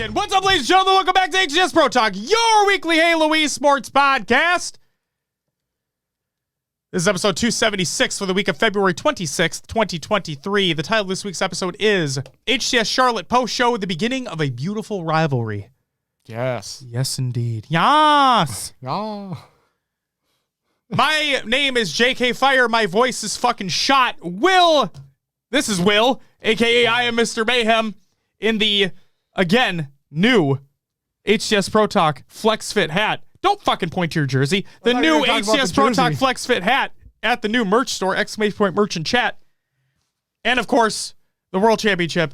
And what's up, ladies and gentlemen? Welcome back to HCS Pro Talk, your weekly Halo esports podcast. This is episode 276 for the week of February 26th, 2023. The title of this week's episode is HCS Charlotte post-show, the beginning of a beautiful rivalry. Yes. Yes, indeed. Yes. Yeah. My name is JK Fire. My voice is fucking shot. This is Will, a.k.a. I am Mr. Mayhem, in the, again, new HCS Pro Talk Flex Fit hat. Don't fucking point to your jersey. The new HCS Pro Talk Flex Fit hat at the new merch store, ! Merch and chat. And, of course, the World Championship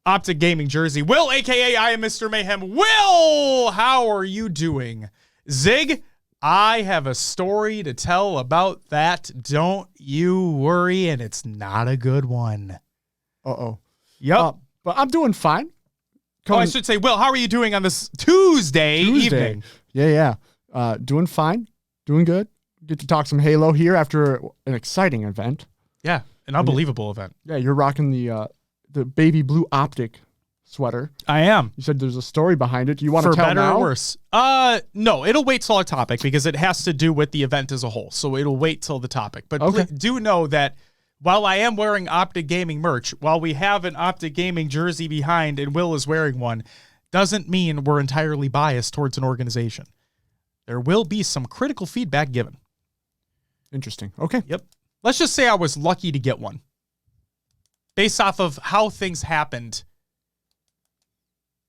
Optic Gaming jersey. Will, a.k.a. I am Mr. Mayhem. Will, how are you doing? Zig, I have a story to tell about that. Don't you worry, and it's not a good one. Uh-oh. Yep. But I'm doing fine. I should say, Will, how are you doing on this Tuesday evening? Yeah. Doing fine. Doing good. Get to talk some Halo here after an exciting event. Yeah, an unbelievable event. Yeah, you're rocking the baby blue optic sweater. I am. You said there's a story behind it. Do you want to tell better now? Or worse? No, it'll wait till our topic because it has to do with the event as a whole. So it'll wait till the topic. But okay. Do know that while I am wearing Optic Gaming merch, while we have an Optic Gaming jersey behind and Will is wearing one, doesn't mean we're entirely biased towards an organization. There will be some critical feedback given. Interesting. Okay. Yep. Let's just say I was lucky to get one based off of how things happened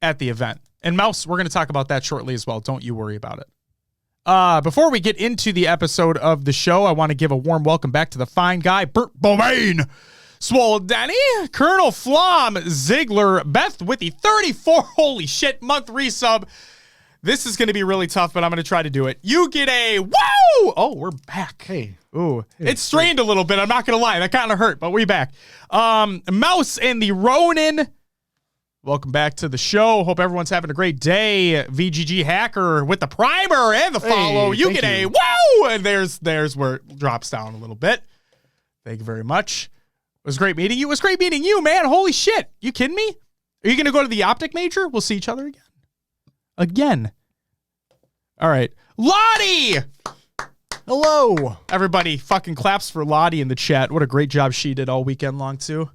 at the event. And Mouse, we're going to talk about that shortly as well. Don't you worry about it. Before we get into the episode of the show, I want to give a warm welcome back to the fine guy, Bert Beaumain, Swole Danny, Colonel Flom, Ziggler, Beth with the 34, holy shit, month resub. This is going to be really tough, but I'm going to try to do it. You get a woo! Oh, we're back. Hey. Ooh, it strained a little bit. I'm not going to lie. That kind of hurt, but we back. Mouse and the Ronin. Welcome back to the show. Hope everyone's having a great day. VGG Hacker with the primer and the follow. You get a woo! And there's where it drops down a little bit. Thank you very much. It was great meeting you. It was great meeting you, man. Holy shit. You kidding me? Are you going to go to the Optic Major? We'll see each other again. All right. Lottie! Hello. Everybody fucking claps for Lottie in the chat. What a great job she did all weekend long, too.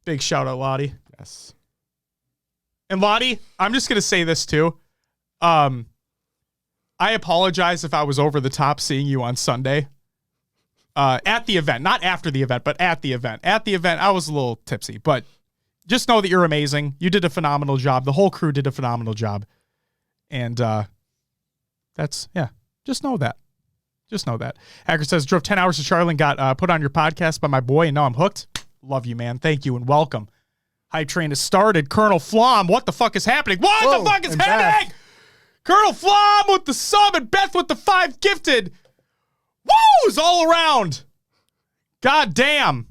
Big shout out, Lottie. Yes. And Lottie, I'm just going to say this too. I apologize if I was over the top seeing you on Sunday at the event, not after the event, but at the event. At the event, I was a little tipsy, but just know that you're amazing. You did a phenomenal job. The whole crew did a phenomenal job. And just know that. Just know that. Hacker says, drove 10 hours to Charlotte and got put on your podcast by my boy, and now I'm hooked. Love you, man. Thank you and welcome. Hype train has started. Colonel Flom, what the fuck is happening? What the fuck is happening? Colonel Flom with the sub and Beth with the 5 gifted. Woos all around. God damn.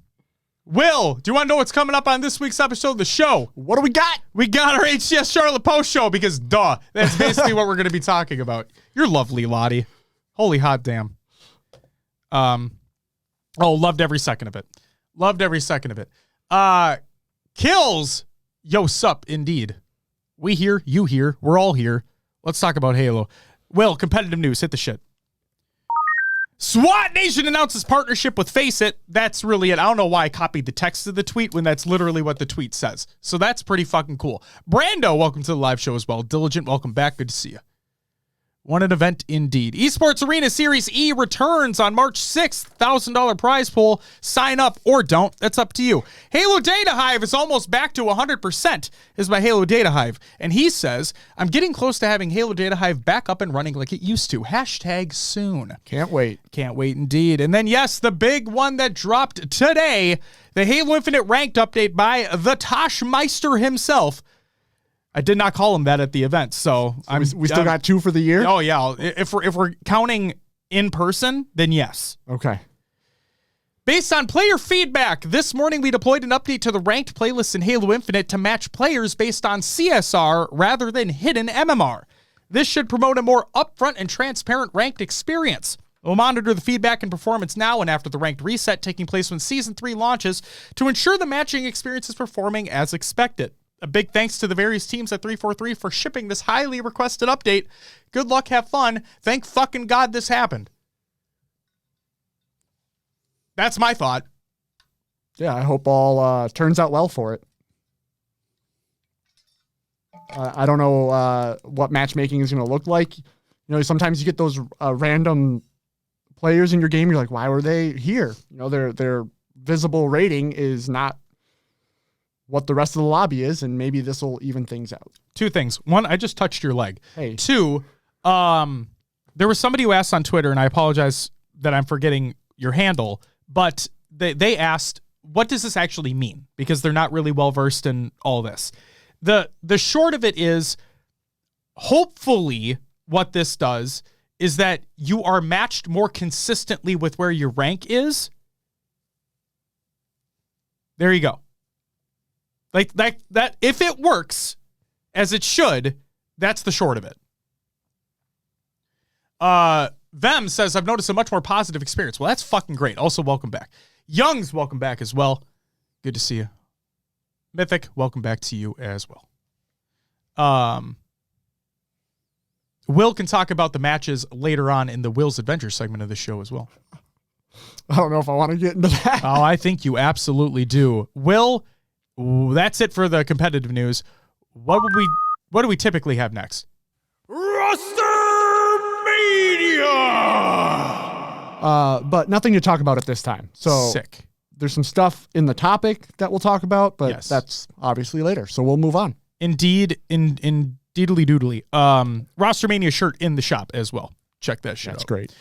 Will, do you want to know what's coming up on this week's episode of the show? What do we got? We got our HCS Charlotte post show because, duh, that's basically what we're going to be talking about. You're lovely, Lottie. Holy hot damn. Loved every second of it. Loved every second of it. Kills. Yo, sup, indeed. We here, you here, we're all here. Let's talk about Halo. Will, competitive news, hit the shit. SWAT Nation announces partnership with Faceit. That's really it. I don't know why I copied the text of the tweet when that's literally what the tweet says. So that's pretty fucking cool. Brando, welcome to the live show as well. Diligent, welcome back. Good to see you. What an event indeed. Esports Arena Series E returns on March 6th. $1,000 prize pool. Sign up or don't. That's up to you. Halo Data Hive is almost back to 100%, is my Halo Data Hive. And he says, I'm getting close to having Halo Data Hive back up and running like it used to. # soon. Can't wait. Can't wait indeed. And then, yes, the big one that dropped today, the Halo Infinite ranked update by the Toshmeister himself. I did not call him that at the event, so we still got 2 for the year? Oh, yeah. If we're counting in person, then yes. Okay. Based on player feedback, this morning we deployed an update to the ranked playlist in Halo Infinite to match players based on CSR rather than hidden MMR. This should promote a more upfront and transparent ranked experience. We'll monitor the feedback and performance now and after the ranked reset taking place when Season 3 launches to ensure the matching experience is performing as expected. A big thanks to the various teams at 343 for shipping this highly requested update. Good luck, have fun. Thank fucking God this happened. That's my thought. Yeah, I hope all turns out well for it. I don't know what matchmaking is going to look like. Sometimes you get those random players in your game. You're like, why were they here? Their visible rating is not what the rest of the lobby is, and maybe this will even things out. Two things. One, I just touched your leg. Hey. Two, there was somebody who asked on Twitter, and I apologize that I'm forgetting your handle, but they asked, what does this actually mean? Because they're not really well-versed in all this. The short of it is, hopefully what this does is that you are matched more consistently with where your rank is. There you go. Like that if it works as it should, that's the short of it. Them says, I've noticed a much more positive experience. Well, that's fucking great. Also, welcome back. Young's welcome back as well. Good to see you. Mythic, welcome back to you as well. Will can talk about the matches later on in the Will's Adventure segment of the show as well. I don't know if I want to get into that. Oh, I think you absolutely do. Will, that's it for the competitive news. What do we typically have next? Rostermania! But nothing to talk about at this time. So sick. There's some stuff in the topic that we'll talk about, but yes, that's obviously later. So we'll move on. Indeed, indeedly doodly. Rostermania shirt in the shop as well. Check that shit out. That's great.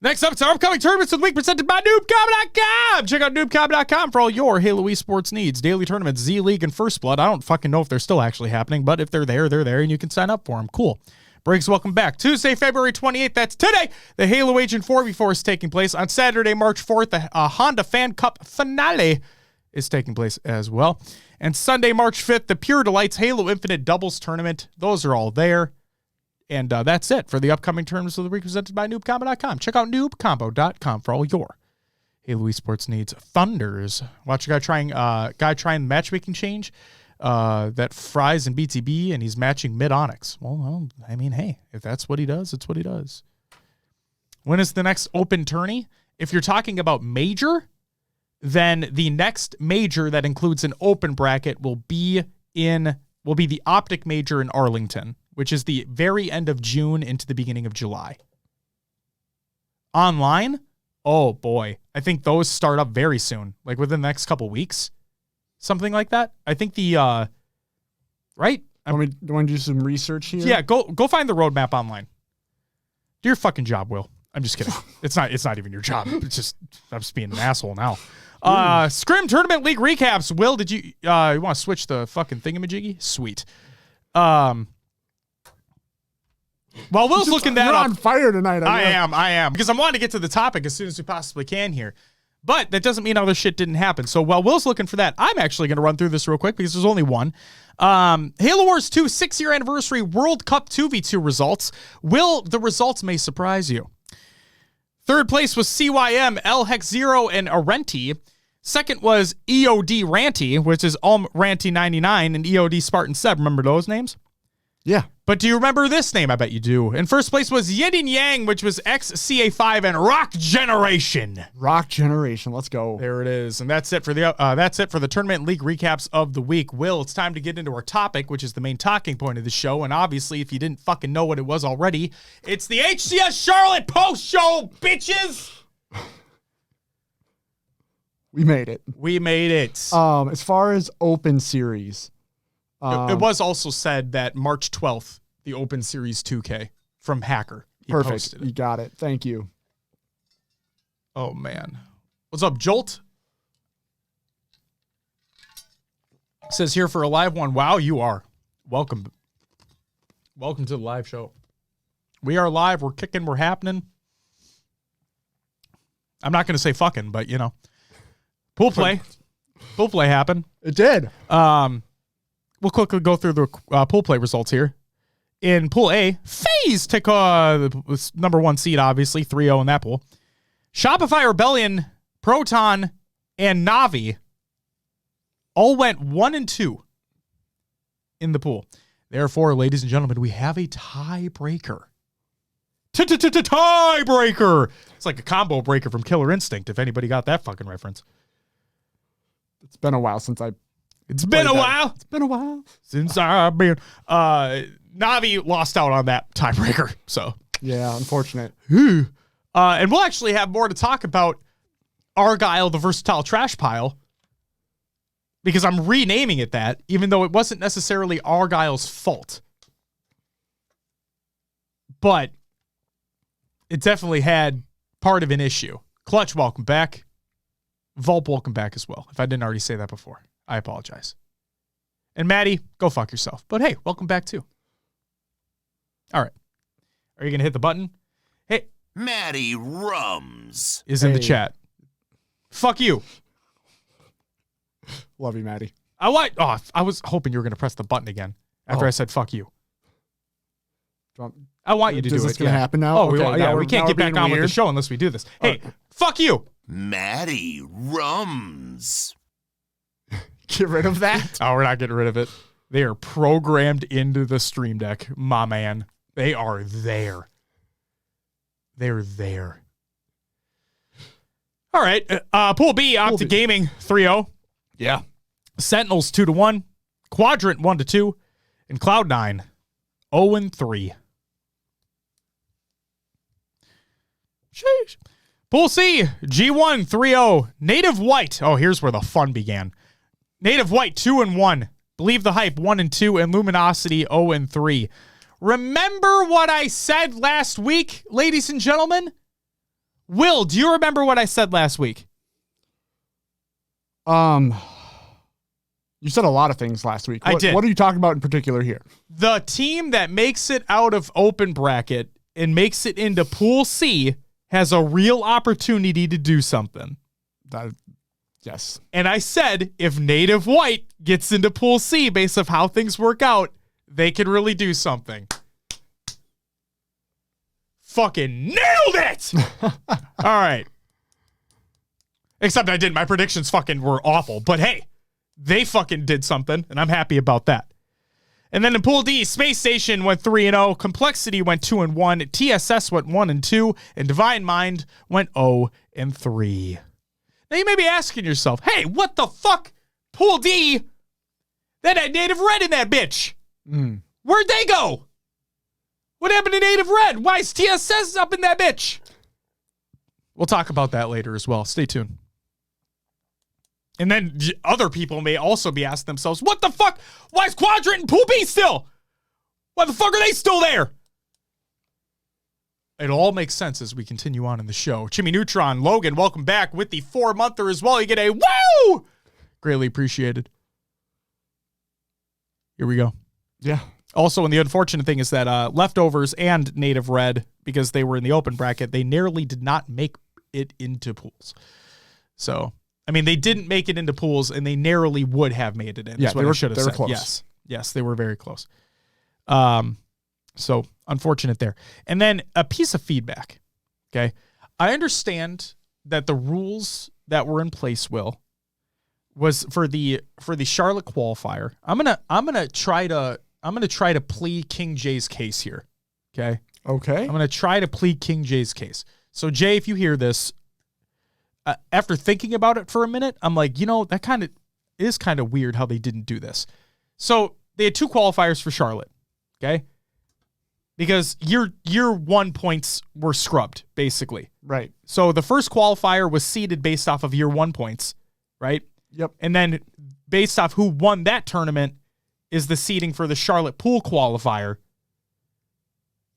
Next up, it's our upcoming tournaments of the week presented by noobcom.com. Check out noobcom.com for all your Halo esports needs. Daily tournaments, Z League, and First Blood. I don't fucking know if they're still actually happening, but if they're there, and you can sign up for them. Cool. Briggs, welcome back. Tuesday, February 28th, that's today. The Halo Agent 4v4 is taking place. On Saturday, March 4th, the Honda Fan Cup Finale is taking place as well. And Sunday, March 5th, the Pure Delights Halo Infinite Doubles Tournament. Those are all there. And that's it for the upcoming tournaments of the week presented by noobcombo.com. Check out noobcombo.com for all your Halo esports needs. Thunders. Watch a guy trying the matchmaking change that fries in BTB, and he's matching mid-Onyx. Well, I mean, hey, if that's what he does, it's what he does. When is the next open tourney? If you're talking about major, then the next major that includes an open bracket will be the Optic Major in Arlington, which is the very end of June into the beginning of July. Online? Oh boy. I think those start up very soon, like within the next couple weeks. Something like that. I think right? Want to do some research here? Yeah, go find the roadmap online. Do your fucking job, Will. I'm just kidding. It's not even your job. It's just, I'm just being an asshole now. Scrim Tournament League recaps. Will, did you want to switch the fucking thingamajiggy? Sweet. While Will's looking that you're up, on fire tonight. I am, because I'm wanting to get to the topic as soon as we possibly can here. But that doesn't mean other shit didn't happen. So while Will's looking for that, I'm actually going to run through this real quick because there's only one. Halo Wars 2 6-year anniversary World Cup 2v2 results. Will, the results may surprise you. Third place was CYM, El Hex Zero, and Arenti. Second was EOD Ranty, which is Ranty 99 and EOD Spartan 7. Remember those names? Yeah. But do you remember this name? I bet you do. In first place was Yin and Yang, which was XCA5 and Rock Generation. Rock Generation. Let's go. There it is. And that's it for the tournament league recaps of the week. Will, it's time to get into our topic, which is the main talking point of the show. And obviously, if you didn't fucking know what it was already, it's the HCS Charlotte post show, bitches. We made it. As far as open series, it was also said that March 12th, the Open Series 2K from Hacker. He perfect. posted it. You got it. Thank you. Oh, man. What's up, Jolt? Says here for a live one. Wow, you are. Welcome. Welcome to the live show. We are live. We're kicking. We're happening. I'm not going to say fucking, but, you know. Pool play. Pool play happened. It did. We'll quickly go through the pool play results here. In Pool A, FaZe took the number one seed, obviously, 3-0 in that pool. Shopify Rebellion, Proton, and Navi all went 1-2 in the pool. Therefore, ladies and gentlemen, we have a tiebreaker. Tiebreaker. It's like a combo breaker from Killer Instinct, if anybody got that fucking reference. It's been a while since I... It's been a while. It's been a while. Since I've been... Navi lost out on that tiebreaker, so... Yeah, unfortunate. And we'll actually have more to talk about Argyle, the Versatile Trash Pile, because I'm renaming it that, even though it wasn't necessarily Argyle's fault. But it definitely had part of an issue. Clutch, welcome back. Volp, welcome back as well. If I didn't already say that before, I apologize. And Maddie, go fuck yourself. But hey, welcome back too. All right. Are you going to hit the button? Hey. Maddie Rums is in the chat. Fuck you. Love you, Maddie. I was hoping you were going to press the button again after I said fuck you. I want you to do it. Is this going to happen now? Oh, okay, we can't get back on with the show unless we do this. Hey, fuck you. Maddie Rums. Get rid of that? Oh, we're not getting rid of it. They are programmed into the Stream Deck, my man. They are there. They're there. All right. Pool B, Optic Gaming 3-0. Yeah. Sentinels 2-1. Quadrant 1-2. And Cloud9 0-3. Sheesh. Pool C, G1 3-0. Native White. Oh, here's where the fun began. Native White 2-1. Believe the Hype 1-2. And Luminosity 0-3. Remember what I said last week, ladies and gentlemen? Will, do you remember what I said last week? You said a lot of things last week. I did. What are you talking about in particular here? The team that makes it out of open bracket and makes it into Pool C has a real opportunity to do something. Yes. And I said, if Native White gets into Pool C based off how things work out, they could really do something. Fucking nailed it! All right. Except I didn't. My predictions fucking were awful. But hey, they fucking did something, and I'm happy about that. And then in Pool D, Space Station went 3-0. Complexity went 2-1. TSS went 1-2. And Divine Mind went 0-3. Now you may be asking yourself, hey, what the fuck? Pool D, that had Native Red in that bitch. Where'd they go? What happened to Native Red? Why is TSS up in that bitch? We'll talk about that later as well. Stay tuned. And then other people may also be asking themselves, what the fuck? Why is Quadrant and Pool B still? Why the fuck are they still there? It all makes sense as we continue on in the show. Chimmy Neutron, Logan, welcome back with the 4-monther as well. You get a woo! Greatly appreciated. Here we go. Yeah. Also, and the unfortunate thing is that Leftovers and Native Red, because they were in the open bracket, they narrowly did not make it into pools. So, I mean, they didn't make it into pools, and they narrowly would have made it in. Yeah, they should have said. Close. Yes, they were very close. So, unfortunate there. And then a piece of feedback, okay? I understand that the rules that were in place, Will, was for the Charlotte qualifier. I'm gonna try to plead King Jay's case here. Okay. Okay. I'm gonna try to plead King Jay's case. So Jay, if you hear this, after thinking about it for a minute, I'm like, that kind of is kind of weird how they didn't do this. So they had 2 qualifiers for Charlotte. Okay. Because year 1 points were scrubbed, basically. Right. So the first qualifier was seeded based off of year 1 points, right? Yep. And then based off who won that tournament is the seeding for the Charlotte pool qualifier.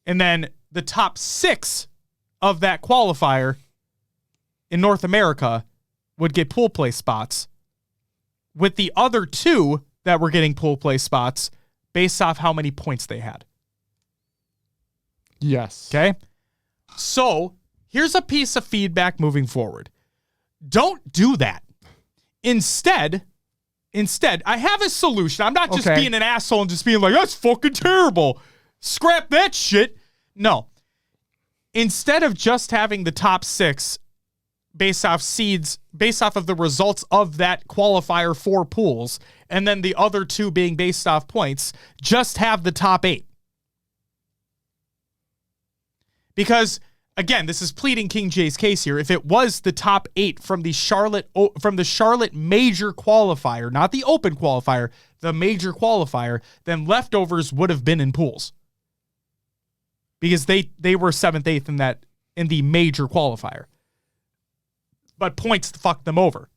And then the top 6 of that qualifier in North America would get pool play spots, with the other 2 that were getting pool play spots based off how many points they had. Yes. Okay. So here's a piece of feedback moving forward. Don't do that. Instead, I have a solution. I'm not just being an asshole and just being like, that's fucking terrible. Scrap that shit. No. Instead of just having the top 6 based off seeds, based off of the results of that qualifier for pools, and then the other 2 being based off points, just have the top 8. Because, again, this is pleading King Jay's case here. If it was the top 8 from the Charlotte major qualifier, not the open qualifier, the major qualifier, then leftovers would have been in pools. Because they were 7th, 8th in the major qualifier. But points fucked them over.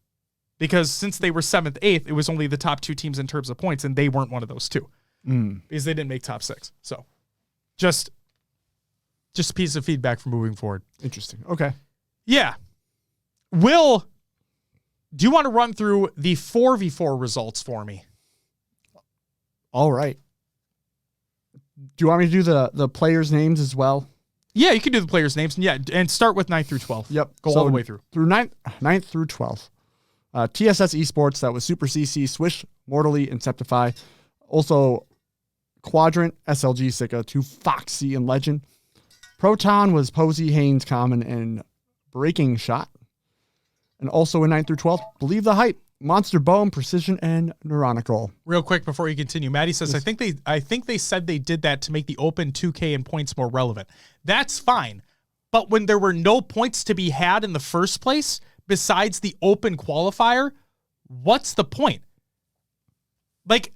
Because since they were 7th, 8th, it was only the top 2 teams in terms of points, and they weren't one of those 2. Because they didn't make top 6. So, just a piece of feedback for moving forward. Interesting. Okay. Yeah. Will, do you want to run through the 4v4 results for me? All right. Do you want me to do the players' names as well? Yeah, you can do the players' names. And start with 9th through 12th. Yep. Go all the way through. Through 9th through 12th. TSS Esports, that was Super CC, Swish, Mortally, Inceptify. Also, Quadrant, SLG, Sika, 2 Foxy, and Legend. Proton was Posey, Haynes, Common, and Breaking Shot. And also in 9th through 12th, Believe the Hype, Monster Bone, Precision, and Neuronical. Real quick before you continue, Maddie says, Yes. I think they said they did that to make the open 2K and points more relevant. That's fine. But when there were no points to be had in the first place, besides the open qualifier, what's the point? Like,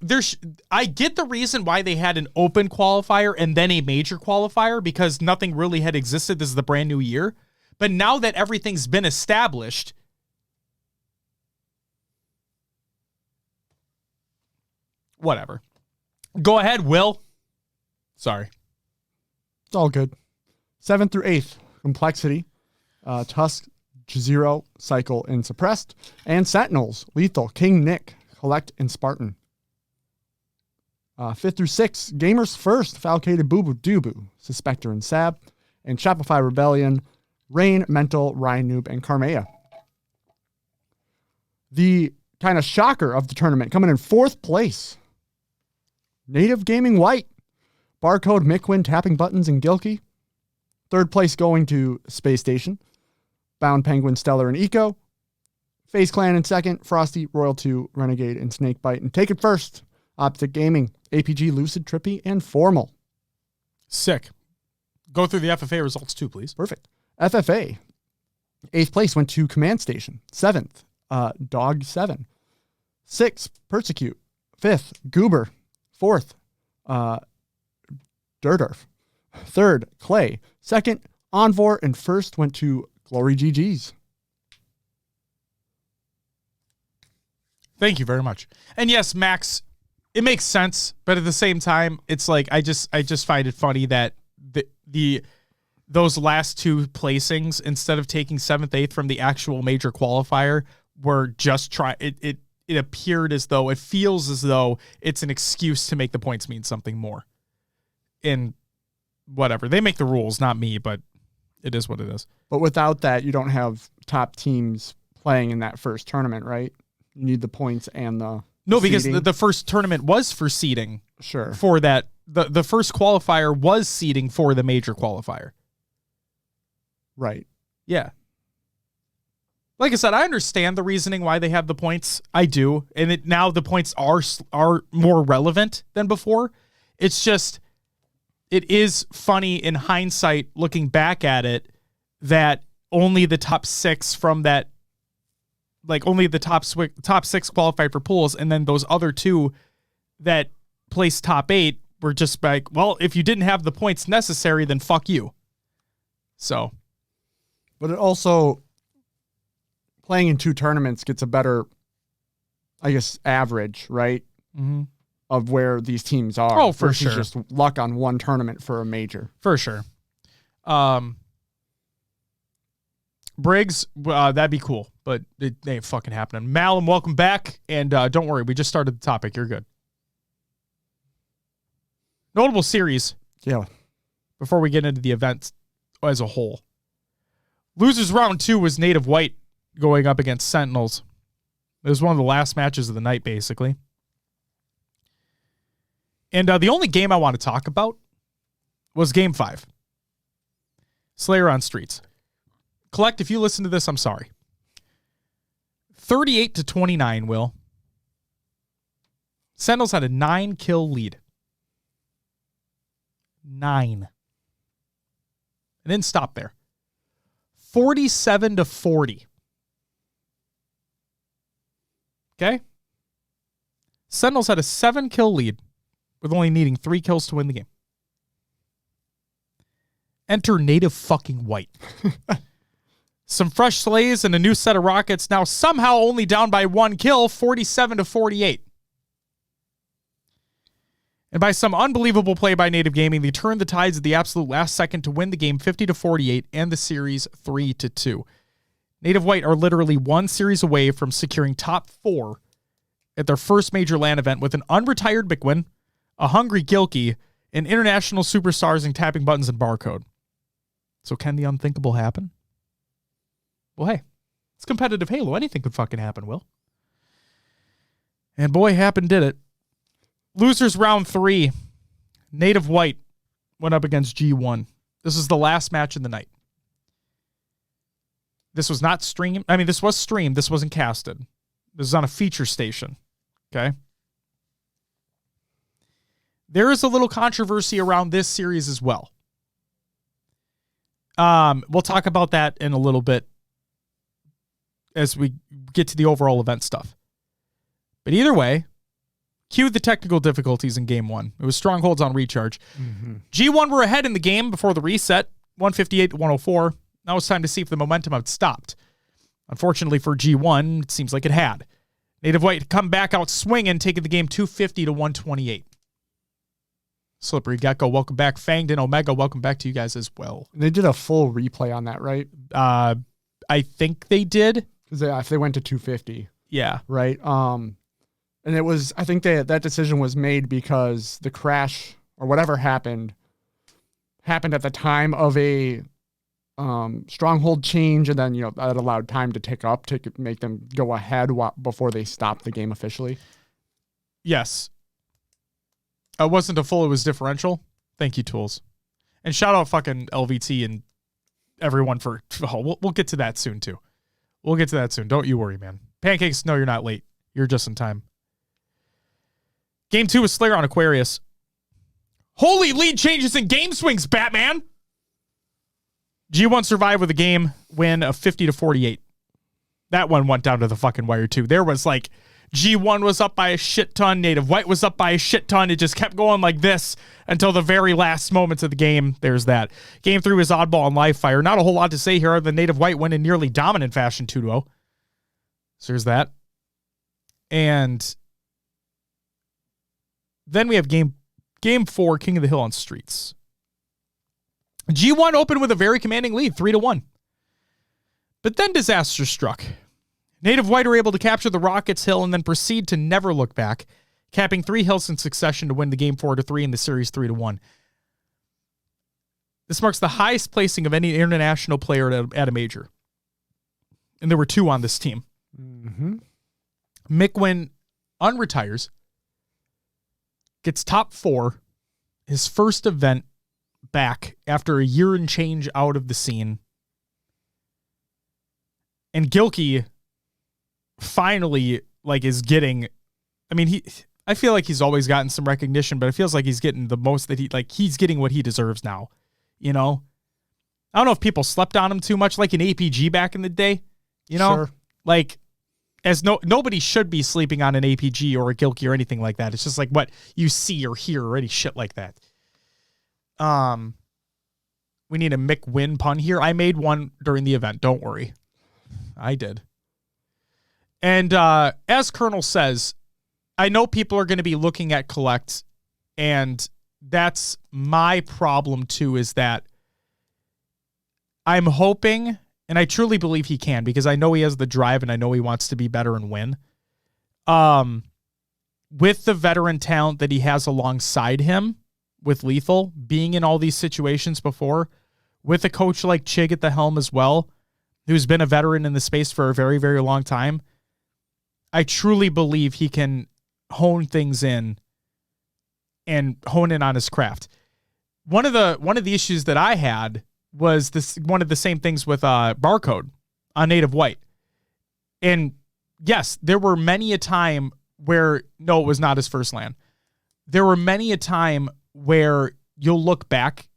I get the reason why they had an open qualifier and then a major qualifier, because nothing really had existed. This is the brand new year. But now that everything's been established, whatever. Go ahead, Will. Sorry. It's all good. 7th through 8th, Complexity, Tusk, Zero, Cycle, and Suppressed. And Sentinels, Lethal, King Nick, Collect, and Spartan. 5th through 6th, Gamers First, Falcated, Boo Dubu, Suspector, and Sab. And Shopify Rebellion, Rain, Mental, Ryan Noob, and Carmea. The kind of shocker of the tournament, coming in 4th place, Native Gaming White, Barcode, Mikwin, Tapping Buttons, and Gilkey. 3rd place going to Space Station, Bound Penguin, Stellar, and Eco. FaZe Clan in 2nd, Frosty, Royal 2, Renegade, and Snakebite. And take it first, Optic Gaming, APG, Lucid, Trippy, and Formal. Sick. Go through the FFA results too, please. Perfect. FFA, 8th place went to Command Station. 7th, Dog 7. 6th, Persecute. 5th, Goober. 4th, Durdurf. 3rd, Clay. 2nd, Envor. And 1st went to Glory GGs. Thank you very much. And yes, Max, it makes sense, but at the same time, it's like I just find it funny that those last 2 placings, instead of taking 7th, 8th from the actual major qualifier, were just it appeared as though, it feels as though it's an excuse to make the points mean something more. And whatever. They make the rules, not me, but it is what it is. But without that, you don't have top teams playing in that first tournament, right? You need the points and the No, because seeding. the first tournament was for seeding. Sure. For that. The first qualifier was seeding for the major qualifier. Right. Yeah. Like I said, I understand the reasoning why they have the points. I do. And now the points are more relevant than before. It's just, it is funny in hindsight, looking back at it, that only the top 6 from that, like only the top 6 qualified for pools, and then those other 2 that placed top 8 were just like, well, if you didn't have the points necessary, then fuck you. So. But it also, playing in 2 tournaments gets a better, I guess, average, right? Mm-hmm. Of where these teams are. Oh, for versus sure. Just luck on one tournament for a major. For sure. Briggs, that'd be cool, but it ain't fucking happening. Malum, welcome back, and don't worry, we just started the topic. You're good. Notable series. Yeah. Before we get into the event as a whole. Losers round 2 was Native White going up against Sentinels. It was one of the last matches of the night, basically. And the only game I want to talk about was Game 5. Slayer on Streets. Collect, if you listen to this, I'm sorry. 38-29, Will. Sentinels had a 9-kill lead. 9. And didn't stop there. 47-40. Okay? Sentinels had a 7-kill lead with only needing 3 kills to win the game. Enter Native fucking White. Some fresh slays and a new set of rockets, now somehow only down by 1 kill, 47-48. And by some unbelievable play by Native Gaming, they turned the tides at the absolute last second to win the game 50-48 and the series 3-2. Native White are literally 1 series away from securing top 4 at their first major LAN event with an unretired Bickwin, a hungry Gilkey, and international superstars and tapping buttons and barcode. So can the unthinkable happen? Well, hey, it's competitive Halo. Anything could fucking happen, Will. And boy, happened did it. Losers round 3. Native White went up against G1. This is the last match of the night. This was not streamed. I mean, this was streamed. This wasn't casted. This is on a feature station. Okay. There is a little controversy around this series as well. We'll talk about that in a little bit as we get to the overall event stuff. But either way, cue the technical difficulties in game 1. It was strongholds on recharge. Mm-hmm. G1 were ahead in the game before the reset, 158-104. Now it's time to see if the momentum had stopped. Unfortunately for G1, it seems like it had. Native White come back out swinging, taking the game 250-128. Slippery Gecko, welcome back. Fanged and Omega, welcome back to you guys as well. They did a full replay on that, right? I think they did. If they went to 250. Yeah. Right. And it was, I think that decision was made because the crash or whatever happened at the time of a stronghold change, and then, that allowed time to tick up to make them go ahead before they stopped the game officially. Yes. It wasn't a full, it was differential. Thank you, Tools. And shout out fucking LVT and everyone for, we'll get to that soon too. We'll get to that soon. Don't you worry, man. Pancakes, no, you're not late. You're just in time. Game 2 was Slayer on Aquarius. Holy lead changes in game swings, Batman. G1 survived with a game win of 50-48. That one went down to the fucking wire too. There was like, G1 was up by a shit ton. Native White was up by a shit ton. It just kept going like this until the very last moments of the game. There's that. Game 3 was oddball and live fire. Not a whole lot to say here. The Native White went in nearly dominant fashion 2-0. So there's that. And then we have game 4, King of the Hill on Streets. G1 opened with a very commanding lead, 3-1. But then disaster struck. Native White are able to capture the Rockets Hill and then proceed to never look back, capping 3 hills in succession to win the game 4-3 and the series 3-1. This marks the highest placing of any international player at a major. And there were 2 on this team. Mm-hmm. Mickwin unretires, gets top 4, his first event back after a year and change out of the scene. And Gilkey finally is getting, I feel like he's always gotten some recognition, but it feels like he's getting the most that he's getting what he deserves now. I don't know if people slept on him too much, like an APG back in the day, Sure. Nobody should be sleeping on an APG or a Gilkey or anything like that. It's just like what you see or hear or any shit like that. We need a McWin pun here. I made one during the event. Don't worry. I did. And as Colonel says, I know people are going to be looking at Collect, and that's my problem too, is that I'm hoping, and I truly believe he can, because I know he has the drive and I know he wants to be better and win. With the veteran talent that he has alongside him, with Lethal, being in all these situations before, with a coach like Chig at the helm as well, who's been a veteran in the space for a very, very long time, I truly believe he can hone things in and hone in on his craft. One of the issues that I had was one of the same things with Barcode on Native White. And yes, there were many a time where, no, it was not his first LAN. There were many a time where you'll look back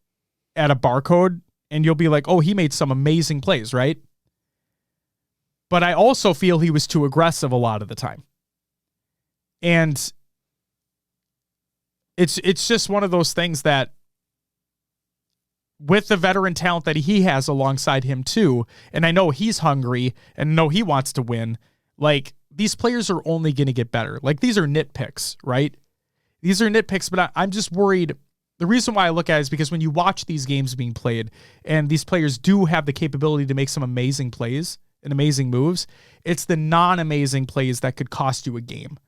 at a barcode and you'll be like, oh, he made some amazing plays, right? But I also feel he was too aggressive a lot of the time. And it's just one of those things that with the veteran talent that he has alongside him too, and I know he's hungry and know he wants to win, like these players are only going to get better. Like these are nitpicks, right? These are nitpicks, but I'm just worried. The reason why I look at it is because when you watch these games being played and these players do have the capability to make some amazing plays and amazing moves, it's the non-amazing plays that could cost you a game,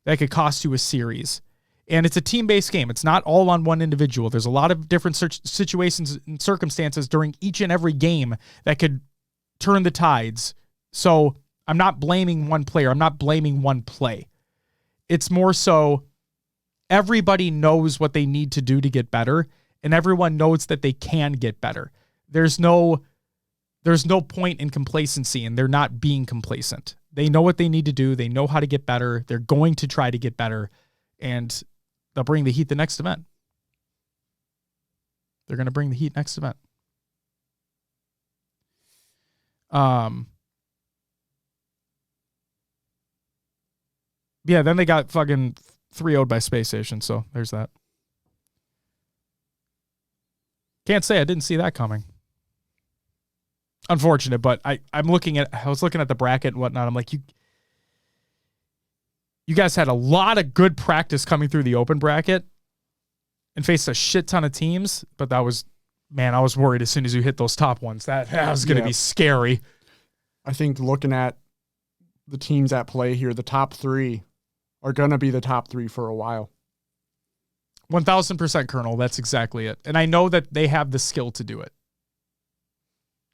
that could cost you a series. And it's a team-based game. It's not all on one individual. There's a lot of different situations and circumstances during each and every game that could turn the tides. So I'm not blaming one player. I'm not blaming one play. It's more so everybody knows what they need to do to get better, and everyone knows that they can get better. There's no point in complacency, and they're not being complacent. They know what they need to do. They know how to get better. They're going to try to get better, and they'll bring the heat the next event. They're going to bring the heat next event. Yeah, then they got fucking 3-0'd by Space Station, so there's that. Can't say I didn't see that coming. Unfortunate, but I was looking at the bracket and whatnot. I'm like, you guys had a lot of good practice coming through the open bracket and faced a shit ton of teams, but that was, man, I was worried as soon as you hit those top ones. That was going to be scary. I think looking at the teams at play here, the top three are going to be the top three for a while. 1,000% Colonel. That's exactly it. And I know that they have the skill to do it.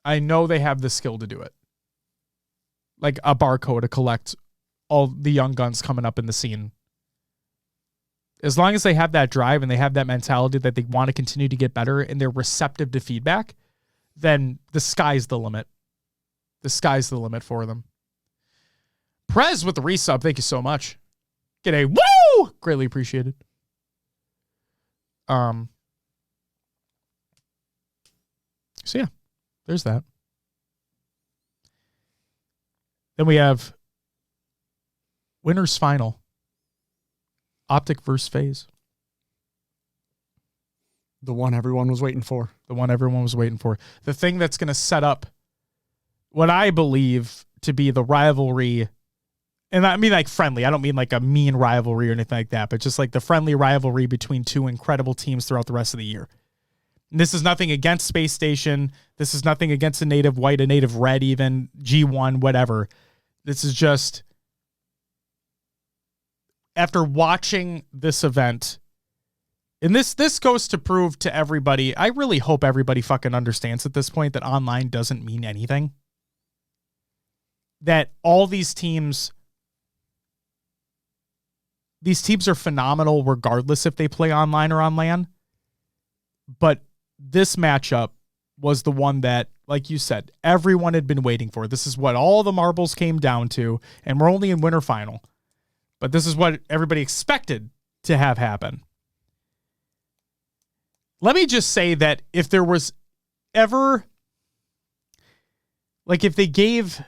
I know they have the skill to do it. Like a barcode to collect all the young guns coming up in the scene. As long as they have that drive and they have that mentality that they want to continue to get better and they're receptive to feedback, then the sky's the limit. The sky's the limit for them. Prez with the resub. Thank you so much. Get a woo! Greatly appreciated. So yeah, there's that. Then we have Winners Final. Optic versus FaZe. The one everyone was waiting for. The one everyone was waiting for. The thing that's going to set up what I believe to be the rivalry. And I mean like friendly. I don't mean like a mean rivalry or anything like that, but just like the friendly rivalry between two incredible teams throughout the rest of the year. And this is nothing against Space Station. This is nothing against a native white, a native red, even G1, whatever. This is just after watching this event, and this goes to prove to everybody, I really hope everybody fucking understands at this point that online doesn't mean anything. That all these teams are phenomenal regardless if they play online or on LAN. But this matchup was the one that, like you said, everyone had been waiting for. This is what all the marbles came down to, and we're only in winter final. But this is what everybody expected to have happen. Let me just say that if there was ever, like if they gave,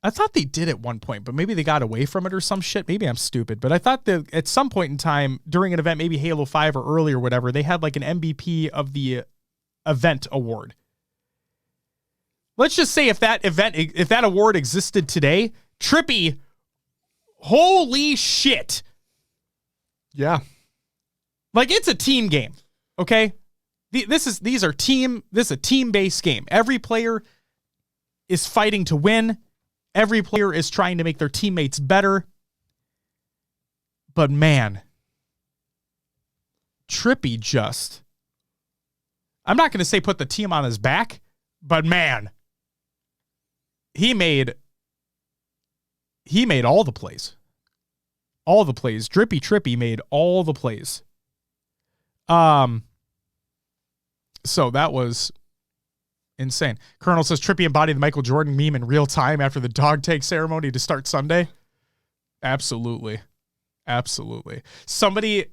I thought they did at one point, but maybe they got away from it or some shit. Maybe I'm stupid, but I thought that at some point in time during an event, maybe Halo 5 or early or whatever, they had like an MVP of the event award. Let's just say if that award existed today, Trippy, holy shit. Yeah. Like it's a team game. Okay. This is a team-based game. Every player is fighting to win. Every player is trying to make their teammates better. But man, Trippy just, I'm not going to say put the team on his back, but man, he made all the plays. All the plays. Trippy made all the plays. So that was Insane. Colonel says Trippy embodied the Michael Jordan meme in real time after the dog tag ceremony to start Sunday. Absolutely. Somebody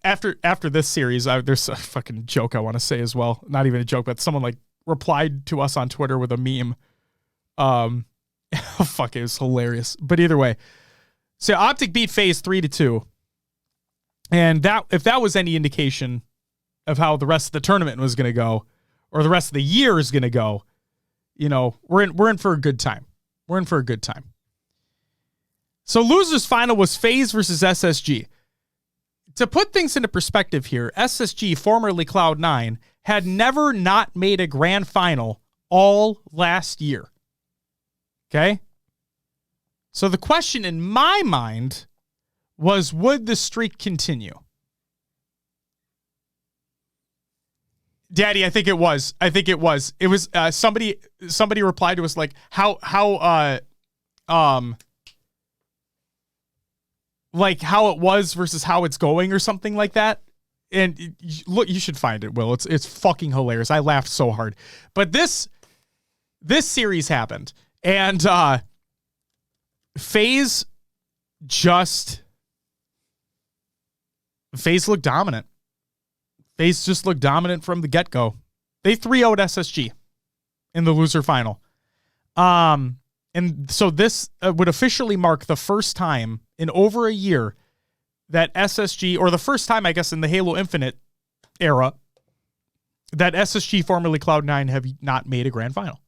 after this series, there's a fucking joke I want to say as well. Not even a joke, but someone like replied to us on Twitter with a meme. Fuck, it was hilarious. But either way, so Optic beat FaZe 3-2. And that, if that was any indication of how the rest of the tournament was going to go, or the rest of the year is going to go, you know, we're in for a good time. We're in for a good time. So losers final was FaZe versus SSG. To put things into perspective here, SSG, formerly Cloud9, had never not made a grand final all last year. Okay? So the question in my mind was, would the streak continue? Daddy, I think it was. It was somebody replied to us like how it was versus how it's going or something like that. And look, you should find it, Will. It's fucking hilarious. I laughed so hard. But this series happened, and FaZe looked dominant. FaZe just looked dominant from the get-go. They 3-0'd SSG in the loser final. And so this would officially mark the first time in over a year that SSG, or the first time, I guess, in the Halo Infinite era, that SSG, formerly Cloud9, have not made a grand final.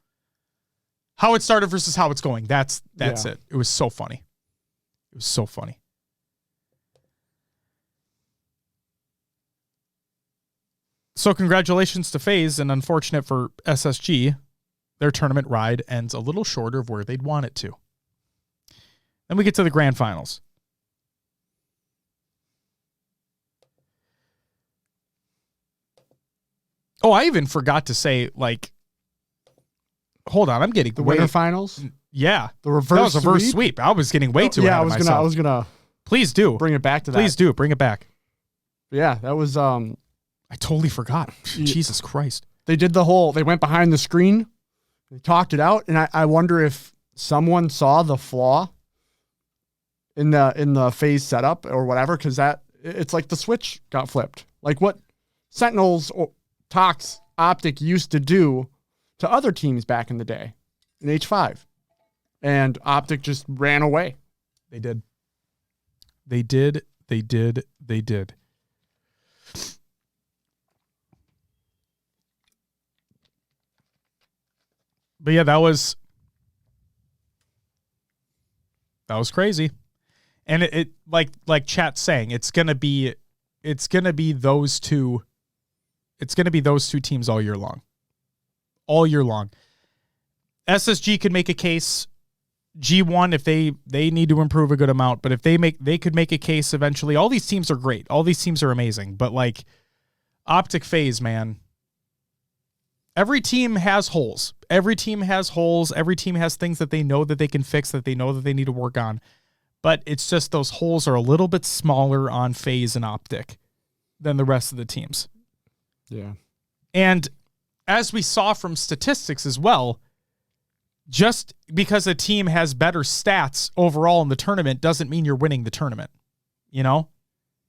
How it started versus how it's going. That's it. It was so funny. So congratulations to FaZe, and unfortunate for SSG, their tournament ride ends a little shorter of where they'd want it to. Then we get to the grand finals. Oh, I even forgot to say, like, hold on, I'm getting the winter finals. Yeah, the reverse. That was a reverse sweep. I was getting way too ahead of myself. I was gonna. Please do bring it back to that. Please do bring it back. Yeah, that was. I totally forgot. Jesus Christ. They did they went behind the screen. They talked it out, and I wonder if someone saw the flaw in the FaZe setup or whatever, because it's like the switch got flipped. Like what Sentinels or Tox Optic used to do to other teams back in the day in H5. And Optic just ran away. They did. But yeah, that was crazy. And it like chat's saying, it's gonna be those two teams all year long. All year long. SSG could make a case. G1, if they need to improve a good amount, but if they could make a case eventually. All these teams are great. All these teams are amazing. But like Optic FaZe, man. Every team has holes. Every team has things that they know that they can fix, that they know that they need to work on. But it's just those holes are a little bit smaller on FaZe and Optic than the rest of the teams. Yeah. And as we saw from statistics as well, just because a team has better stats overall in the tournament doesn't mean you're winning the tournament. You know?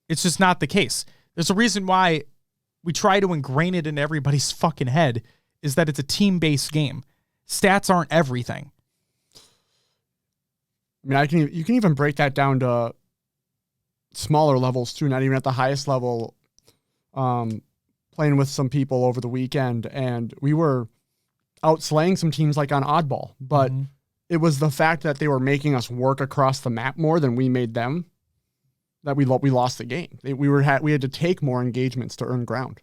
It's just not the case. There's a reason why we try to ingrain it in everybody's fucking head, is that it's a team-based game. Stats aren't everything. I mean, you can even break that down to smaller levels too, not even at the highest level. Playing with some people over the weekend, and we were outslaying some teams like on Oddball, but it was the fact that they were making us work across the map more than we made them that we lost the game. We had to take more engagements to earn ground.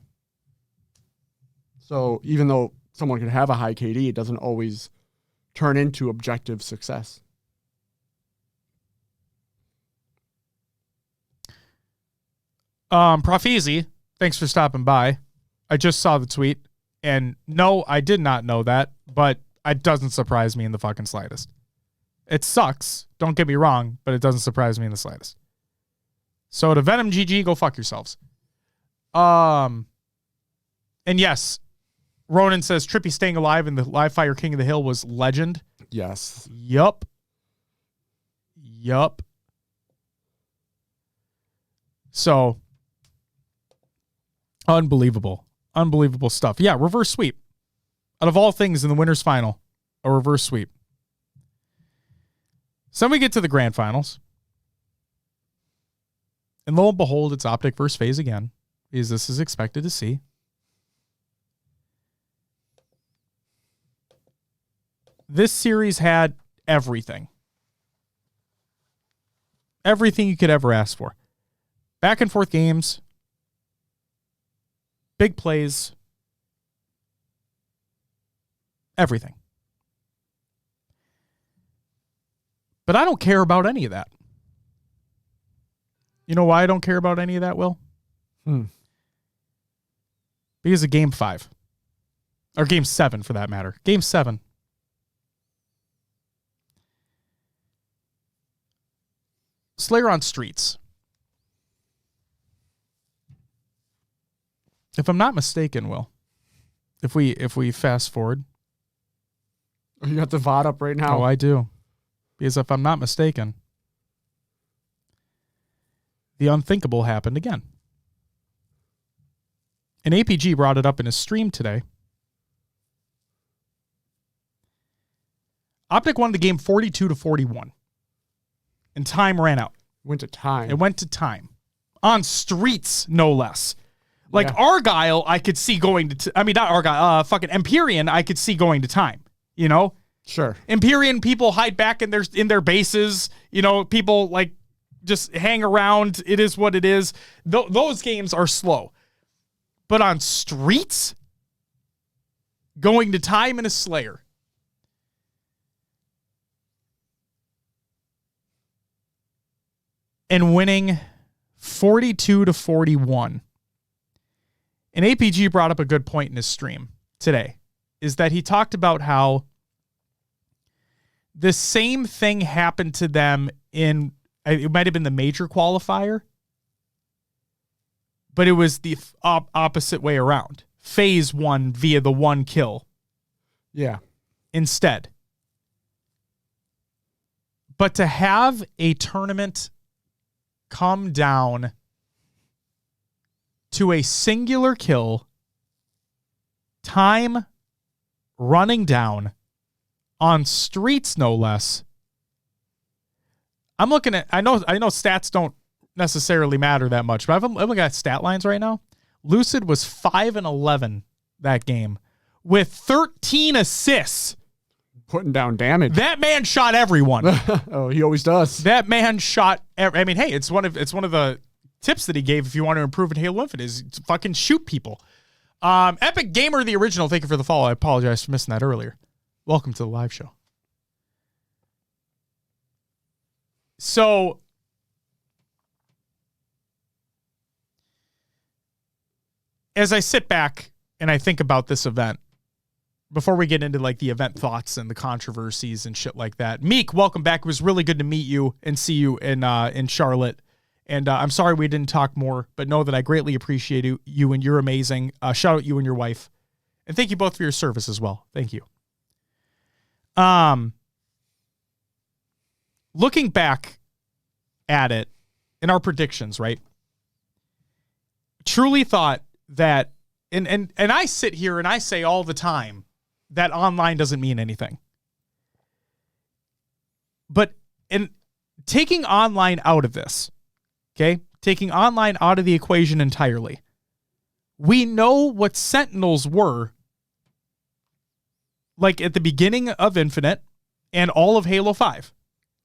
So even though someone could have a high KD, it doesn't always turn into objective success. Profizi, thanks for stopping by. I just saw the tweet, and no, I did not know that, but it doesn't surprise me in the fucking slightest. It sucks, don't get me wrong, but it doesn't surprise me in the slightest. So to Venom GG, go fuck yourselves. And yes, Ronan says Trippy staying alive in the live fire King of the Hill was legend. Yes. Yup. So, unbelievable stuff. Yeah, reverse sweep. Out of all things in the winners final, a reverse sweep. So then we get to the grand finals. And lo and behold, it's Optic versus FaZe again, because this is expected to see. This series had everything. Everything you could ever ask for. Back and forth games. Big plays. Everything. But I don't care about any of that. You know why I don't care about any of that, Will? Because of Game 5. Or Game 7, for that matter. Game 7. Slayer on Streets. If I'm not mistaken, Will, if we fast forward. Oh, you got the VOD up right now? Oh, I do. Because if I'm not mistaken, the unthinkable happened again. And APG brought it up in his stream today. Optic won the game 42-41. And time ran out. Went to time. It went to time. On Streets, no less. Like, Yeah. Argyle, I could see going to... not Argyle. Fucking Empyrean, I could see going to time. You know? Sure. Empyrean people hide back in their bases. You know, people, like, just hang around. It is what it is. Those games are slow. But on Streets, going to time in a Slayer... and winning 42-41. And APG brought up a good point in his stream today, is that he talked about how the same thing happened to them in, it might have been the major qualifier, but it was the opposite way around. FaZe won via the one kill. Yeah. Instead. But to have a tournament come down to a singular kill, time running down on Streets, no less. I'm looking at, I know stats don't necessarily matter that much, but I'm looking at stat lines right now. Lucid was 5-11 that game with 13 assists. Putting down damage. That man shot everyone. Oh, he always does. That man shot. Hey, it's one of the tips that he gave if you want to improve in Halo Infinite is to fucking shoot people. Epic Gamer, the original. Thank you for the follow. I apologize for missing that earlier. Welcome to the live show. So, as I sit back and I think about this event, before we get into like the event thoughts and the controversies and shit like that, Meek, welcome back. It was really good to meet you and see you in Charlotte. And I'm sorry we didn't talk more, but know that I greatly appreciate you and you're amazing. Shout out you and your wife. And thank you both for your service as well. Thank you. Looking back at it in our predictions, right? Truly thought that, and I sit here and I say all the time that online doesn't mean anything. But in taking online out of this, okay? Taking online out of the equation entirely. We know what Sentinels were like at the beginning of Infinite and all of Halo 5.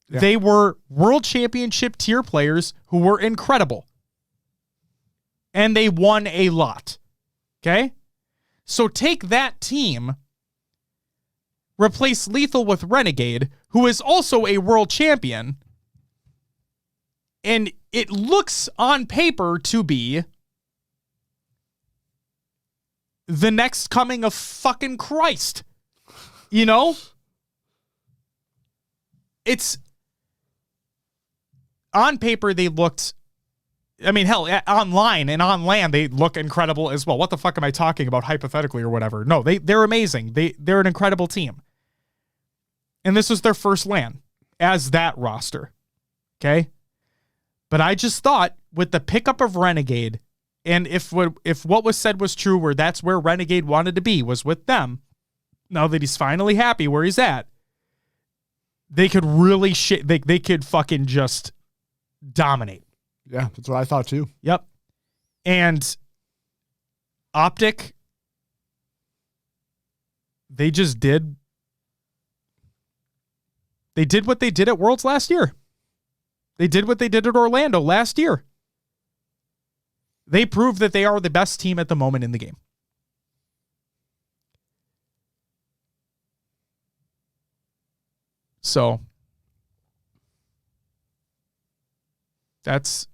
Yeah. They were world championship tier players who were incredible. And they won a lot. Okay? So take that team, replace Lethal with Renegade, who is also a world champion, and it looks on paper to be the next coming of fucking Christ. You know? It's on paper they looked I mean, hell, online and on land, they look incredible as well. What the fuck am I talking about hypothetically or whatever? No, they're amazing. They're an incredible team. And this was their first LAN as that roster. Okay? But I just thought with the pickup of Renegade, and if what was said was true, where that's where Renegade wanted to be, was with them, now that he's finally happy where he's at, they could really they could fucking just dominate. Yeah, that's what I thought too. Yep. And Optic, they did what they did at Worlds last year. They did what they did at Orlando last year. They proved that they are the best team at the moment in the game. So that's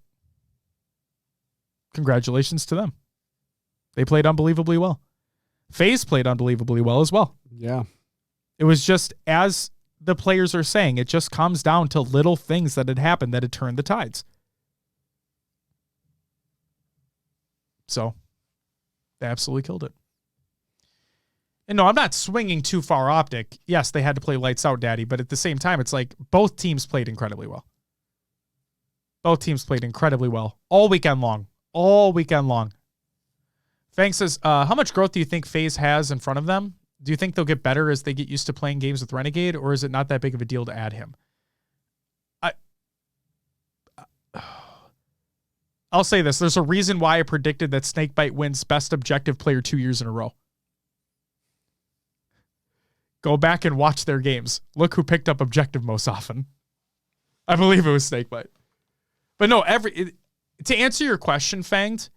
congratulations to them. They played unbelievably well. FaZe played unbelievably well as well. Yeah. It was just, as the players are saying, it just comes down to little things that had happened that had turned the tides. So they absolutely killed it. And no, I'm not swinging too far Optic. Yes, they had to play lights out, Daddy, but at the same time, it's like both teams played incredibly well. Both teams played incredibly well all weekend long. All weekend long. Fang says, how much growth do you think FaZe has in front of them? Do you think they'll get better as they get used to playing games with Renegade, or is it not that big of a deal to add him? I'll say this. There's a reason why I predicted that Snakebite wins Best Objective Player 2 years in a row. Go back and watch their games. Look who picked up Objective most often. I believe it was Snakebite. But no, to answer your question, Fanged,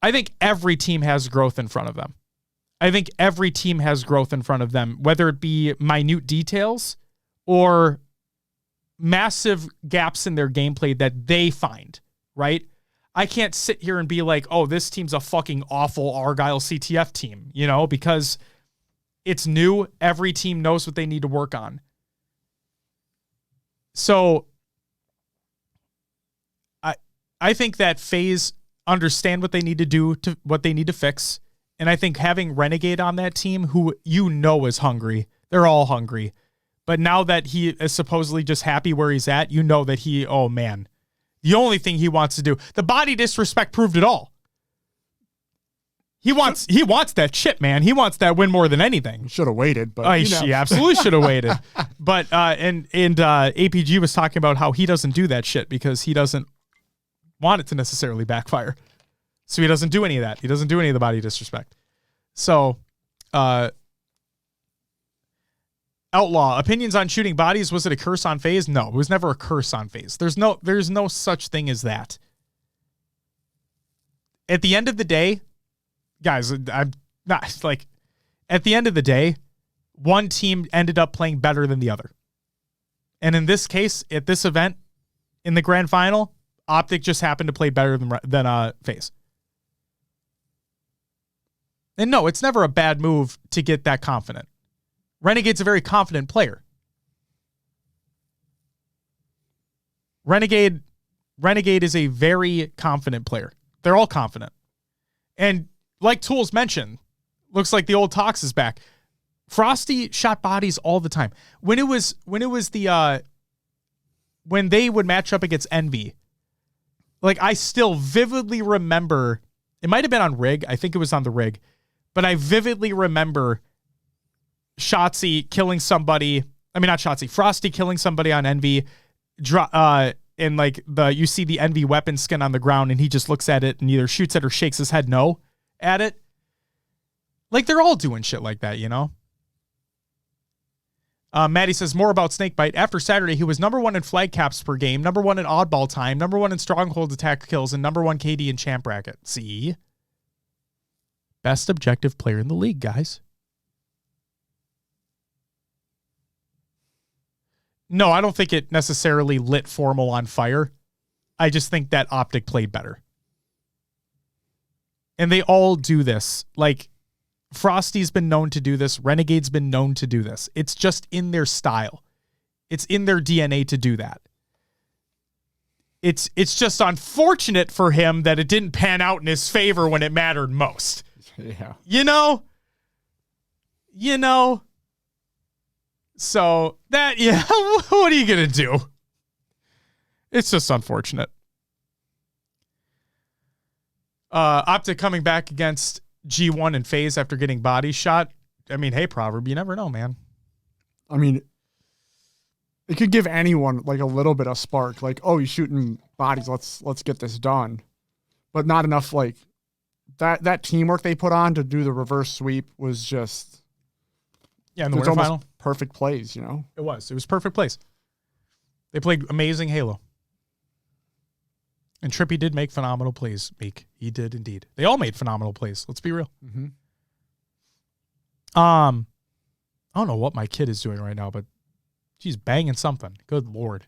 I think every team has growth in front of them. I think every team has growth in front of them, whether it be minute details or massive gaps in their gameplay that they find, right? I can't sit here and be like, oh, this team's a fucking awful Argyle CTF team, because it's new. Every team knows what they need to work on. So I think that FaZe understand what they need to do, what they need to fix. And I think having Renegade on that team, who is hungry, they're all hungry. But now that he is supposedly just happy where he's at, that oh man, the only thing he wants to do, the body disrespect proved it all. He wants that shit, man. He wants that win more than anything. Should have waited, but he absolutely should have waited. But and APG was talking about how he doesn't do that shit because he doesn't want it to necessarily backfire. So he doesn't do any of that. He doesn't do any of the body disrespect. So, Outlaw, opinions on shooting bodies. Was it a curse on FaZe? No, it was never a curse on FaZe. There's no such thing as that. At the end of the day, guys, I'm not like, at the end of the day, one team ended up playing better than the other. And in this case, at this event, in the grand final, Optic just happened to play better than FaZe. And no, it's never a bad move to get that confident. Renegade's a very confident player. Renegade is a very confident player. They're all confident. And like Tools mentioned, looks like the old Tox is back. Frosty shot bodies all the time. When they would match up against Envy, like I still vividly remember, it might have been on Rig. I think it was on the Rig. But I vividly remember Shotzi killing somebody. I mean, not Shotzi. Frosty killing somebody on Envy. And like you see the Envy weapon skin on the ground, and he just looks at it and either shoots it or shakes his head no at it. Like they're all doing shit like that, Maddie says more about Snakebite. After Saturday, he was number 1 in flag caps per game, number 1 in oddball time, number 1 in stronghold attack kills, and number 1 KD in champ bracket. See? Best objective player in the league, guys. No, I don't think it necessarily lit Formal on fire. I just think that Optic played better. And they all do this. Like, Frosty's been known to do this. Renegade's been known to do this. It's just in their style. It's in their DNA to do that. It's just unfortunate for him that it didn't pan out in his favor when it mattered most. Yeah. You know? So that, yeah, what are you going to do? It's just unfortunate. Optic coming back against G1 and FaZe after getting body shot. I mean, hey, Proverb, you never know, man. I mean, it could give anyone like a little bit of spark. Like, oh, he's shooting bodies. Let's get this done. But not enough. Like that teamwork they put on to do the reverse sweep was just in the winter final. Perfect plays. It was perfect plays. They played amazing Halo. And Trippy did make phenomenal plays, Meek. He did indeed. They all made phenomenal plays. Let's be real. Mm-hmm. I don't know what my kid is doing right now, but she's banging something. Good Lord.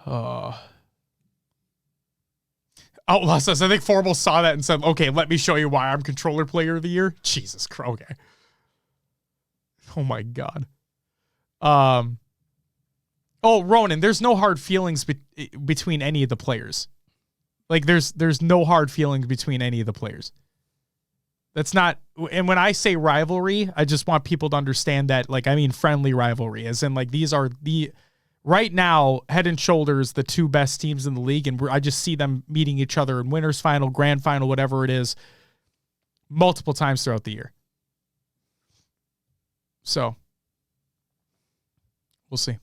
Outlaw says, I think Formal saw that and said, okay, let me show you why I'm controller player of the year. Jesus Christ. Okay. Oh my God. Ronan, there's no hard feelings between any of the players. Like there's no hard feelings between any of the players. That's not, and when I say rivalry, I just want people to understand that, like, I mean friendly rivalry, as in like these are right now, head and shoulders, the two best teams in the league, and I just see them meeting each other in winners final, grand final, whatever it is, multiple times throughout the year. So, we'll see.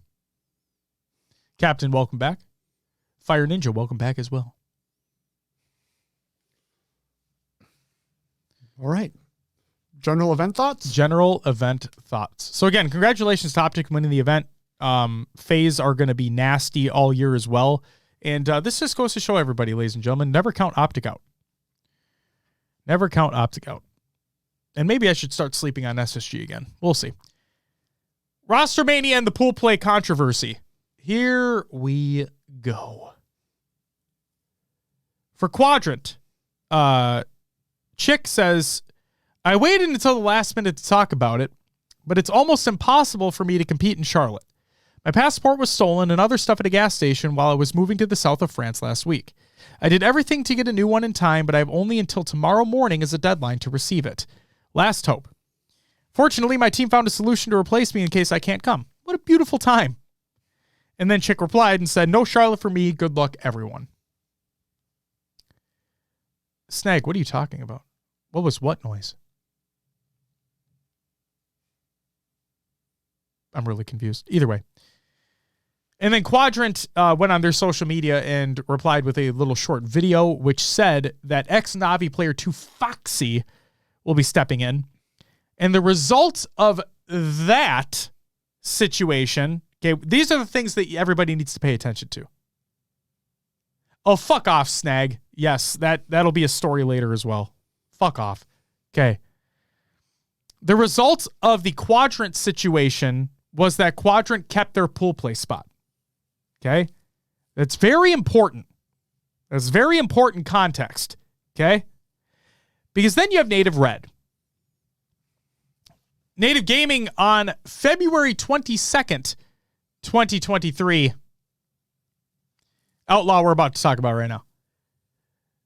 Captain, welcome back. Fire Ninja, welcome back as well. All right. General event thoughts? General event thoughts. So again, congratulations to Optic winning the event. FaZe are going to be nasty all year as well. And this just goes to show everybody, ladies and gentlemen, never count Optic out. Never count Optic out. And maybe I should start sleeping on SSG again. We'll see. Rostermania and the pool play controversy. Here we go. For Quadrant, Chick says, I waited until the last minute to talk about it, but it's almost impossible for me to compete in Charlotte. My passport was stolen and other stuff at a gas station while I was moving to the south of France last week. I did everything to get a new one in time, but I have only until tomorrow morning as a deadline to receive it. Last hope. Fortunately, my team found a solution to replace me in case I can't come. What a beautiful time. And then Chick replied and said, no Charlotte for me. Good luck, everyone. Snag, what are you talking about? What was what noise? I'm really confused. Either way. And then Quadrant went on their social media and replied with a little short video, which said that ex-Navi player 2 Foxy will be stepping in. And the results of that situation, okay, these are the things that everybody needs to pay attention to. Oh, fuck off, Snag. Yes, that'll be a story later as well. Fuck off. Okay. The results of the Quadrant situation was that Quadrant kept their pool play spot. Okay? That's very important. That's very important context. Okay? Because then you have Native Red. Native Gaming on February 22nd, 2023. Outlaw we're about to talk about right now.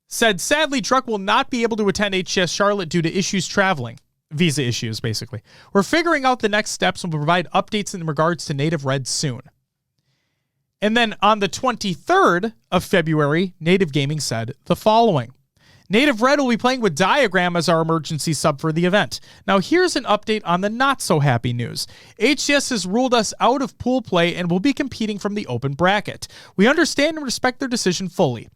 Said, sadly, Druck will not be able to attend HCS Charlotte due to issues traveling. Visa issues, basically. We're figuring out the next steps and will provide updates in regards to Native Red soon. And then on the 23rd of February, Native Gaming said the following. Native Red will be playing with Diagram as our emergency sub for the event. Now here's an update on the not-so-happy news. HCS has ruled us out of pool play and will be competing from the open bracket. We understand and respect their decision fully.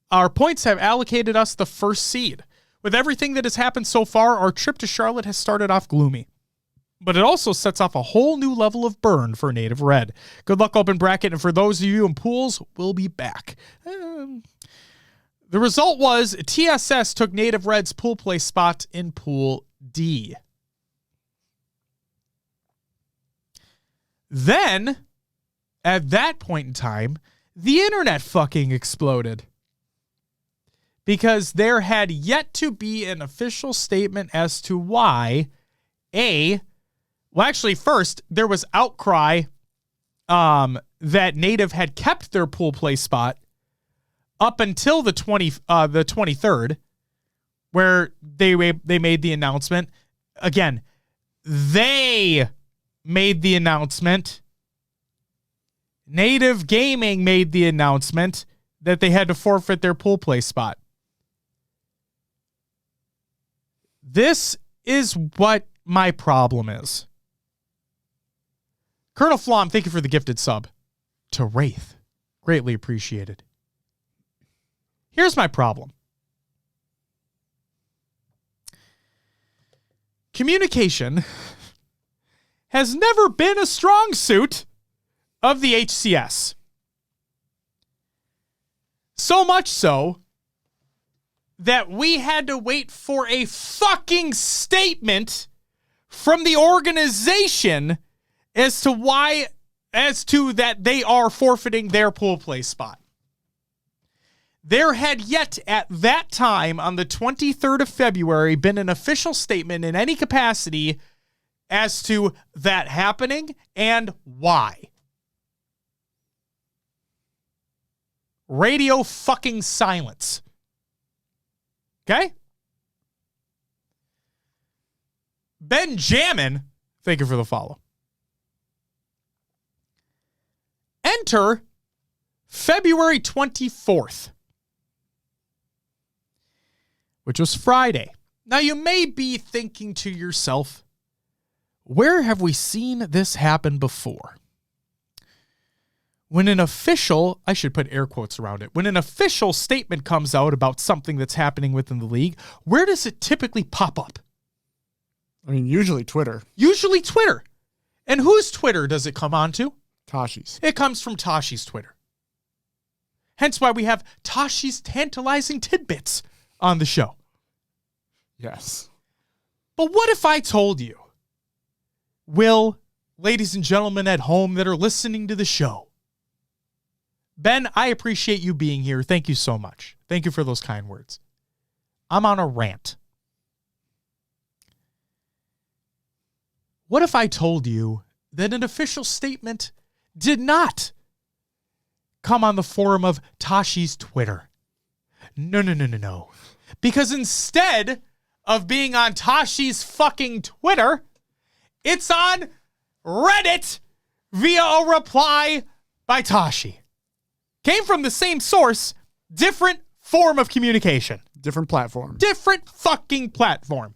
Our points have allocated us the first seed. With everything that has happened so far, our trip to Charlotte has started off gloomy. But it also sets off a whole new level of burn for Native Red. Good luck, open bracket, and for those of you in pools, we'll be back. The result was TSS took Native Red's pool play spot in Pool D. Then, at that point in time, the internet fucking exploded. Because there had yet to be an official statement as to why well, actually, first, there was outcry that Native had kept their pool play spot up until the 23rd, where they made the announcement. Again, they made the announcement. Native Gaming made the announcement that they had to forfeit their pool play spot. This is what my problem is. Colonel Flom, thank you for the gifted sub. To Wraith, greatly appreciated. Here's my problem. Communication has never been a strong suit of the HCS. So much so that we had to wait for a fucking statement from the organization as to that they are forfeiting their pool play spot. There had yet at that time on the 23rd of February been an official statement in any capacity as to that happening and why. Radio fucking silence. Okay? Benjamin, thank you for the follow. Enter February 24th, which was Friday. Now, you may be thinking to yourself, where have we seen this happen before? When an official, I should put air quotes around it, when an official statement comes out about something that's happening within the league, where does it typically pop up? I mean, usually Twitter. Usually Twitter. And whose Twitter does it come onto? Tashi's. It comes from Tashi's Twitter. Hence why we have Tashi's tantalizing tidbits on the show. Yes. But what if I told you, Will, ladies and gentlemen at home that are listening to the show, Ben, I appreciate you being here. Thank you so much. Thank you for those kind words. I'm on a rant. What if I told you that an official statement did not come on the forum of Tashi's Twitter? No. Because instead of being on Tashi's fucking Twitter, it's on Reddit via a reply by Tashi. Came from the same source, different form of communication. Different platform. Different fucking platform.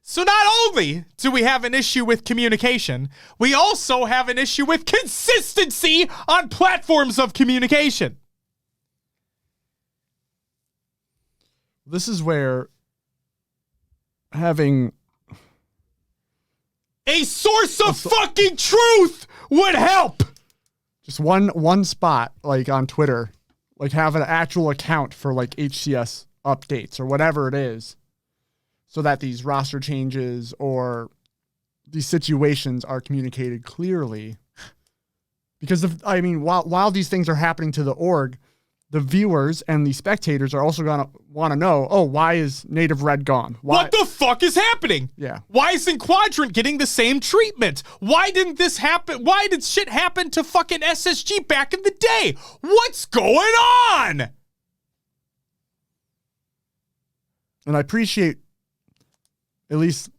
So not only do we have an issue with communication, we also have an issue with consistency on platforms of communication. This is where having a source of fucking truth would help. Just one spot, like on Twitter, like have an actual account for like HCS updates or whatever it is, so that these roster changes or these situations are communicated clearly. Because while these things are happening to the org, the viewers and the spectators are also going to want to know, why is Native Red gone? What the fuck is happening? Yeah. Why isn't Quadrant getting the same treatment? Why didn't this happen? Why did shit happen to fucking SSG back in the day? What's going on? And I appreciate, at least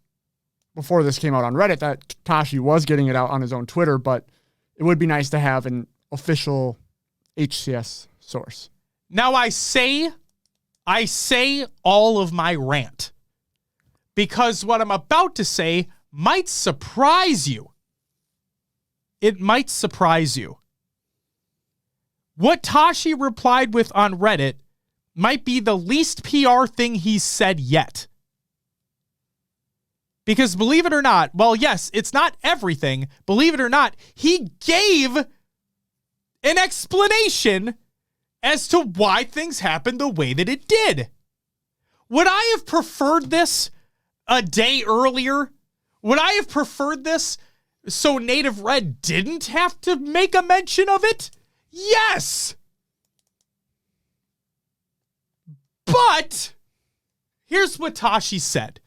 before this came out on Reddit, that Tashi was getting it out on his own Twitter, but it would be nice to have an official HCS source. Now I say all of my rant because what I'm about to say might surprise you. It might surprise you. What Tashi replied with on Reddit might be the least PR thing he's said yet. Because believe it or not, well, yes, it's not everything. Believe it or not, he gave an explanation as to why things happened the way that it did. Would I have preferred this a day earlier? Would I have preferred this so Native Red didn't have to make a mention of it? Yes! But here's what Tashi said.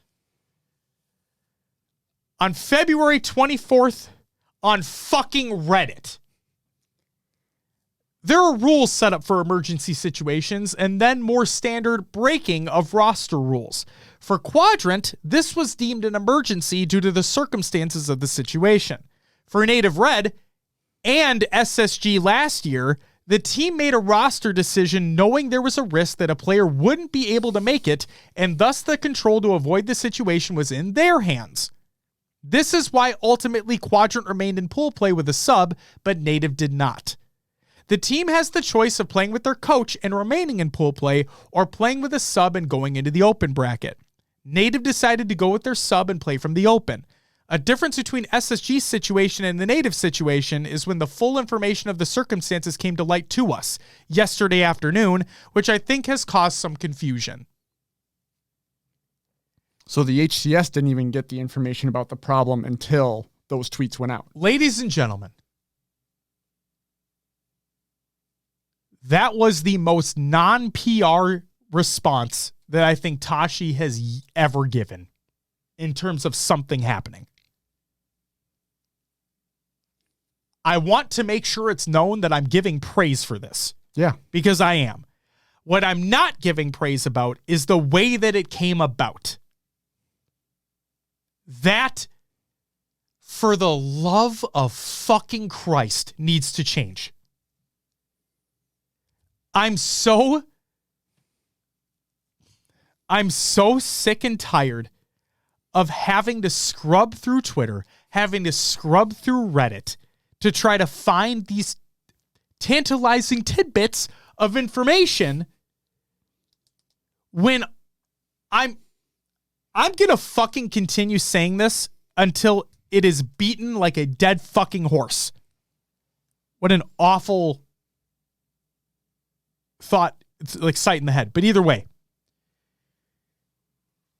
On February 24th on fucking Reddit. There are rules set up for emergency situations and then more standard breaking of roster rules. For Quadrant, this was deemed an emergency due to the circumstances of the situation. For Native Red and SSG last year, the team made a roster decision knowing there was a risk that a player wouldn't be able to make it, and thus the control to avoid the situation was in their hands. This is why ultimately Quadrant remained in pool play with a sub, but Native did not. The team has the choice of playing with their coach and remaining in pool play, or playing with a sub and going into the open bracket. Native decided to go with their sub and play from the open. A difference between SSG's situation and the Native situation is when the full information of the circumstances came to light to us yesterday afternoon, which I think has caused some confusion. So the HCS didn't even get the information about the problem until those tweets went out. Ladies and gentlemen, that was the most non-PR response that I think Tashi has ever given in terms of something happening. I want to make sure it's known that I'm giving praise for this. Yeah. Because I am. What I'm not giving praise about is the way that it came about. That, for the love of fucking Christ, needs to change. I'm so sick and tired of having to scrub through Twitter, having to scrub through Reddit to try to find these tantalizing tidbits of information when I'm going to fucking continue saying this until it is beaten like a dead fucking horse. What an awful thought, it's like sight in the head. But either way,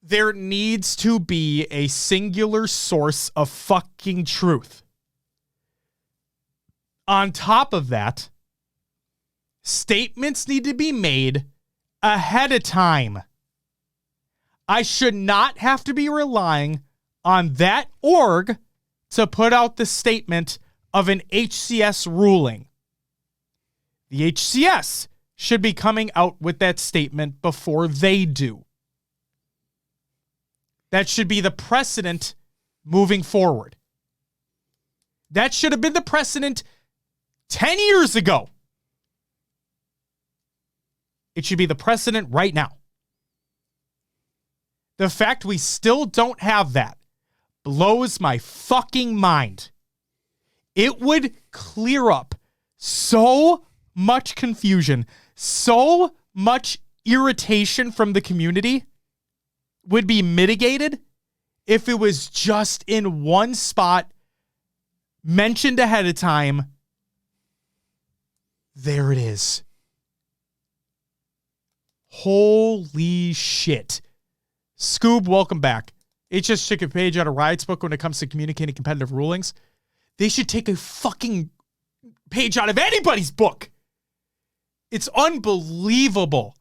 there needs to be a singular source of fucking truth. On top of that, statements need to be made ahead of time. I should not have to be relying on that org to put out the statement of an HCS ruling. The HCS should be coming out with that statement before they do. That should be the precedent moving forward. That should have been the precedent 10 years ago. It should be the precedent right now. The fact we still don't have that blows my fucking mind. It would clear up so much confusion, so much irritation from the community would be mitigated if it was just in one spot, mentioned ahead of time. There it is. Holy shit. Scoob, welcome back. HS took a page out of Riot's book when it comes to communicating competitive rulings. They should take a fucking page out of anybody's book. It's unbelievable.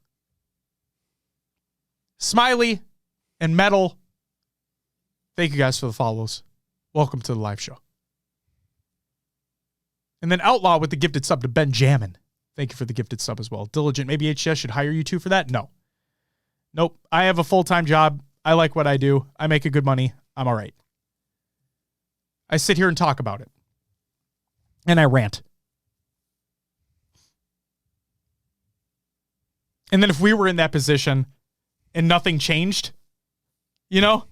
Smiley and Metal, thank you guys for the follows. Welcome to the live show. And then Outlaw with the gifted sub to Benjamin. Thank you for the gifted sub as well. Diligent, maybe HCS should hire you two for that? No. Nope. I have a full-time job. I like what I do. I make a good money. I'm all right. I sit here and talk about it. And I rant. And then if we were in that position and nothing changed, you know?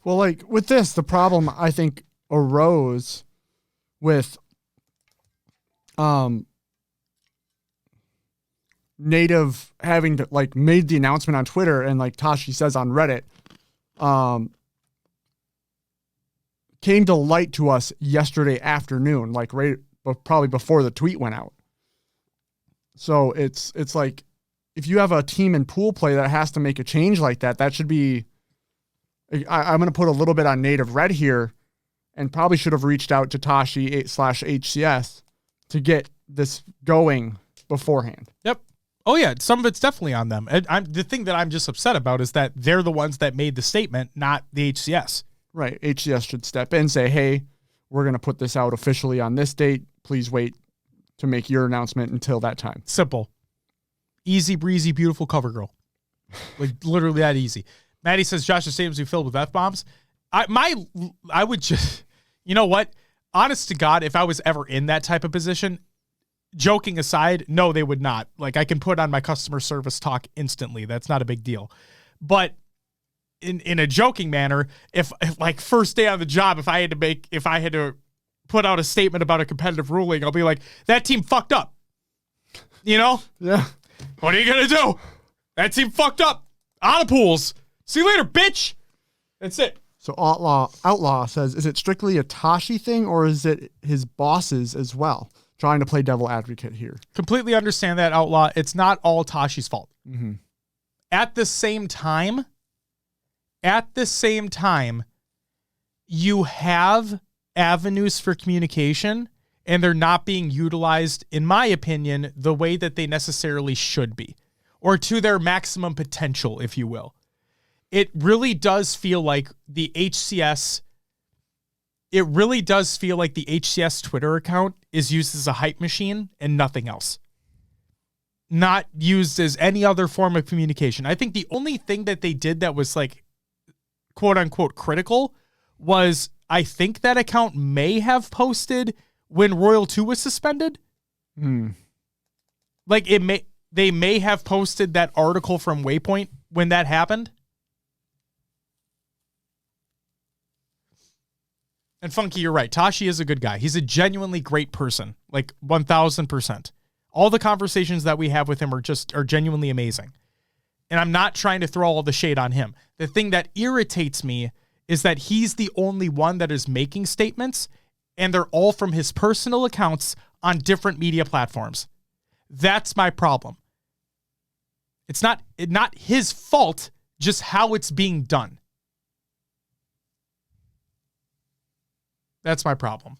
Well, like with this, the problem I think arose with Native having to like made the announcement on Twitter and like Tashi says on Reddit, came to light to us yesterday afternoon, like right, but probably before the tweet went out. So it's like if you have a team in pool play that has to make a change like that, that should be. I'm going to put a little bit on Native Red here, and probably should have reached out to Tashi/HCS to get this going beforehand. Yep. Oh, yeah. Some of it's definitely on them. The thing that I'm just upset about is that they're the ones that made the statement, not the HCS. Right. HCS should step in and say, hey, we're going to put this out officially on this date. Please wait to make your announcement until that time. Simple. Easy breezy, beautiful cover girl. Like literally that easy. Maddie says Josh's stadiums be filled with F-bombs. I would just, you know what? Honest to God, if I was ever in that type of position, joking aside, no, they would not. Like I can put on my customer service talk instantly. That's not a big deal. But in a joking manner, if like first day on the job, if I had to put out a statement about a competitive ruling, I'll be like, that team fucked up. You know? Yeah. What are you going to do? That team fucked up. Out of pools. See you later, bitch. That's it. So Outlaw says, is it strictly a Tashi thing or is it his bosses as well? Trying to play devil advocate here. Completely understand that, Outlaw. It's not all Tashi's fault. Mm-hmm. At the same time, you have avenues for communication and they're not being utilized, in my opinion, the way that they necessarily should be, or to their maximum potential, if you will. It really does feel like the HCS Twitter account is used as a hype machine and nothing else. Not used as any other form of communication. I think the only thing that they did that was like, quote unquote, critical was I think that account may have posted when Royal 2 was suspended. Like they may have posted that article from Waypoint when that happened. And Funky, you're right. Tashi is a good guy. He's a genuinely great person. Like 1000%. All the conversations that we have with him are genuinely amazing. And I'm not trying to throw all the shade on him. The thing that irritates me is that he's the only one that is making statements, and they're all from his personal accounts on different media platforms. That's my problem. It's not his fault, just how it's being done. That's my problem.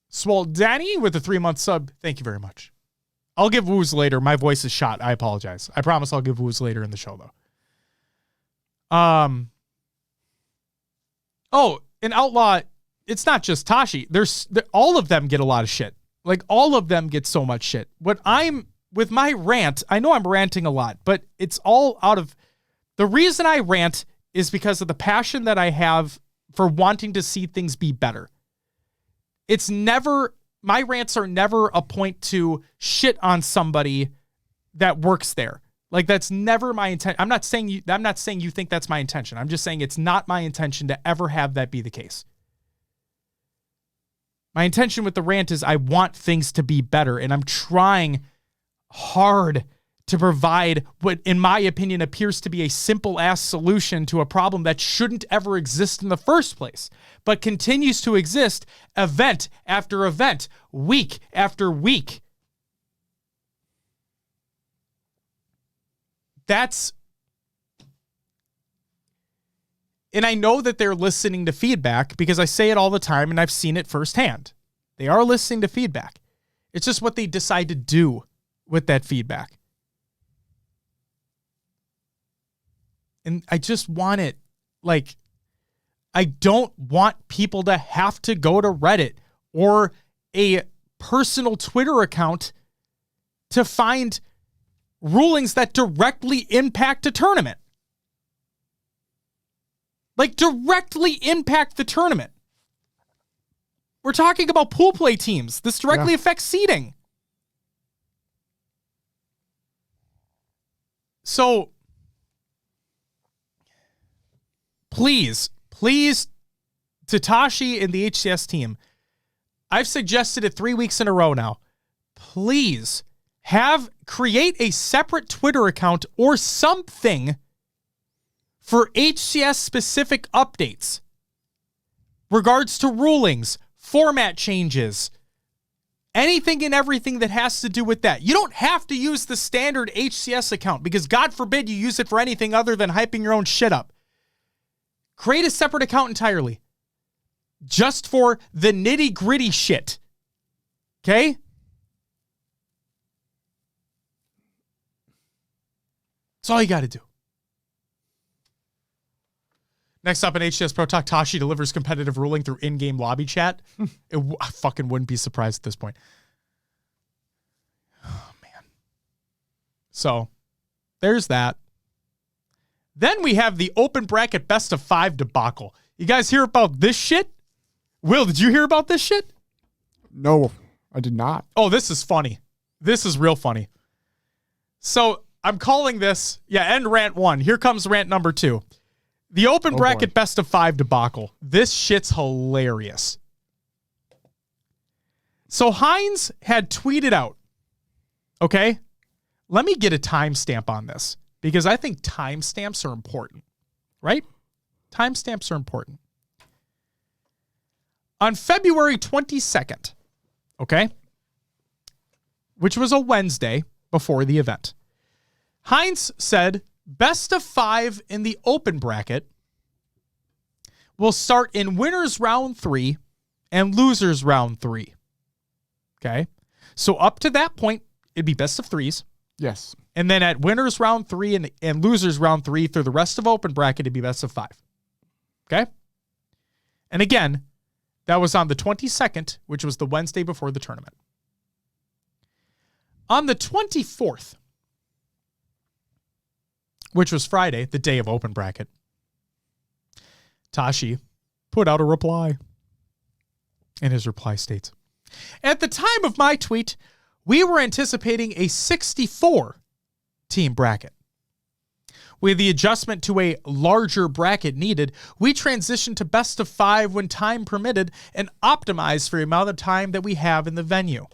Swole Danny with a 3-month sub. Thank you very much. I'll give woos later. My voice is shot. I apologize. I promise I'll give woos later in the show, though. Oh, an Outlaw, it's not just Tashi. All of them get a lot of shit. Like, all of them get so much shit. With my rant, I know I'm ranting a lot, but it's all out of... The reason I rant is because of the passion that I have for wanting to see things be better. My rants are never a point to shit on somebody that works there. Like, that's never my intent. I'm not saying you think that's my intention. I'm just saying it's not my intention to ever have that be the case. My intention with the rant is I want things to be better, and I'm trying hard to provide what, in my opinion, appears to be a simple-ass solution to a problem that shouldn't ever exist in the first place, but continues to exist event after event, week after week. And I know that they're listening to feedback because I say it all the time and I've seen it firsthand. They are listening to feedback. It's just what they decide to do with that feedback. And I just want it, like, I don't want people to have to go to Reddit or a personal Twitter account to find rulings that directly impact a tournament. Like, directly impact the tournament. We're talking about pool play teams. This directly affects seeding. So, please, Tatashi and the HCS team, I've suggested it 3 weeks in a row now. Please create a separate Twitter account or something for HCS specific updates. Regards to rulings, format changes, anything and everything that has to do with that. You don't have to use the standard HCS account because God forbid you use it for anything other than hyping your own shit up. Create a separate account entirely. Just for the nitty gritty shit. Okay? That's all you got to do. Next up in HCS Pro Talk, Tashi delivers competitive ruling through in-game lobby chat. I fucking wouldn't be surprised at this point. So there's that. Then we have the open bracket best of 5 debacle. You guys hear about this shit? Will, did you hear about this shit? No, I did not. Oh, this is funny. This is real funny. So I'm calling this, end rant 1. Here comes rant number 2. The open bracket best of 5 debacle. This shit's hilarious. So Hines had tweeted out, okay? Let me get a timestamp on this because I think timestamps are important, right? Timestamps are important. On February 22nd, okay, which was a Wednesday before the event, Hines said, best of 5 in the open bracket will start in winners round 3 and losers round 3. Okay. So up to that point, it'd be best of 3s. Yes. And then at winners round 3 and losers round 3 through the rest of open bracket, it'd be best of 5. Okay. And again, that was on the 22nd, which was the Wednesday before the tournament. On the 24th, which was Friday, the day of open bracket, Tashi put out a reply. And his reply states, at the time of my tweet, we were anticipating a 64-team bracket. With the adjustment to a larger bracket needed, we transitioned to best of 5 when time permitted and optimized for the amount of time that we have in the venue.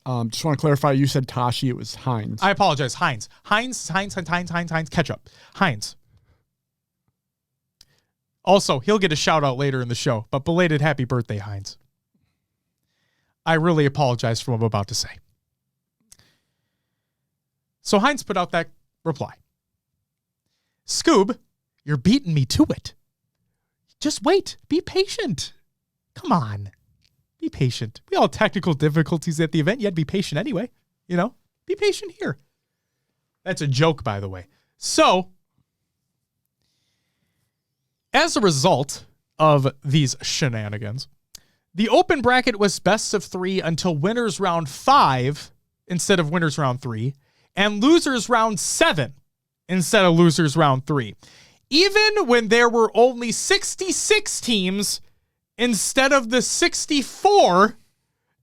Just want to clarify, you said Tashi, it was Hines. I apologize. Hines. Ketchup. Hines. Also, he'll get a shout out later in the show, but belated happy birthday, Hines. I really apologize for what I'm about to say. So Hines put out that reply. Scoob, you're beating me to it. Just wait. Be patient. Come on. Be patient. We all had technical difficulties at the event. You had to be patient anyway. You know? Be patient here. That's a joke, by the way. So, as a result of these shenanigans, the open bracket was best of 3 until winners round 5 instead of winners round 3, and losers round 7 instead of losers round 3. Even when there were only 66 teams instead of the 64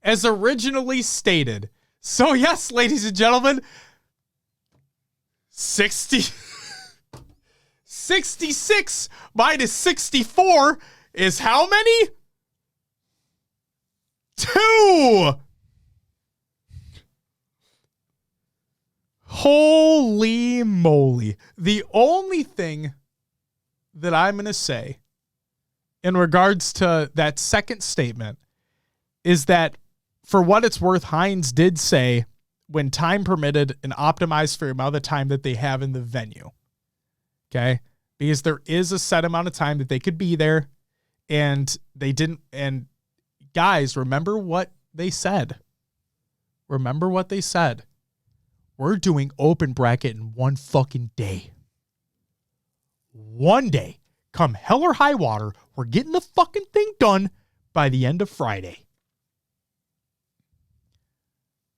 as originally stated. So yes, ladies and gentlemen, 66 minus 64 is how many? 2! Holy moly. The only thing that I'm going to say in regards to that second statement is that for what it's worth, Hines did say when time permitted and optimized for the amount of time that they have in the venue. Okay? Because there is a set amount of time that they could be there and they didn't. And guys, remember what they said. Remember what they said. We're doing open bracket in one fucking day. One day. Come hell or high water, we're getting the fucking thing done by the end of Friday.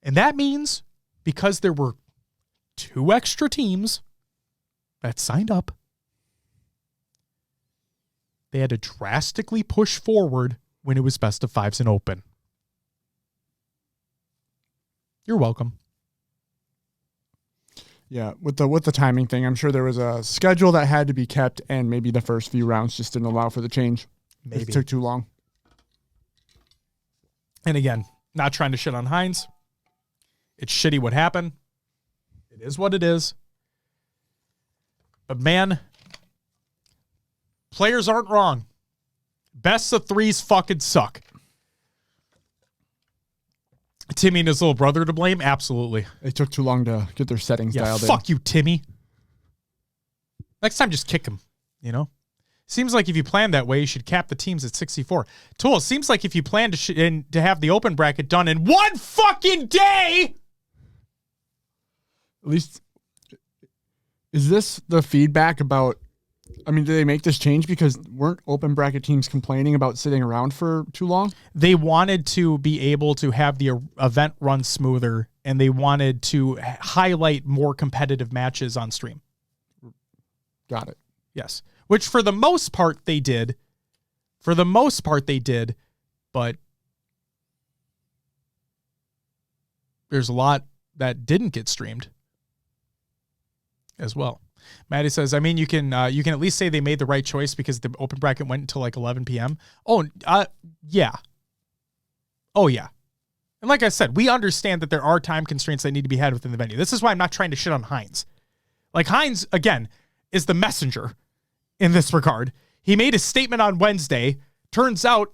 And that means because there were 2 extra teams that signed up, they had to drastically push forward when it was best of 5s and open. You're welcome. Yeah, with the timing thing, I'm sure there was a schedule that had to be kept, and maybe the first few rounds just didn't allow for the change. Maybe. It took too long. And again, not trying to shit on Hines. It's shitty what happened. It is what it is. But man, players aren't wrong. Best of 3s fucking suck. Timmy and his little brother to blame? Absolutely. It took too long to get their settings dialed in. Fuck you, Timmy. Next time, just kick him, you know? Seems like if you plan that way, you should cap the teams at 64. Tool, seems like if you plan to have the open bracket done in one fucking day. At least, is this the feedback about I mean, did they make this change because weren't open bracket teams complaining about sitting around for too long? They wanted to be able to have the event run smoother, and they wanted to highlight more competitive matches on stream. Got it. Yes. Which for the most part they did. But there's a lot that didn't get streamed as well. Maddie says, I mean, you can at least say they made the right choice because the open bracket went until like 11 p.m. Yeah. Oh, yeah. And like I said, we understand that there are time constraints that need to be had within the venue. This is why I'm not trying to shit on Hines. Like Hines, again, is the messenger in this regard. He made a statement on Wednesday. Turns out,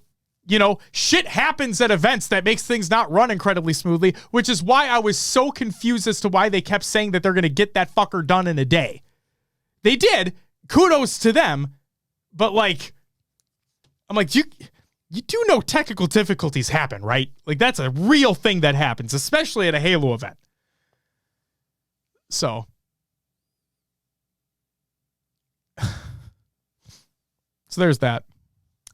shit happens at events that makes things not run incredibly smoothly, which is why I was so confused as to why they kept saying that they're going to get that fucker done in a day. They did. Kudos to them. But I'm like, you do know technical difficulties happen, right? Like that's a real thing that happens, especially at a Halo event. So there's that.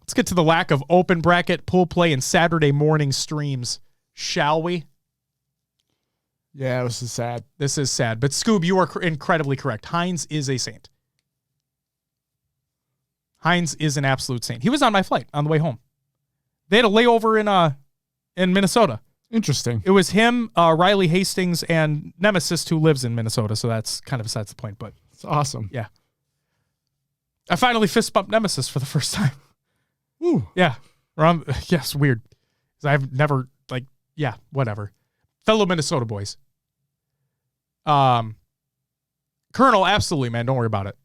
Let's get to the lack of open bracket, pool play, and Saturday morning streams, shall we? Yeah, this is sad. This is sad. But Scoob, you are incredibly correct. Hines is a saint. Hines is an absolute saint. He was on my flight on the way home. They had a layover in Minnesota. Interesting. It was him, Riley Hastings, and Nemesis, who lives in Minnesota. So that's kind of besides the point. But it's awesome. Yeah. I finally fist bumped Nemesis for the first time. Ooh. Yeah. Yes, weird. I've never, whatever. Fellow Minnesota boys. Colonel, absolutely, man. Don't worry about it.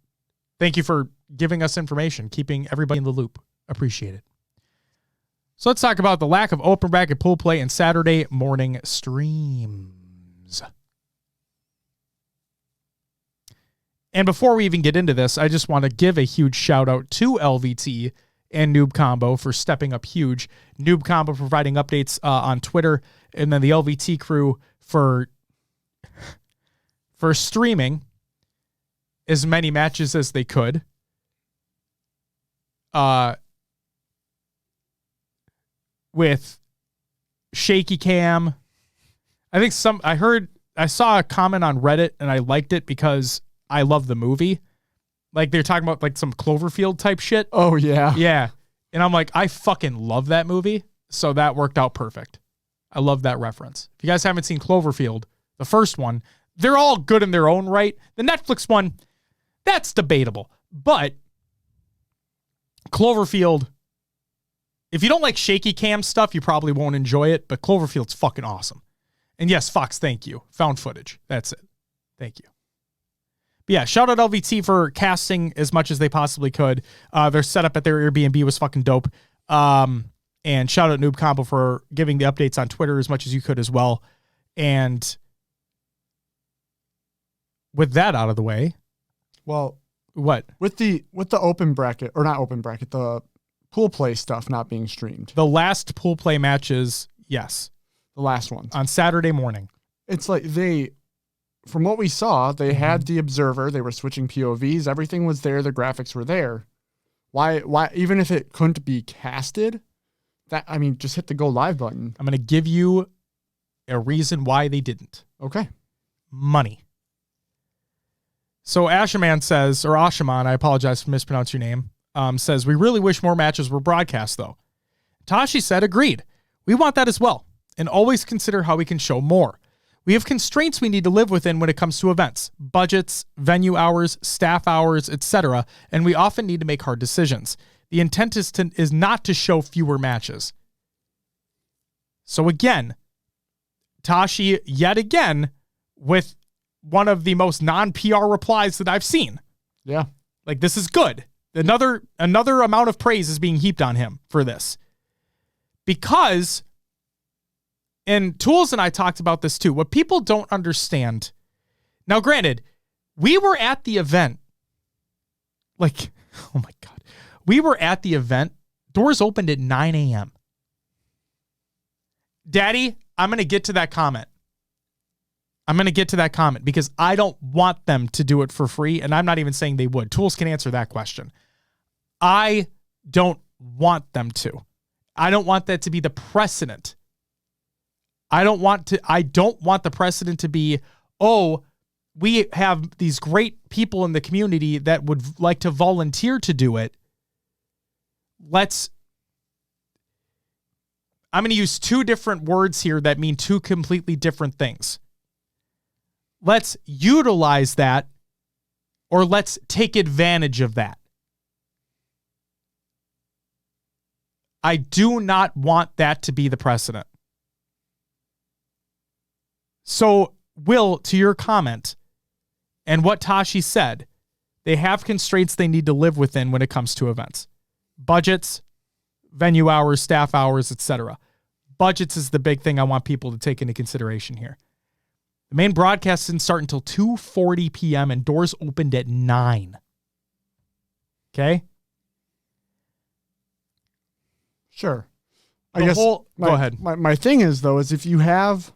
Thank you for giving us information, keeping everybody in the loop. Appreciate it. So let's talk about the lack of open bracket pool play and Saturday morning streams. And before we even get into this, I just want to give a huge shout out to LVT and Noob Combo for stepping up huge. Noob Combo providing updates on Twitter, and then the LVT crew for streaming as many matches as they could. With shaky cam. I saw a comment on Reddit and I liked it because I love the movie. Like they're talking about like some Cloverfield type shit. Oh yeah. Yeah. And I'm like, I fucking love that movie. So that worked out perfect. I love that reference. If you guys haven't seen Cloverfield, the first one, they're all good in their own right. The Netflix one, that's debatable. But Cloverfield, if you don't like shaky cam stuff, you probably won't enjoy it. But Cloverfield's fucking awesome. And yes, Fox, thank you. Found footage. That's it. Thank you. But yeah, shout out LVT for casting as much as they possibly could. Their setup at their Airbnb was fucking dope. And shout out Noob Combo for giving the updates on Twitter as much as you could as well. And with that out of the way, well, what? With the open bracket, or not open bracket, the pool play stuff not being streamed. The last pool play matches, yes. The last ones. On Saturday morning. It's like from what we saw, they had the observer, they were switching POVs, everything was there, the graphics were there. Why even if it couldn't be casted, just hit the go live button. I'm going to give you a reason why they didn't. Okay. Money. So Ashaman says, or Ashaman, I apologize for mispronouncing your name, says, we really wish more matches were broadcast though. Tashi said, agreed. We want that as well. And always consider how we can show more. We have constraints we need to live within when it comes to events, budgets, venue hours, staff hours, etc., and we often need to make hard decisions. The intent is not to show fewer matches. So again, Tashi yet again with one of the most non-PR replies that I've seen. Yeah. Like this is good. Another amount of praise is being heaped on him for this. Because, and Tools and I talked about this too, what people don't understand. Now, granted, we were at the event. Like, oh my God. We were at the event. Doors opened at 9 a.m. Daddy, I'm going to get to that comment. I'm going to get to that comment because I don't want them to do it for free, and I'm not even saying they would. Tools can answer that question. I don't want them to. I don't want that to be the precedent. I don't want the precedent to be, oh, we have these great people in the community that would like to volunteer to do it. I'm going to use two different words here that mean two completely different things. Let's utilize that, or let's take advantage of that. I do not want that to be the precedent. So, Will, to your comment and what Tashi said, they have constraints they need to live within when it comes to events. Budgets, venue hours, staff hours, etc. Budgets is the big thing I want people to take into consideration here. The main broadcast didn't start until 2:40 p.m. and doors opened at 9. Okay? Sure. Go ahead. My thing is, though, is if you have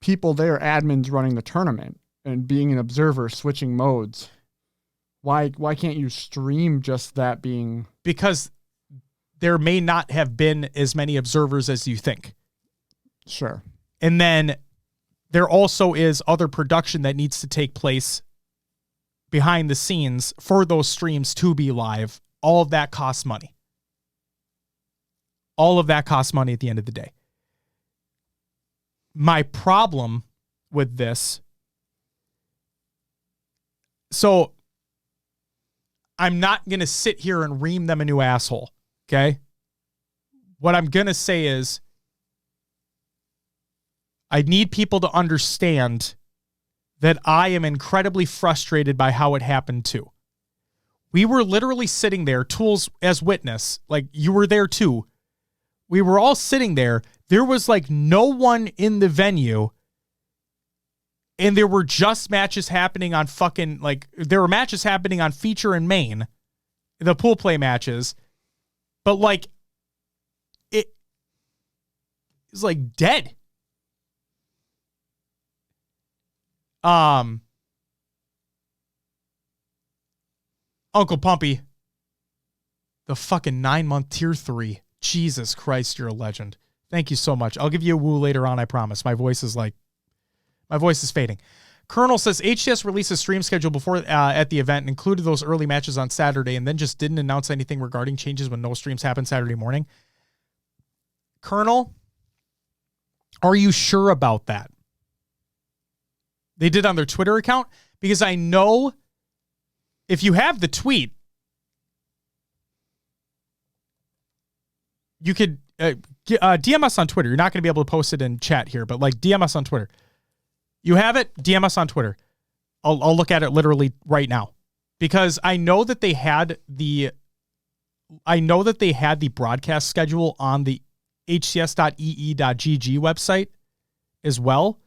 people there, admins running the tournament and being an observer, switching modes, why can't you stream just that being... Because there may not have been as many observers as you think. Sure. And then there also is other production that needs to take place behind the scenes for those streams to be live. All of that costs money. All of that costs money at the end of the day. My problem with this, so I'm not going to sit here and ream them a new asshole, okay? What I'm going to say is I need people to understand that I am incredibly frustrated by how it happened too. We were literally sitting there, Tools as witness, like you were there too. We were all sitting there. There was like no one in the venue. And there were just matches happening on there were matches happening on feature and main, the pool play matches. But like, it was like dead. Uncle Pumpy, the fucking 9-month tier 3. Jesus Christ, you're a legend. Thank you so much. I'll give you a woo later on, I promise. My voice is fading. Colonel says HCS released a stream schedule before at the event and included those early matches on Saturday and then just didn't announce anything regarding changes when no streams happen Saturday morning. Colonel, are you sure about that? They did on their Twitter account? Because I know if you have the tweet, you could DM us on Twitter. You're not going to be able to post it in chat here, but like DM us on Twitter. You have it? DM us on Twitter. I'll look at it literally right now because I know that they had the broadcast schedule on the hcs.ee.gg website as well.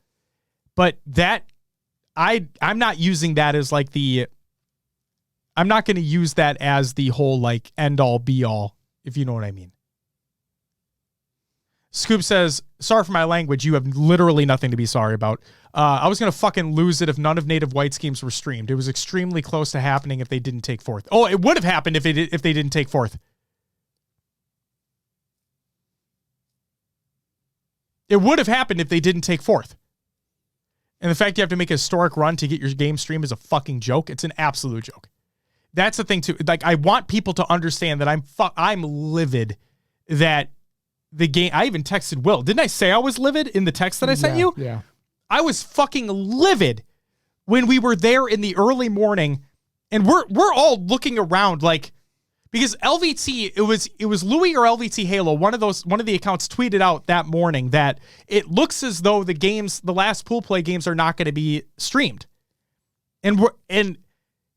But that I'm not using that as like I'm not going to use that as the whole like end all be all, if you know what I mean. Scoop says, sorry for my language. You have literally nothing to be sorry about. I was going to fucking lose it if none of Native White schemes were streamed. It was extremely close to happening if they didn't take fourth. Oh, it would have happened if they didn't take fourth. It would have happened if they didn't take fourth. And the fact you have to make a historic run to get your game streamed is a fucking joke. It's an absolute joke. That's the thing too. Like, I want people to understand that I'm livid that the game. I even texted Will. Didn't I say I was livid in the text that I sent you? Yeah. I was fucking livid when we were there in the early morning, and we're all looking around like, because LVT, it was Louis or LVT Halo. One of the accounts tweeted out that morning that it looks as though the last pool play games are not going to be streamed. And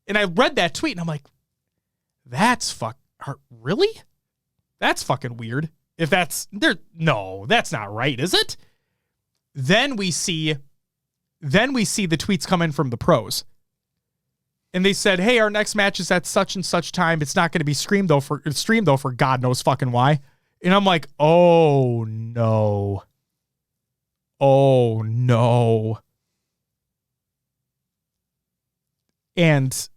I read that tweet and I'm like, really? That's fucking weird. If that's not right, is it? Then we see the tweets come in from the pros. And they said, hey, our next match is at such and such time. It's not going to be streamed though for God knows fucking why. And I'm like, oh no. Oh no. And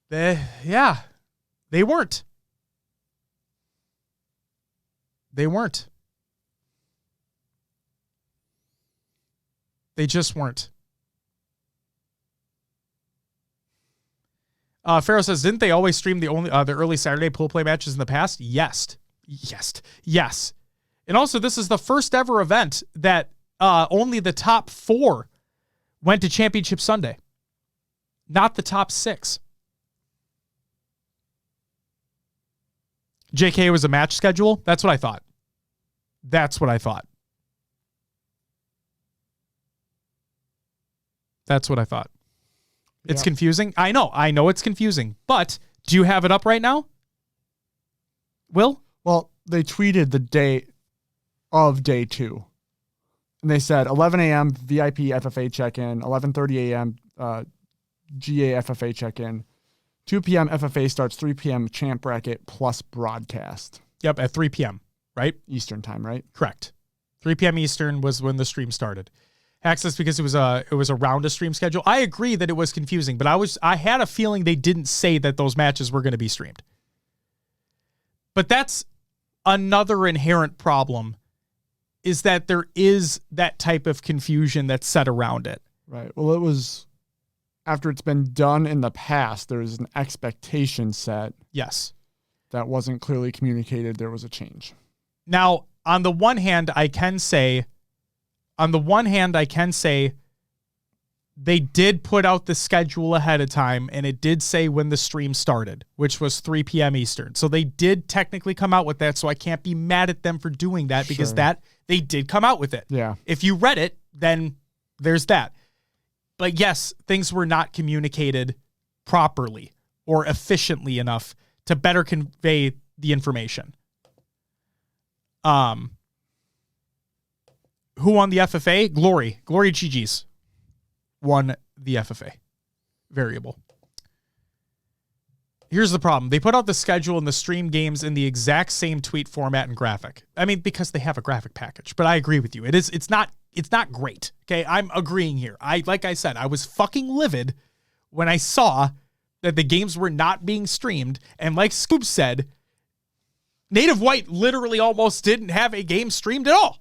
they weren't. They weren't. They just weren't. Pharaoh says, didn't they always stream the early Saturday pool play matches in the past? Yes. And also, this is the first ever event that only the top 4 went to Championship Sunday, not the top 6. JK was a match schedule. That's what I thought. It's confusing. I know it's confusing, but do you have it up right now? Will? Well, they tweeted the date of day 2. And they said 11 a.m. VIP FFA check-in, 11:30 a.m. GA FFA check-in, 2 p.m. FFA starts, 3 p.m. champ bracket plus broadcast. Yep, at 3 p.m., right? Eastern time, right? Correct. 3 p.m. Eastern was when the stream started. Access because it was around a stream schedule. I agree that it was confusing, but I had a feeling they didn't say that those matches were going to be streamed. But that's another inherent problem, is that there is that type of confusion that's set around it. Right. Well, it was after it's been done in the past, there was an expectation set. Yes. That wasn't clearly communicated. There was a change. Now, on the one hand, I can say they did put out the schedule ahead of time, and it did say when the stream started, which was 3 p.m. Eastern. So they did technically come out with that, so I can't be mad at them for doing that because they did come out with it. Yeah. If you read it, then there's that. But yes, things were not communicated properly or efficiently enough to better convey the information. Who won the FFA? Glory GG's won the FFA variable. Here's the problem. They put out the schedule and the stream games in the exact same tweet format and graphic. I mean, because they have a graphic package, but I agree with you. It's not great. Okay. I'm agreeing here. Like I said, I was fucking livid when I saw that the games were not being streamed. And like Scoop said, Native White literally almost didn't have a game streamed at all.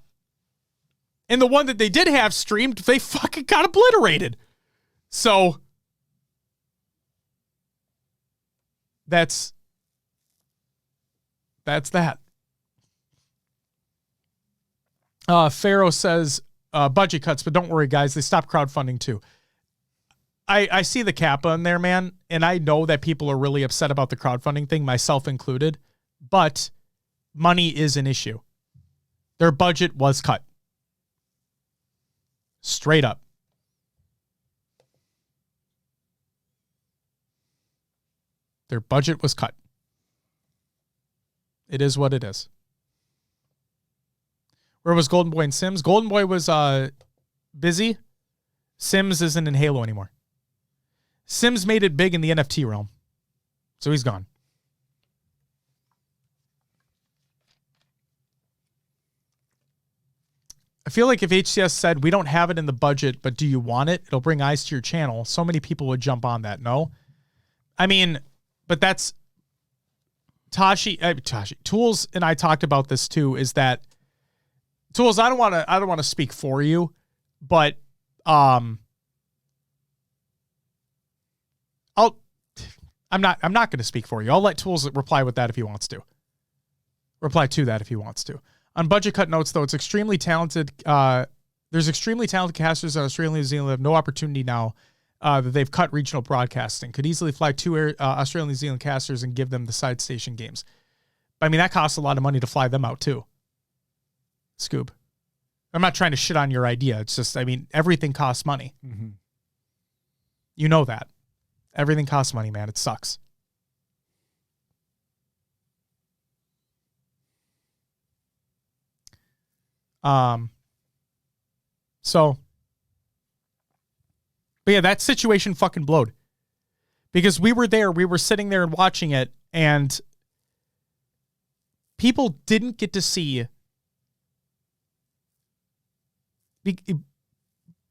And the one that they did have streamed, they fucking got obliterated. So that's that. Pharaoh says budget cuts, but don't worry, guys. They stopped crowdfunding too. I see the Kappa in there, man, and I know that people are really upset about the crowdfunding thing, myself included, but money is an issue. Their budget was cut. Straight up. Their budget was cut. It is what it is. Where was Golden Boy and Sims? Golden Boy was busy. Sims isn't in Halo anymore. Sims made it big in the NFT realm. So he's gone. I feel like if HCS said, we don't have it in the budget, but do you want it? It'll bring eyes to your channel. So many people would jump on that. No? I mean, but that's Tashi, Tools and I talked about this too, is that Tools, I don't want to speak for you, but I'm not going to speak for you. I'll let Tools reply with that if he wants to. Reply to that if he wants to. On budget cut notes, though, it's extremely talented. There's extremely talented casters in Australia and New Zealand that have no opportunity now that they've cut regional broadcasting. Could easily fly 2 Australian and New Zealand casters and give them the side station games. But, I mean, that costs a lot of money to fly them out, too. Scoob. I'm not trying to shit on your idea. It's just, I mean, everything costs money. Mm-hmm. You know that. Everything costs money, man. It sucks. But yeah, that situation fucking blowed. Because we were there, we were sitting there and watching it, and people didn't get to see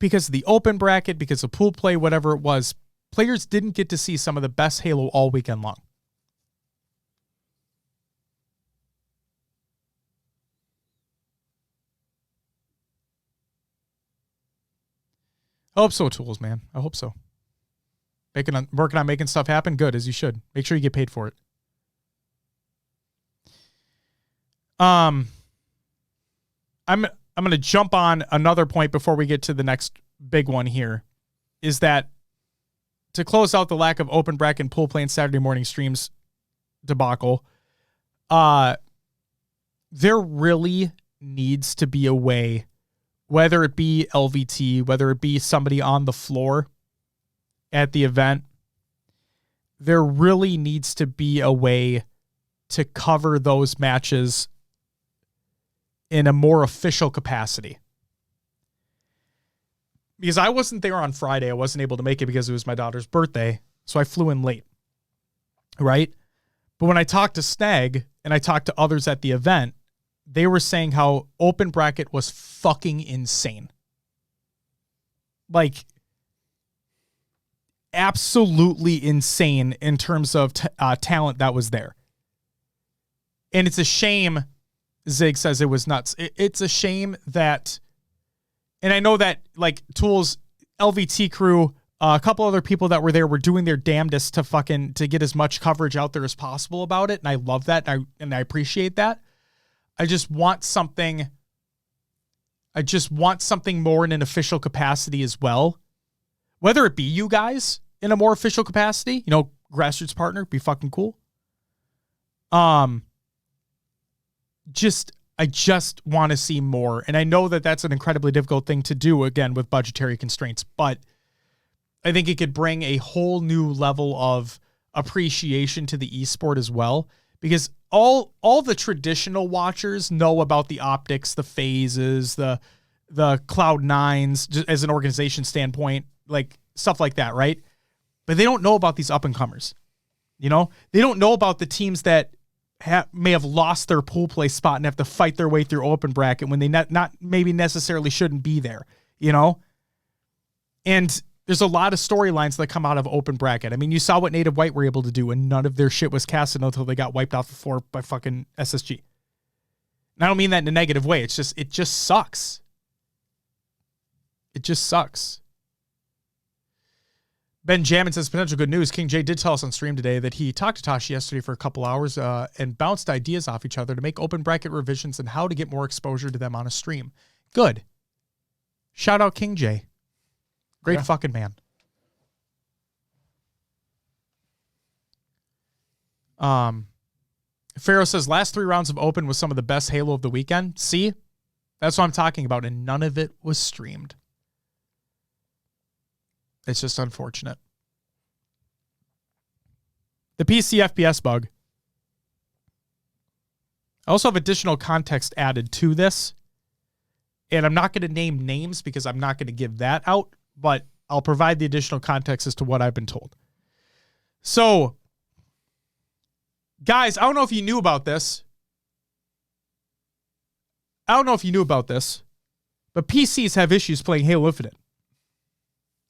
because of the open bracket, because of pool play, whatever it was, players didn't get to see some of the best Halo all weekend long. I hope so, Tools, man. I hope so. Working on making stuff happen, good, as you should. Make sure you get paid for it. I'm going to jump on another point before we get to the next big one here, is that to close out the lack of open bracket and pool play and Saturday morning streams debacle, there really needs to be a way, whether it be LVT, whether it be somebody on the floor at the event, there really needs to be a way to cover those matches in a more official capacity. Because I wasn't there on Friday. I wasn't able to make it because it was my daughter's birthday. So I flew in late. Right? But when I talked to Snag and I talked to others at the event, they were saying how open bracket was fucking insane. Like, absolutely insane in terms of talent that was there. And it's a shame, Zig says it was nuts. It's a shame that, and I know that like Tools, LVT crew, a couple other people that were there were doing their damnedest to get as much coverage out there as possible about it. And I love that. And I appreciate that. I just want something more in an official capacity as well. Whether it be you guys in a more official capacity, grassroots partner, be fucking cool. I just want to see more. And I know that that's an incredibly difficult thing to do, again, with budgetary constraints, but I think it could bring a whole new level of appreciation to the esport as well, because all the traditional watchers know about the optics, the phases, the Cloud9s, just as an organization standpoint, like stuff like that, right? But they don't know about these up-and-comers. They don't know about the teams that may have lost their pool play spot and have to fight their way through open bracket when they not maybe necessarily shouldn't be there, And there's a lot of storylines that come out of open bracket. I mean, you saw what Native White were able to do, and none of their shit was casted until they got wiped off the floor by fucking SSG. And I don't mean that in a negative way. It just sucks. It just sucks. Ben Jammin says, potential good news. King J did tell us on stream today that he talked to Tosh yesterday for a couple hours and bounced ideas off each other to make open bracket revisions and how to get more exposure to them on a stream. Good. Shout out King J. Great fucking man. Pharaoh says, last 3 rounds of open was some of the best Halo of the weekend. See? That's what I'm talking about, and none of it was streamed. It's just unfortunate. The PC FPS bug. I also have additional context added to this. And I'm not going to name names because I'm not going to give that out, but I'll provide the additional context as to what I've been told. So, guys, I don't know if you knew about this. But PCs have issues playing Halo Infinite.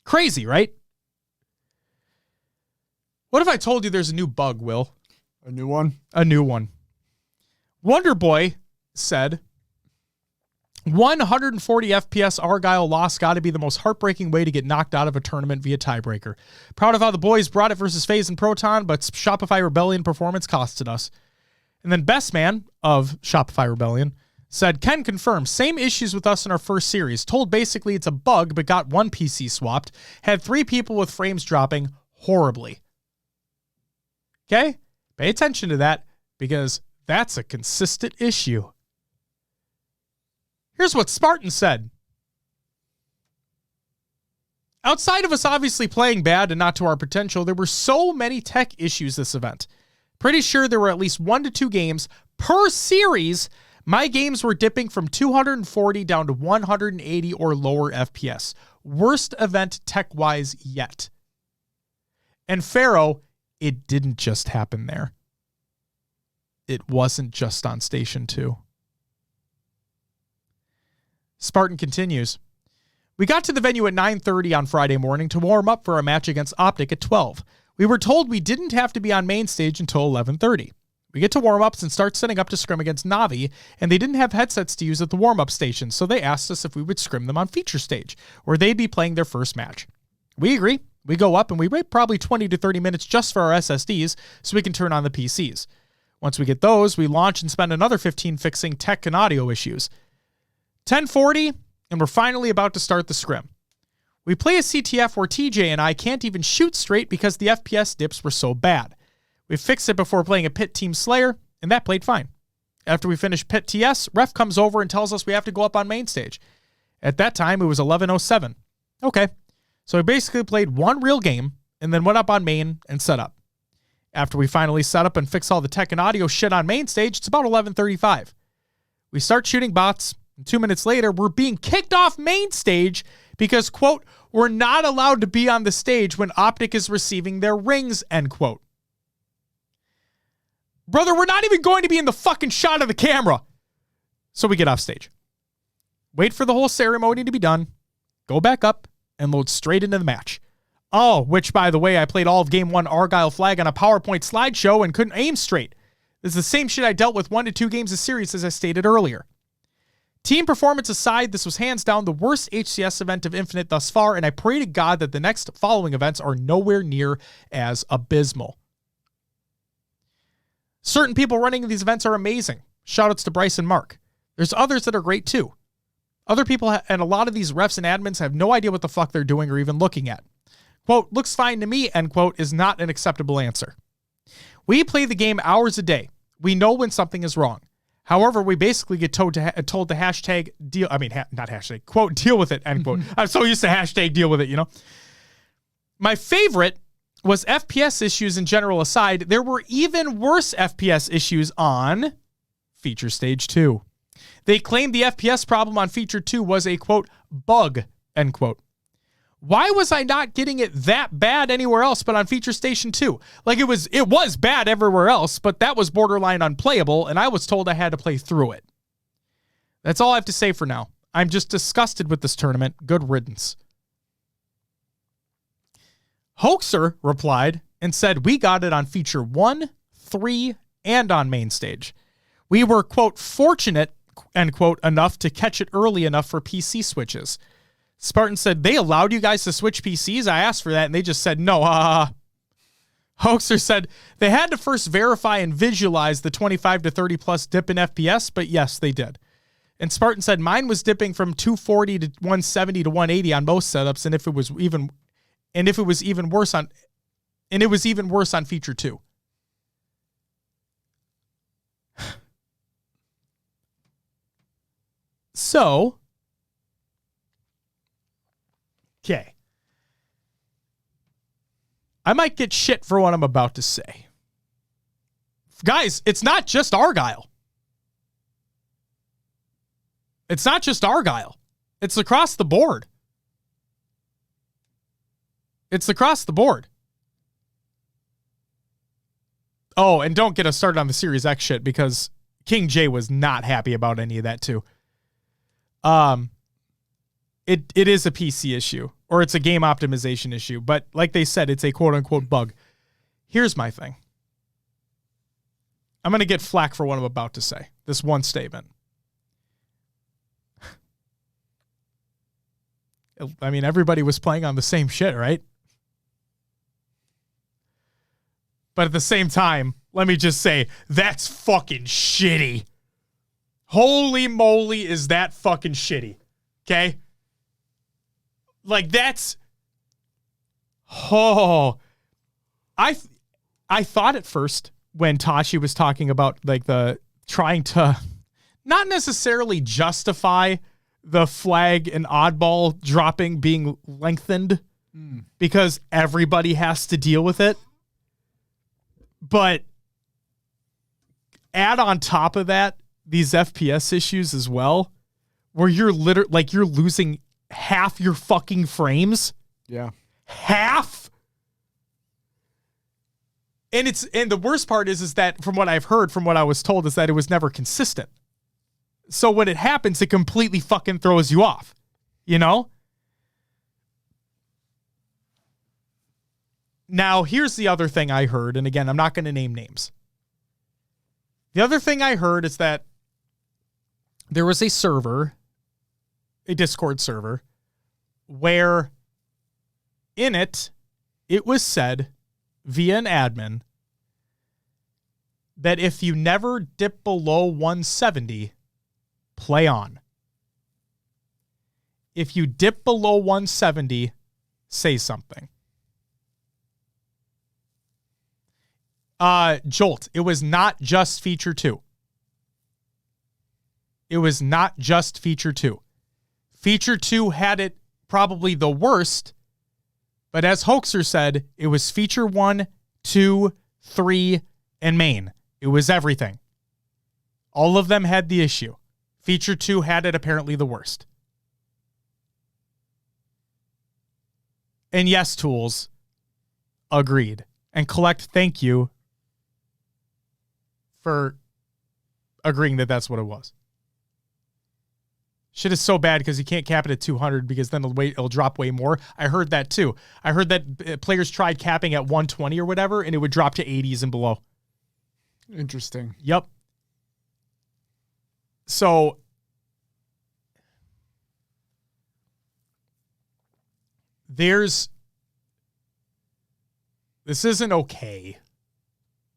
Crazy, right? What if I told you there's a new bug, Will? A new one? A new one. Wonderboy said, 140 FPS Argyle loss got to be the most heartbreaking way to get knocked out of a tournament via tiebreaker. Proud of how the boys brought it versus FaZe and Proton, but Shopify Rebellion performance costed us. And then Best Man of Shopify Rebellion said, Ken confirmed, same issues with us in our first series. Told basically it's a bug, but got one PC swapped. Had 3 people with frames dropping horribly. Okay? Pay attention to that because that's a consistent issue. Here's what Spartan said. Outside of us obviously playing bad and not to our potential, there were so many tech issues this event. Pretty sure there were at least 1 to 2 games per series. My games were dipping from 240 down to 180 or lower FPS. Worst event tech-wise yet. And Pharaoh, it didn't just happen there. It wasn't just on Station 2. Spartan continues. We got to the venue at 9:30 on Friday morning to warm up for a match against Optic at 12. We were told we didn't have to be on main stage until 11:30. We get to warm-ups and start setting up to scrim against Navi, and they didn't have headsets to use at the warm-up station, so they asked us if we would scrim them on feature stage, where they'd be playing their first match. We agree. We go up and we wait probably 20 to 30 minutes just for our SSDs so we can turn on the PCs. Once we get those, we launch and spend another 15 fixing tech and audio issues. 10:40, and we're finally about to start the scrim. We play a CTF where TJ and I can't even shoot straight because the FPS dips were so bad. We fixed it before playing a Pit Team Slayer, and that played fine. After we finish Pit TS, ref comes over and tells us we have to go up on main stage. At that time, it was 11:07. Okay, so we basically played one real game and then went up on main and set up. After we finally set up and fix all the tech and audio shit on main stage, it's about 11:35. We start shooting bots, and 2 minutes later, we're being kicked off main stage because, quote, we're not allowed to be on the stage when Optic is receiving their rings, end quote. Brother, we're not even going to be in the fucking shot of the camera. So we get off stage. Wait for the whole ceremony to be done. Go back up and load straight into the match. Oh, which, by the way, I played all of Game 1 Argyle Flag on a PowerPoint slideshow and couldn't aim straight. This is the same shit I dealt with 1 to 2 games a series as I stated earlier. Team performance aside, this was hands down the worst HCS event of Infinite thus far, and I pray to God that the next following events are nowhere near as abysmal. Certain people running these events are amazing. Shoutouts to Bryce and Mark. There's others that are great too. Other people and a lot of these refs and admins have no idea what the fuck they're doing or even looking at. Quote, looks fine to me, end quote, is not an acceptable answer. We play the game hours a day. We know when something is wrong. However, we basically get told to hashtag deal. I mean, not hashtag, quote, deal with it, end quote. I'm so used to hashtag deal with it, you know. My favorite was FPS issues in general aside. There were even worse FPS issues on Feature Stage 2. They claimed the FPS problem on Feature 2 was a, quote, bug, end quote. Why was I not getting it that bad anywhere else but on Feature Station 2? Like, it was bad everywhere else, but that was borderline unplayable, and I was told I had to play through it. That's all I have to say for now. I'm just disgusted with this tournament. Good riddance. Hoaxer replied and said we got it on Feature 1, 3, and on main stage. We were, quote, fortunate, end quote, enough to catch it early enough for PC switches. Spartan said, they allowed you guys to switch PCs? I asked for that, and they just said no. Hoaxer said they had to first verify and visualize the 25 to 30 plus dip in FPS, but yes, they did. And Spartan said mine was dipping from 240 to 170 to 180 on most setups, and it was even worse on Feature 2. So, okay. I might get shit for what I'm about to say. Guys, it's not just Argyle. It's not just Argyle. It's across the board. It's across the board. Oh, and don't get us started on the Series X shit because King J was not happy about any of that too. It is a PC issue or it's a game optimization issue, but like they said, it's a quote unquote bug. Here's my thing. I'm going to get flack for what I'm about to say. This one statement. I mean, everybody was playing on the same shit, right? But at the same time, let me just say, that's fucking shitty. Holy moly, is that fucking shitty. Okay? Like, that's... Oh. I thought at first, when Tashi was talking about, like, the... trying to not necessarily justify the flag and oddball dropping being lengthened because everybody has to deal with it. But add on top of that these FPS issues as well, where you're you're losing half your fucking frames. Yeah. Half. And the worst part is that from what I've heard, from what I was told, is that it was never consistent. So when it happens, it completely fucking throws you off, you know? Now, here's the other thing I heard, and again, I'm not going to name names. The other thing I heard is that there was a server, a Discord server, where in it was said via an admin that if you never dip below 170, play on. If you dip below 170, say something. Jolt, it was not just feature 2. It was not just feature 2. Feature 2 had it probably the worst, but as Hoaxer said, it was feature 1, 2, 3, and main. It was everything. All of them had the issue. Feature 2 had it apparently the worst. And yes, Tools, agreed. And Collect, thank you for agreeing that that's what it was. Shit is so bad because you can't cap it at 200 because then it'll drop way more. I heard that too. I heard that players tried capping at 120 or whatever, and it would drop to 80s and below. Interesting. Yep. So this isn't okay,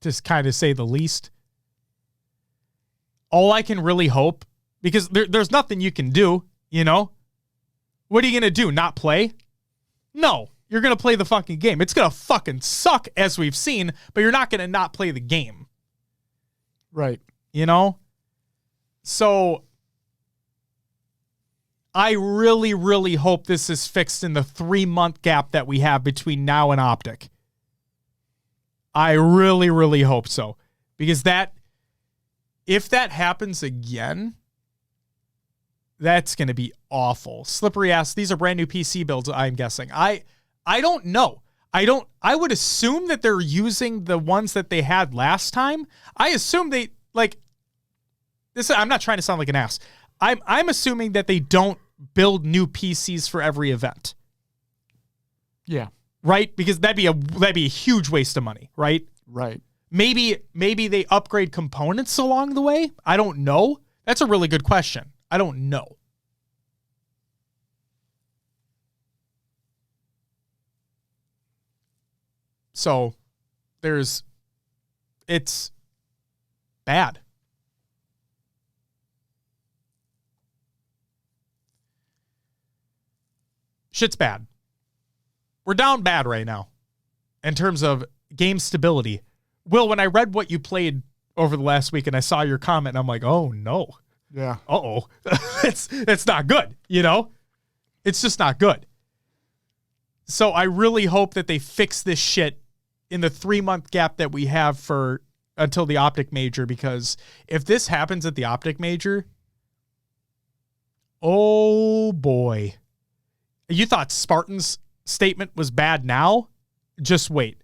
to kind of say the least. All I can really hope, because there's nothing you can do, you know? What are you going to do, not play? No, you're going to play the fucking game. It's going to fucking suck, as we've seen, but you're not going to not play the game. Right. You know? So I really, really hope this is fixed in the 3-month gap that we have between now and Optic. I really, really hope so. Because if that happens again, that's going to be awful. Slippery ass. These are brand new PC builds, I'm guessing. I don't know. I would assume that they're using the ones that they had last time. I assume they this. I'm not trying to sound like an ass. I'm assuming that they don't build new PCs for every event. Yeah. Right? Because that'd be a huge waste of money, right? Right. Maybe they upgrade components along the way. I don't know. That's a really good question. I don't know. So it's bad. Shit's bad. We're down bad right now in terms of game stability. Will, when I read what you played over the last week and I saw your comment, and I'm like, oh no. Yeah. Uh-oh. It's not good, you know? It's just not good. So I really hope that they fix this shit in the 3-month gap that we have until the Optic Major, because if this happens at the Optic Major, oh boy. You thought Spartan's statement was bad now? Just wait.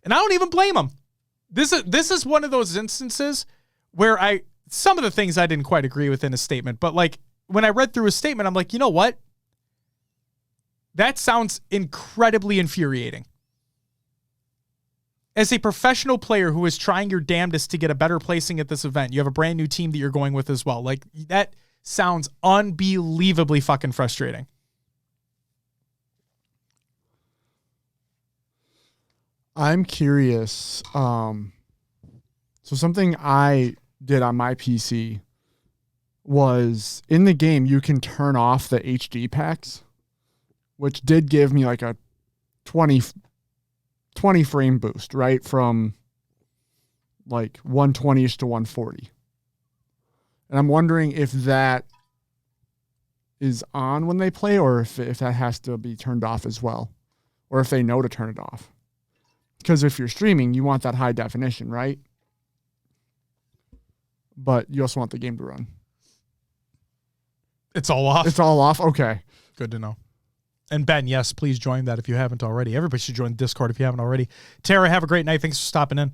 And I don't even blame him. This is one of those instances where some of the things I didn't quite agree with in his statement, but like when I read through his statement, I'm like, you know what? That sounds incredibly infuriating. As a professional player who is trying your damnedest to get a better placing at this event, you have a brand new team that you're going with as well. Like, that sounds unbelievably fucking frustrating. I'm curious. So something I did on my PC was in the game, you can turn off the HD packs, which did give me like a 20 frame boost, right? From like 120-ish to 140. And I'm wondering if that is on when they play, or if that has to be turned off as well, or if they know to turn it off. Because if you're streaming, you want that high definition, right? But you also want the game to run. It's all off. It's all off? Okay. Good to know. And Ben, yes, please join that if you haven't already. Everybody should join Discord if you haven't already. Tara, have a great night. Thanks for stopping in.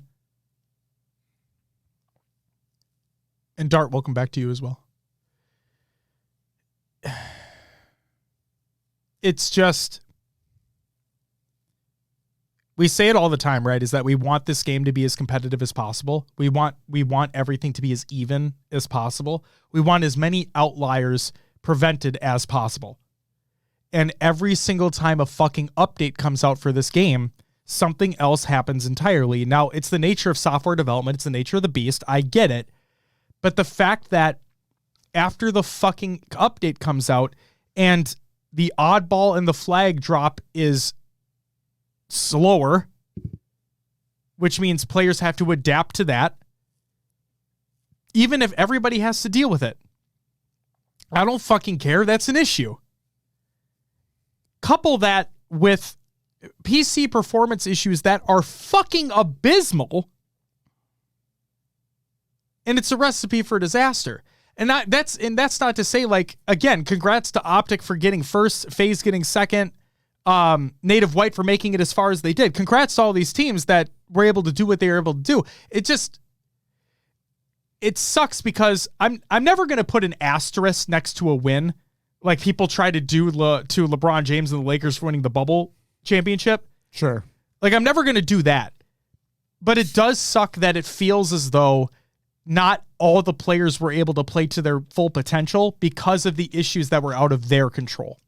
And Dart, welcome back to you as well. It's just, We say it all the time, right? Is that we want this game to be as competitive as possible. We want everything to be as even as possible. We want as many outliers prevented as possible. And every single time a fucking update comes out for this game, something else happens entirely. Now, it's the nature of software development. It's the nature of the beast. I get it. But the fact that after the fucking update comes out and the oddball and the flag drop is slower, which means players have to adapt to that, even if everybody has to deal with it. I don't fucking care. That's an issue. Couple that with PC performance issues that are fucking abysmal, and it's a recipe for disaster. And that's not to say, like, again, congrats to Optic for getting first, FaZe getting second, Native White for making it as far as they did. Congrats to all these teams that were able to do what they were able to do. It sucks because I'm never going to put an asterisk next to a win like people try to do to LeBron James and the Lakers for winning the bubble championship. Sure. Like, I'm never going to do that. But it does suck that it feels as though not all the players were able to play to their full potential because of the issues that were out of their control.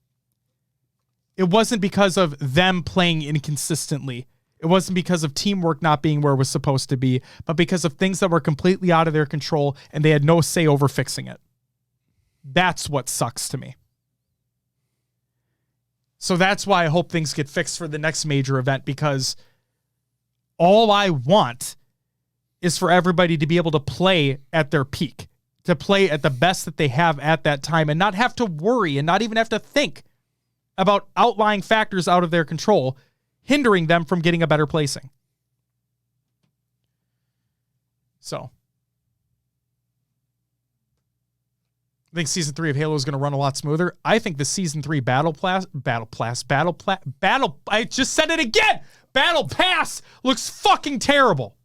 It wasn't because of them playing inconsistently. It wasn't because of teamwork not being where it was supposed to be, but because of things that were completely out of their control and they had no say over fixing it. That's what sucks to me. So that's why I hope things get fixed for the next major event, because all I want is for everybody to be able to play at their peak, to play at the best that they have at that time and not have to worry and not even have to think about outlying factors out of their control, hindering them from getting a better placing. So I think Season 3 of Halo is going to run a lot smoother. I think the Season 3 Battle Pass, I just said it again! Battle Pass looks fucking terrible.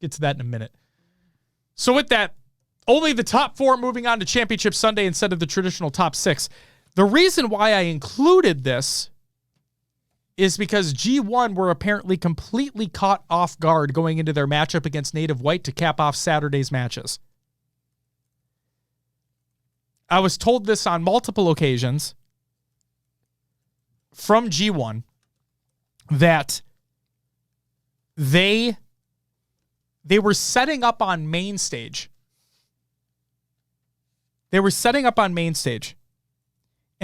Get to that in a minute. So with that, only the top 4 moving on to Championship Sunday instead of the traditional top 6. The reason why I included this is because G1 were apparently completely caught off guard going into their matchup against Native White to cap off Saturday's matches. I was told this on multiple occasions from G1 that they were setting up on main stage. And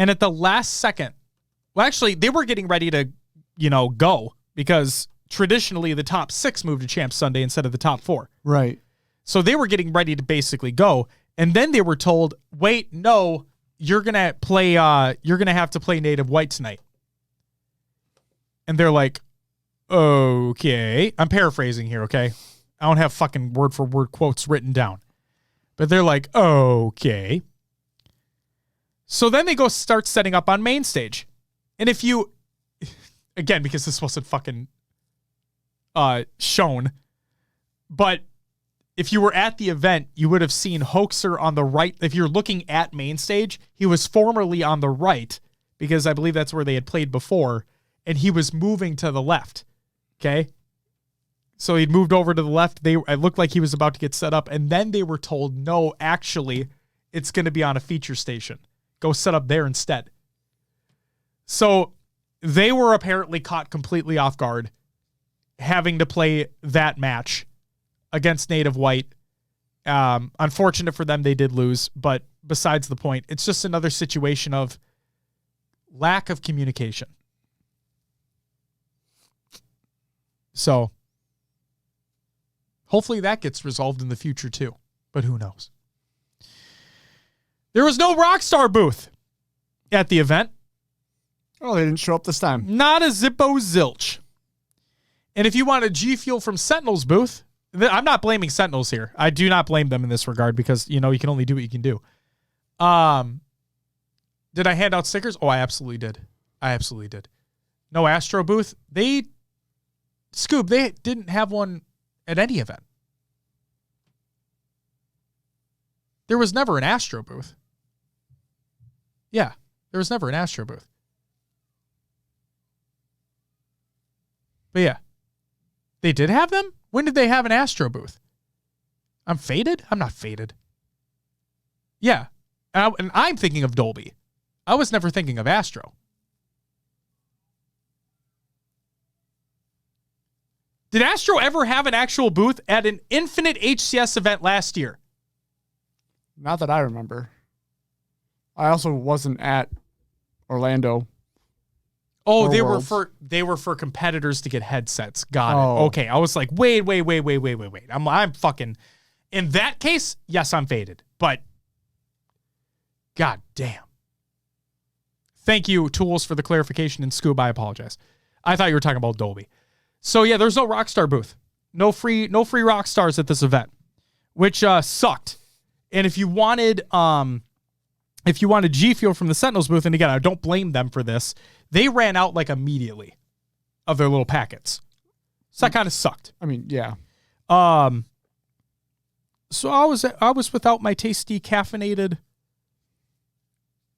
at the last second, well, actually, they were getting ready to, go, because traditionally the top 6 moved to Champ Sunday instead of the top 4. Right. So they were getting ready to basically go. And then they were told, wait, no, you're going to have to play Native White tonight. And they're like, okay. I'm paraphrasing here, okay? I don't have fucking word for word quotes written down. But they're like, okay. So then they go start setting up on main stage. And if you, again, because this wasn't fucking shown, but if you were at the event, you would have seen Hoaxer on the right. If you're looking at main stage, he was formerly on the right, because I believe that's where they had played before, and he was moving to the left. Okay? So he'd moved over to the left. It looked like he was about to get set up, and then they were told, no, actually, it's going to be on a feature station. Go set up there instead. So they were apparently caught completely off guard, having to play that match against Native White. Unfortunate for them, they did lose, but besides the point, it's just another situation of lack of communication. So hopefully that gets resolved in the future too, but who knows? There was no Rockstar booth at the event. Oh, they didn't show up this time. Not a zippo zilch. And if you want a G Fuel from Sentinel's booth, I'm not blaming Sentinels here. I do not blame them in this regard, because, you can only do what you can do. Did I hand out stickers? Oh, I absolutely did. No Astro booth. They didn't have one at any event. There was never an Astro booth. Yeah, there was never an Astro booth. But yeah, they did have them? When did they have an Astro booth? I'm faded? I'm not faded. Yeah. And I'm thinking of Dolby. I was never thinking of Astro. Did Astro ever have an actual booth at an Infinite HCS event last year? Not that I remember. I also wasn't at Orlando. Oh, Or Worlds. they were for competitors to get headsets. Got Oh. it. Okay, I was like, wait. I'm fucking. In that case, yes, I'm faded. But god damn. Thank you, Tools, for the clarification. And Scoob, I apologize. I thought you were talking about Dolby. So yeah, there's no Rockstar booth. No free Rockstars at this event, which sucked. And if you wanted G Fuel from the Sentinels booth, and again, I don't blame them for this, they ran out like immediately of their little packets. So that kind of sucked. I mean, yeah. So I was without my tasty caffeinated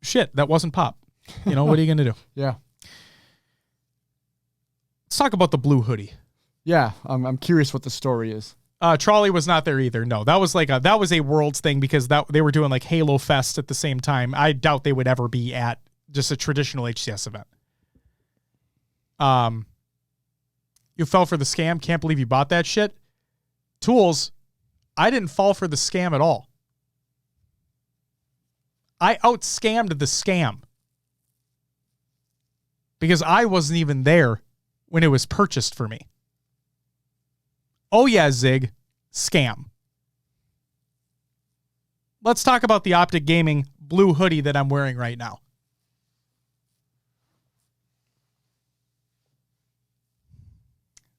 shit that wasn't pop. You know, what are you gonna do? Yeah. Let's talk about the blue hoodie. Yeah. I'm curious what the story is. Trolley was not there either. No, that was a Worlds thing because they were doing like Halo Fest at the same time. I doubt they would ever be at just a traditional HCS event. You fell for the scam. Can't believe you bought that shit. Tools, I didn't fall for the scam at all. I out-scammed the scam because I wasn't even there when it was purchased for me. Oh yeah, Zig. Scam. Let's talk about the Optic Gaming blue hoodie that I'm wearing right now.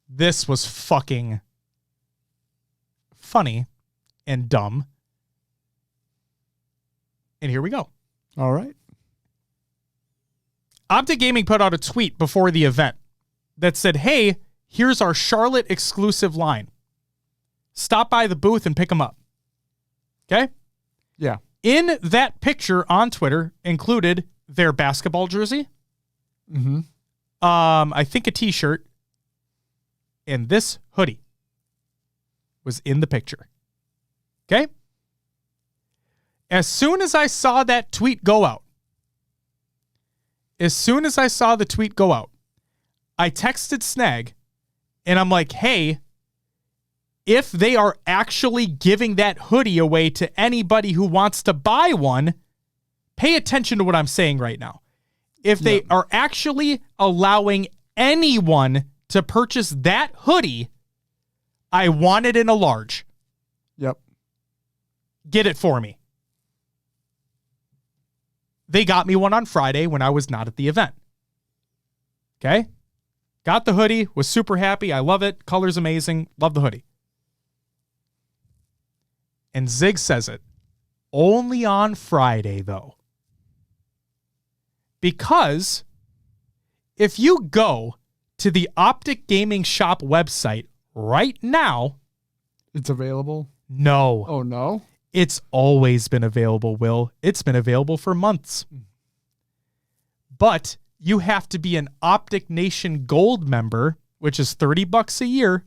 This was fucking funny and dumb. And here we go. All right. Optic Gaming put out a tweet before the event that said, hey, here's our Charlotte exclusive line. Stop by the booth and pick them up. Okay? Yeah. In that picture on Twitter included their basketball jersey. Mm-hmm. I think a t-shirt. And this hoodie was in the picture. Okay? As soon as I saw that tweet go out, I texted Snag and I'm like, hey, if they are actually giving that hoodie away to anybody who wants to buy one, pay attention to what I'm saying right now. If they are actually allowing anyone to purchase that hoodie, I want it in a large. Yep. Get it for me. They got me one on Friday when I was not at the event. Okay? Got the hoodie, was super happy. I love it. Color's amazing. Love the hoodie. And Zig says it. Only on Friday, though. Because if you go to the Optic Gaming Shop website right now... It's available? No. Oh, no? It's always been available, Will. It's been available for months. But you have to be an Optic Nation Gold member, which is $30 a year,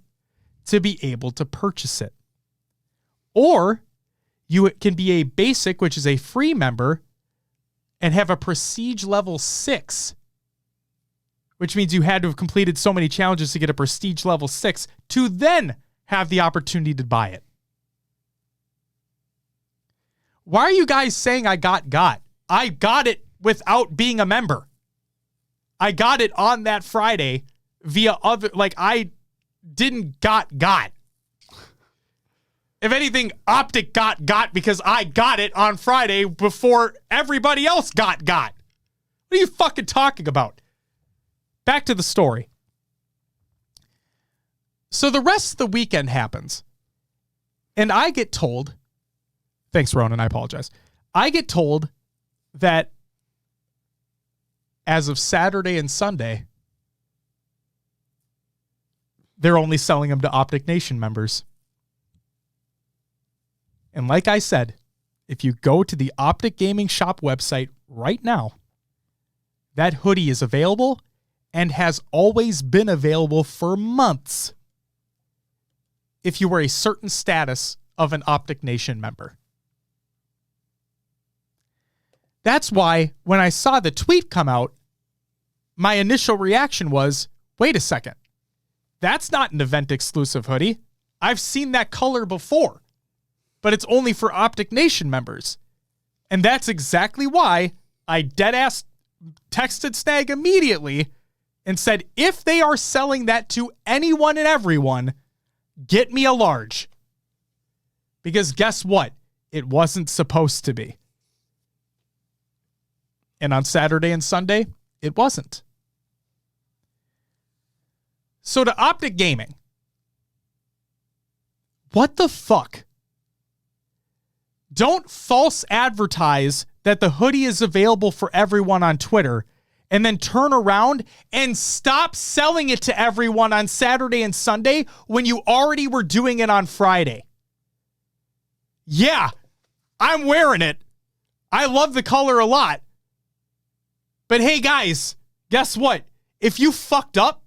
to be able to purchase it. Or you can be a basic, which is a free member, and have a prestige level 6, which means you had to have completed so many challenges to get a prestige level 6 to then have the opportunity to buy it. Why are you guys saying I got? I got it without being a member. I got it on that Friday via other, like I didn't got. If anything, Optic got because I got it on Friday before everybody else got. What are you fucking talking about? Back to the story. So the rest of the weekend happens, and I get told, thanks, Ronan, I apologize. I get told that as of Saturday and Sunday, they're only selling them to Optic Nation members. And like I said, if you go to the Optic Gaming Shop website right now, that hoodie is available and has always been available for months if you were a certain status of an Optic Nation member. That's why when I saw the tweet come out, my initial reaction was, wait a second. That's not an event exclusive hoodie. I've seen that color before, but it's only for Optic Nation members. And that's exactly why I deadass texted Snag immediately and said, if they are selling that to anyone and everyone, get me a large. Because guess what? It wasn't supposed to be. And on Saturday and Sunday, it wasn't. So to Optic Gaming, what the fuck? Don't false advertise that the hoodie is available for everyone on Twitter and then turn around and stop selling it to everyone on Saturday and Sunday when you already were doing it on Friday. Yeah, I'm wearing it. I love the color a lot. But hey guys, guess what? If you fucked up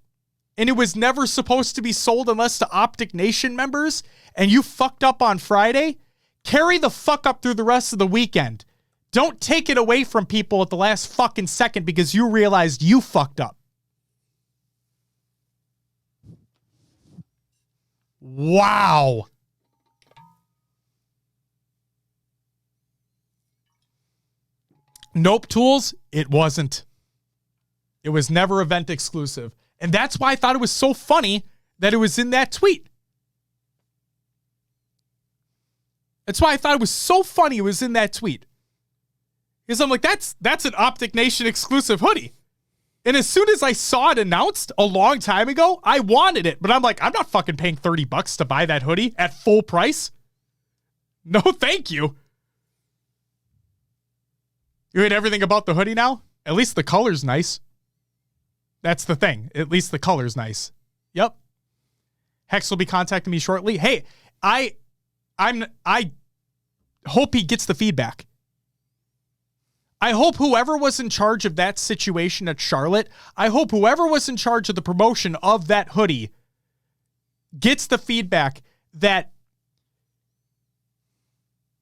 and it was never supposed to be sold unless to Optic Nation members and you fucked up on Friday, carry the fuck up through the rest of the weekend. Don't take it away from people at the last fucking second because you realized you fucked up. Wow. Nope Tools, it wasn't. It was never event exclusive. And that's why I thought it was so funny that it was in that tweet. That's why I thought it was so funny it was in that tweet. Because I'm like, that's an Optic Nation exclusive hoodie. And as soon as I saw it announced a long time ago, I wanted it. But I'm like, I'm not fucking paying $30 to buy that hoodie at full price. No, thank you. You hate everything about the hoodie now? At least the color's nice. That's the thing. At least the color's nice. Yep. Hex will be contacting me shortly. Hey, I hope he gets the feedback. I hope whoever was in charge of that situation at Charlotte, I hope whoever was in charge of the promotion of that hoodie gets the feedback that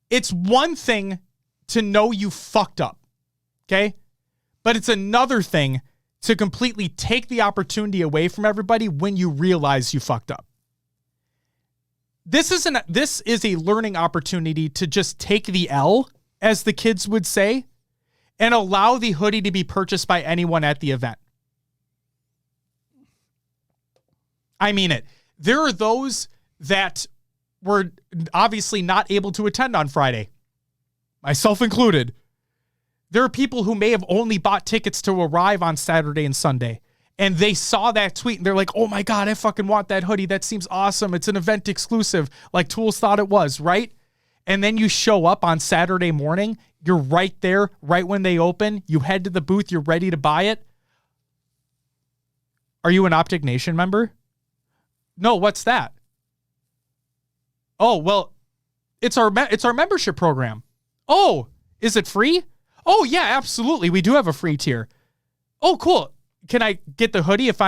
it's one thing to know you fucked up, okay? But it's another thing to completely take the opportunity away from everybody when you realize you fucked up. This is a learning opportunity to just take the L, as the kids would say, and allow the hoodie to be purchased by anyone at the event. I mean it. There are those that were obviously not able to attend on Friday, myself included. There are people who may have only bought tickets to arrive on Saturday and Sunday, and they saw that tweet and they're like, oh my God, I fucking want that hoodie. That seems awesome. It's an event exclusive, like Tools thought it was, right? And then you show up on Saturday morning, you're right there, right when they open, you head to the booth, you're ready to buy it. Are you an Optic Nation member? No, what's that? Oh, well, it's our membership program. Oh, is it free? Oh yeah, absolutely. We do have a free tier. Oh, cool. Can I get the hoodie if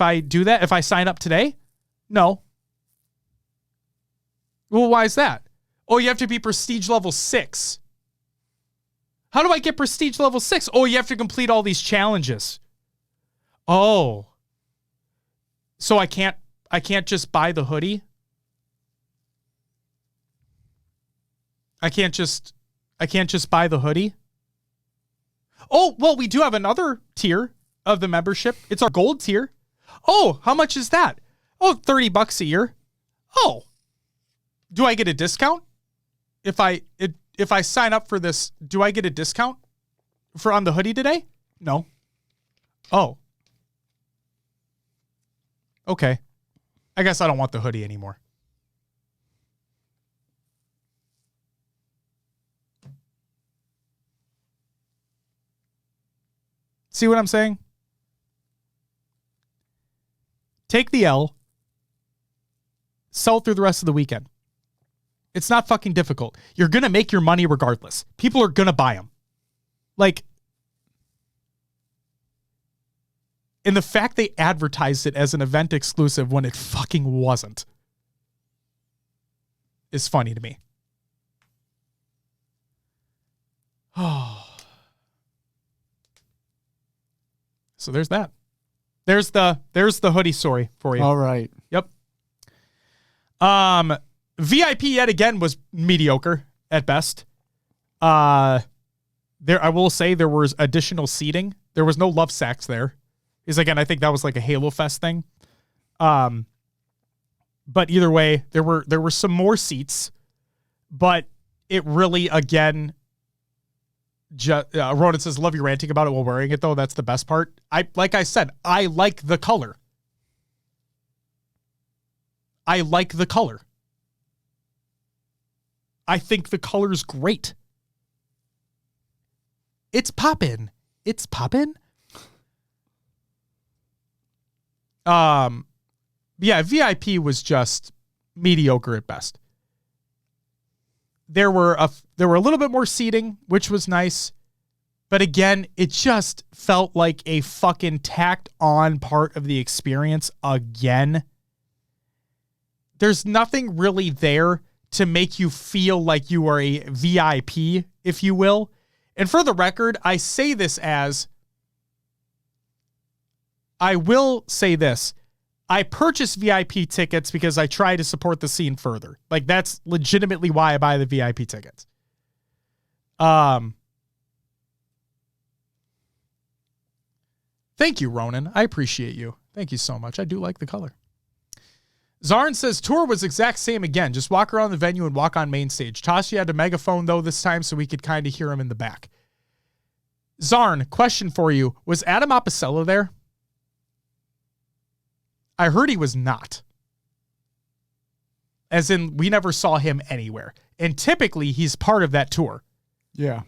I do that? If I sign up today? No. Well, why is that? Oh, you have to be prestige level 6. How do I get prestige level 6? Oh, you have to complete all these challenges. Oh. So I can't just buy the hoodie? I can't just buy the hoodie? Oh, well, we do have another tier of the membership. It's our gold tier. Oh, how much is that? Oh, $30 a year. Oh. Do I get a discount? If I sign up for this, do I get a discount on the hoodie today? No. Oh. Okay. I guess I don't want the hoodie anymore. See what I'm saying? Take the L. Sell through the rest of the weekend. It's not fucking difficult. You're going to make your money regardless. People are going to buy them. Like, And the fact they advertised it as an event exclusive when it fucking wasn't is funny to me. Oh. So there's that. There's the hoodie story for you. All right. Yep. VIP yet again was mediocre at best. I will say there was additional seating. There was no love sacks there. Because again, I think that was like a Halo Fest thing. But either way, there were some more seats, but it really, again, Ronan says, love you ranting about it while wearing it though. That's the best part. Like I said, I like the color. I like the color. I think the color's great. It's poppin'. It's poppin'. Yeah, VIP was just mediocre at best. There were a little bit more seating, which was nice. But again, it just felt like a fucking tacked on part of the experience again. There's nothing really there to make you feel like you are a VIP, if you will. And for the record, I say this as, I will say this. I purchased VIP tickets because I try to support the scene further. Like, that's legitimately why I buy the VIP tickets. Thank you, Ronan. I appreciate you. Thank you so much. I do like the color. Zarn says, tour was exact same again. Just walk around the venue and walk on main stage. Tashi had a megaphone, though, this time, so we could kind of hear him in the back. Zarn, question for you. Was Adam Apicella there? I heard he was not. As in, we never saw him anywhere. And typically, he's part of that tour. Yeah.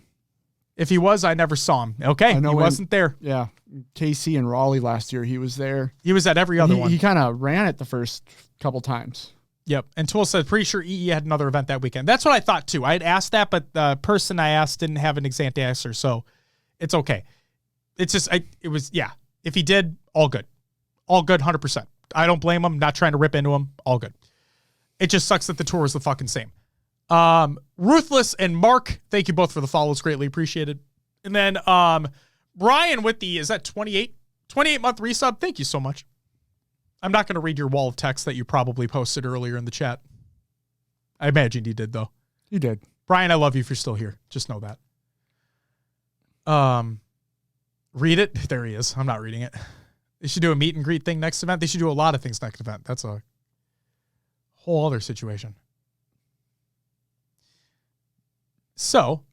If he was, I never saw him. Okay, he wasn't there. Yeah. KC and Raleigh last year, he was there. He was at every other one. He kind of ran it the first couple times. Yep. And Tool said, pretty sure EE had another event that weekend. That's what I thought, too. I had asked that, but the person I asked didn't have an exact answer, so it's okay. It's just, yeah. If he did, all good. All good, 100%. I don't blame him. Not trying to rip into him. All good. It just sucks that the tour is the fucking same. Ruthless and Mark, thank you both for the follows. Greatly appreciated. And then Brian with the, is that 28 month resub? Thank you so much. I'm not going to read your wall of text that you probably posted earlier in the chat. I imagine you did, though. You did. Brian, I love you if you're still here. Just know that. Read it. There he is. I'm not reading it. They should do a meet and greet thing next event. They should do a lot of things next event. That's a whole other situation. So,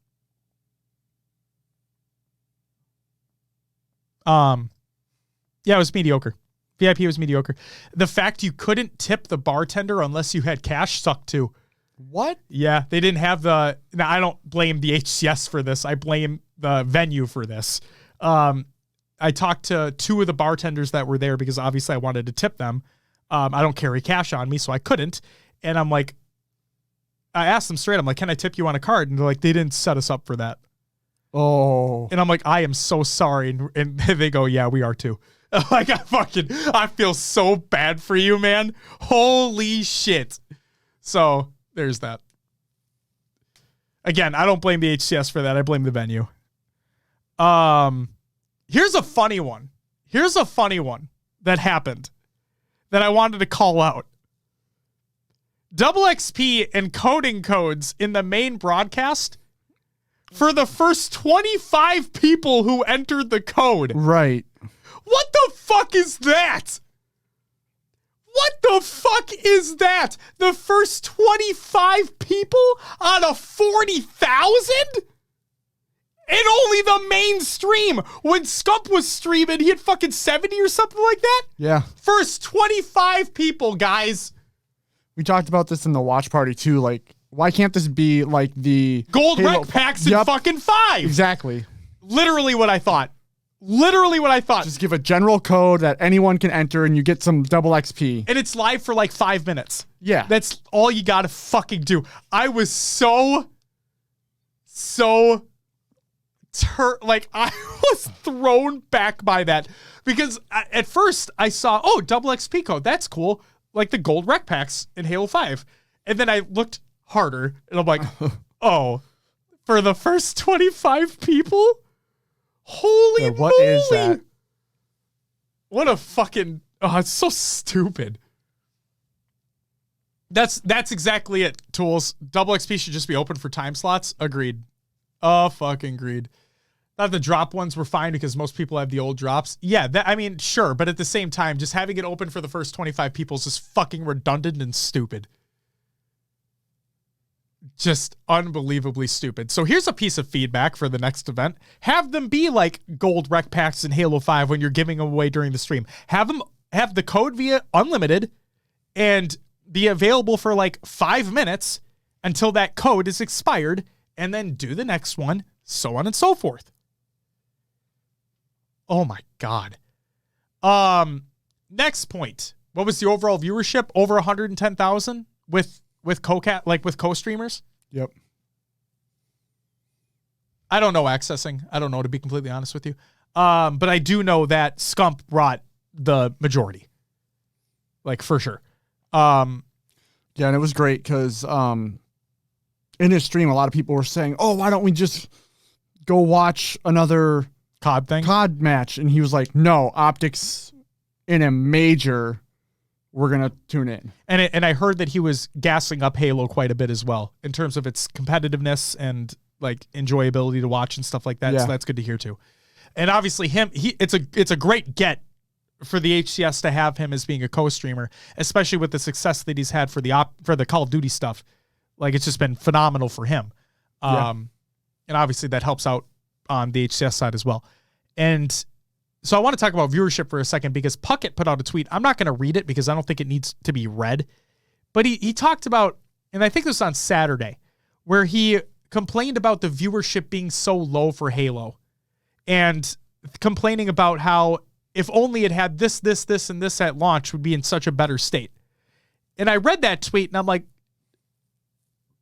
yeah, it was mediocre. VIP was mediocre. The fact you couldn't tip the bartender unless you had cash sucked too. What? Yeah, they didn't have the... Now, I don't blame the HCS for this. I blame the venue for this. I talked to two of the bartenders that were there because obviously I wanted to tip them. I don't carry cash on me, so I couldn't. And I'm like, I asked them straight, I'm like, can I tip you on a card? And they're like, they didn't set us up for that. Oh. And I'm like, I am so sorry. And they go, yeah, we are too. Like, I feel so bad for you, man. Holy shit. So there's that. Again, I don't blame the HCS for that. I blame the venue. Here's a funny one. Here's a funny one that happened that I wanted to call out. Double XP encoding codes in the main broadcast for the first 25 people who entered the code. Right. What the fuck is that? What the fuck is that? The first 25 people out of 40,000? And only the main stream. When Scump was streaming, he had fucking 70 or something like that? Yeah. First 25 people, guys. We talked about this in the watch party too. Like, why can't this be like the Gold Halo rec packs in fucking 5? Exactly. Literally what I thought. Literally what I thought. Just give a general code that anyone can enter and you get some double XP. And it's live for like 5 minutes. Yeah. That's all you gotta fucking do. I was so like I was thrown back by that because at first I saw, oh, double XP code. That's cool. Like the gold rec packs in Halo 5. And then I looked harder and I'm like, oh, for the first 25 people? Holy moly. What is that? What a fucking, oh, it's so stupid. That's exactly it, Tools. Double XP should just be open for time slots. Agreed. Oh, fucking agreed. Thought the drop ones were fine because most people have the old drops. Yeah, I mean, sure, but at the same time, just having it open for the first 25 people is just fucking redundant and stupid. Just unbelievably stupid. So here's a piece of feedback for the next event. Have them be like gold rec packs in Halo 5 when you're giving them away during the stream. Have the code via unlimited and be available for like 5 minutes until that code is expired, and then do the next one, so on and so forth. Oh my God. Next point. What was the overall viewership? Over 110,000 with co-streamers? Yep. I don't know accessing. I don't know, to be completely honest with you. But I do know that Scump brought the majority. Like, for sure. Yeah, and it was great because in his stream, a lot of people were saying, oh, why don't we just go watch another COD match? And he was like, no, optics in a major, we're going to tune in. And I heard that he was gassing up Halo quite a bit as well in terms of its competitiveness and like enjoyability to watch and stuff like that. Yeah. So that's good to hear too. And obviously it's a great get for the HCS to have him as being a co-streamer, especially with the success that he's had for the Call of Duty stuff. Like, it's just been phenomenal for him. And obviously that helps out on the HCS side as well. And so I want to talk about viewership for a second because Puckett put out a tweet. I'm not going to read it because I don't think it needs to be read. But he talked about, and I think this was on Saturday, where he complained about the viewership being so low for Halo and complaining about how if only it had this, and this at launch would be in such a better state. And I read that tweet and I'm like,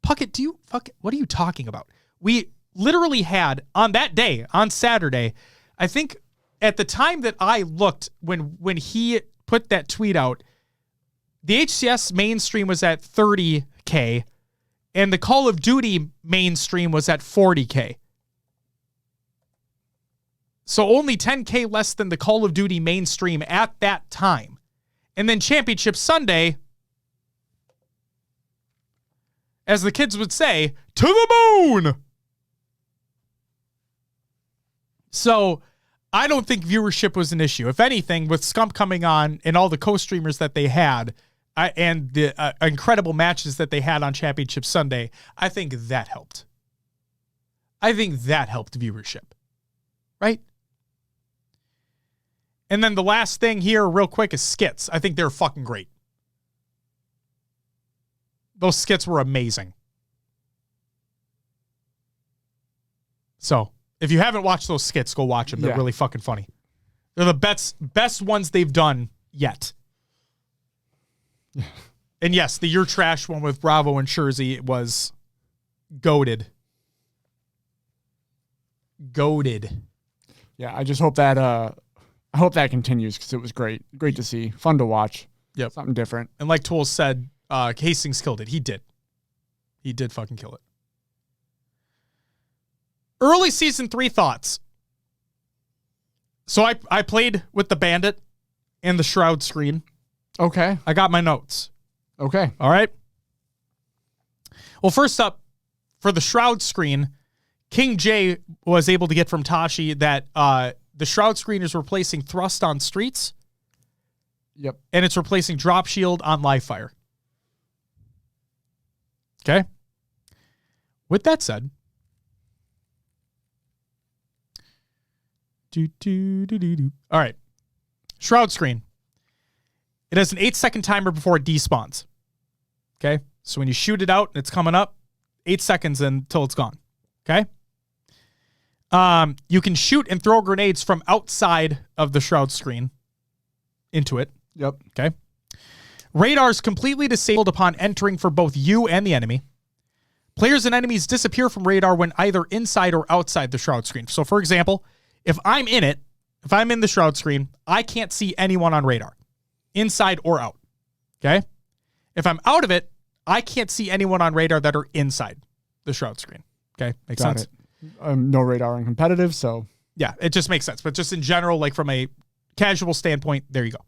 Puckett, what are you talking about? We literally had on that day, on Saturday, I think at the time that I looked when he put that tweet out, the HCS mainstream was at 30K and the Call of Duty mainstream was at 40K. So only 10K less than the Call of Duty mainstream at that time. And then Championship Sunday, as the kids would say, to the moon. So I don't think viewership was an issue. If anything, with Scump coming on and all the co-streamers that they had and the incredible matches that they had on Championship Sunday, I think that helped. I think that helped viewership. Right? And then the last thing here real quick is skits. I think they're fucking great. Those skits were amazing. So, if you haven't watched those skits, go watch them. They're really fucking funny. They're the best ones they've done yet. And yes, the You're Trash one with Bravo and Schurzy was goated. Goated. Yeah, I just hope that continues because it was great. Great to see. Fun to watch. Yep. Something different. And like Tools said, Hastings killed it. He did. He did fucking kill it. Early Season 3 thoughts. So I played with the Bandit and the Shroud screen. Okay. I got my notes. Okay. All right. Well, first up, for the Shroud screen, King J was able to get from Tashi that the Shroud screen is replacing Thrust on Streets. Yep. And it's replacing Drop Shield on Live Fire. Okay. With that said, all right. Shroud screen. It has an 8-second timer before it despawns. Okay. So when you shoot it out and it's coming up, 8 seconds until it's gone. Okay. You can shoot and throw grenades from outside of the Shroud screen into it. Yep. Okay. Radar's completely disabled upon entering for both you and the enemy. Players and enemies disappear from radar when either inside or outside the shroud screen. So, for example, if I'm in it, if I'm in the shroud screen, I can't see anyone on radar, inside or out. Okay? If I'm out of it, I can't see anyone on radar that are inside the shroud screen. Okay? Makes Got sense? it. No radar on competitive, so. Yeah, it just makes sense. But just in general, like from a casual standpoint, there you go.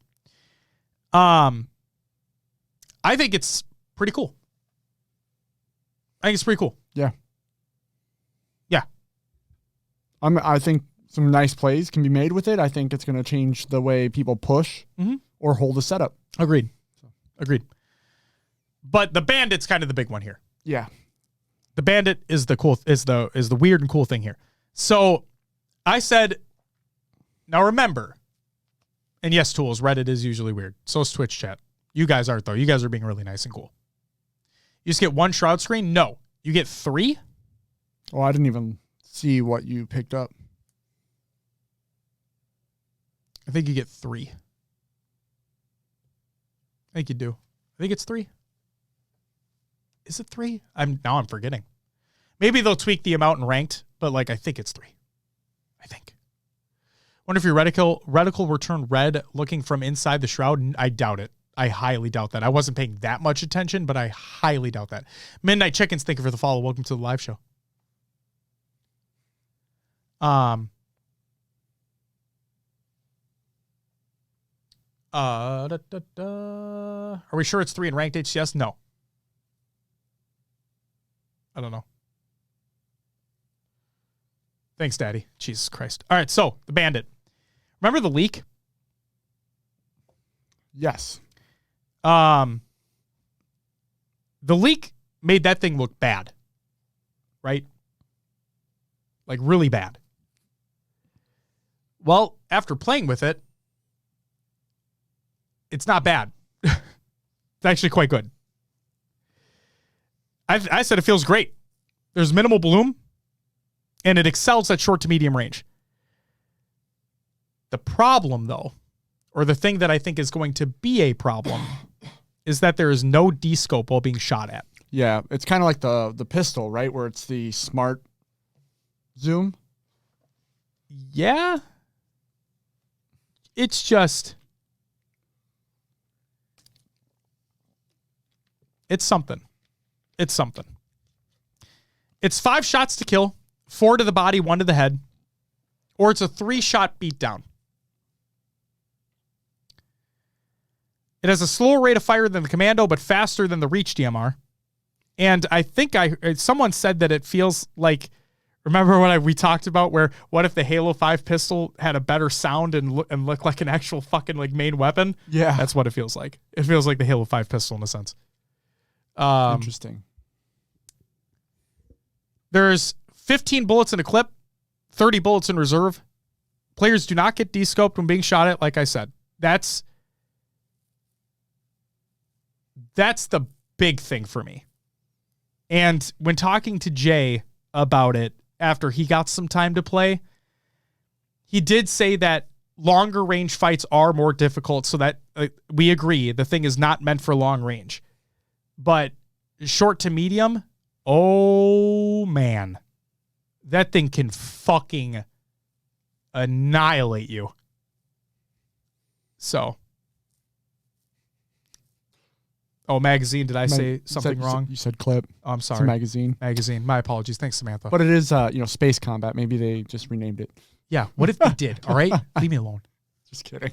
I think it's pretty cool. I think it's pretty cool. Yeah. Yeah. I think some nice plays can be made with it. I think it's going to change the way people push or hold a setup. Agreed. Agreed. But the bandit's kind of the big one here. Yeah. The bandit is the weird and cool thing here. So I said, now remember, and yes, tools, Reddit is usually weird. So is Twitch chat. You guys aren't, though. You guys are being really nice and cool. You just get one shroud screen? No. You get 3? Oh, I didn't even see what you picked up. I think you get 3. I think you do. I think it's 3. Is it 3? I'm forgetting. Maybe they'll tweak the amount in ranked, but like I think it's 3. I think. Wonder if your reticle will turn red looking from inside the shroud. I doubt it. I highly doubt that. I wasn't paying that much attention, but I highly doubt that. Midnight Chickens, thank you for the follow. Welcome to the live show. Are we sure it's 3 in ranked HCS? No. I don't know. Thanks, Daddy. Jesus Christ. All right, so the bandit. Remember the leak? Yes. The leak made that thing look bad. Right? Like really bad. Well, after playing with it, it's not bad. It's actually quite good. I said it feels great. There's minimal bloom, and it excels at short to medium range. The problem, though, or the thing that I think is going to be a problem, is that there is no D-scope while being shot at. Yeah, it's kind of like the pistol, right? Where it's the smart zoom. Yeah. It's just... It's something. It's something. It's 5 shots to kill, 4 to the body, 1 to the head, or it's a 3-shot beatdown. It has a slower rate of fire than the Commando, but faster than the Reach DMR. And I think someone said that it feels like, remember what we talked about where, what if the Halo 5 pistol had a better sound and looked like an actual fucking like main weapon? Yeah. That's what it feels like. It feels like the Halo 5 pistol in a sense. Interesting. There's 15 bullets in a clip, 30 bullets in reserve. Players do not get de-scoped when being shot at, like I said. That's the big thing for me. And when talking to Jay about it after he got some time to play, he did say that longer range fights are more difficult, so that we agree the thing is not meant for long range. But short to medium, oh man, that thing can fucking annihilate you. So. Oh, magazine. Did I say something wrong? You said clip. Oh, I'm sorry. It's a magazine. Magazine. My apologies. Thanks, Samantha. But it is, space combat. Maybe they just renamed it. Yeah. What if they did? All right. Leave me alone. Just kidding.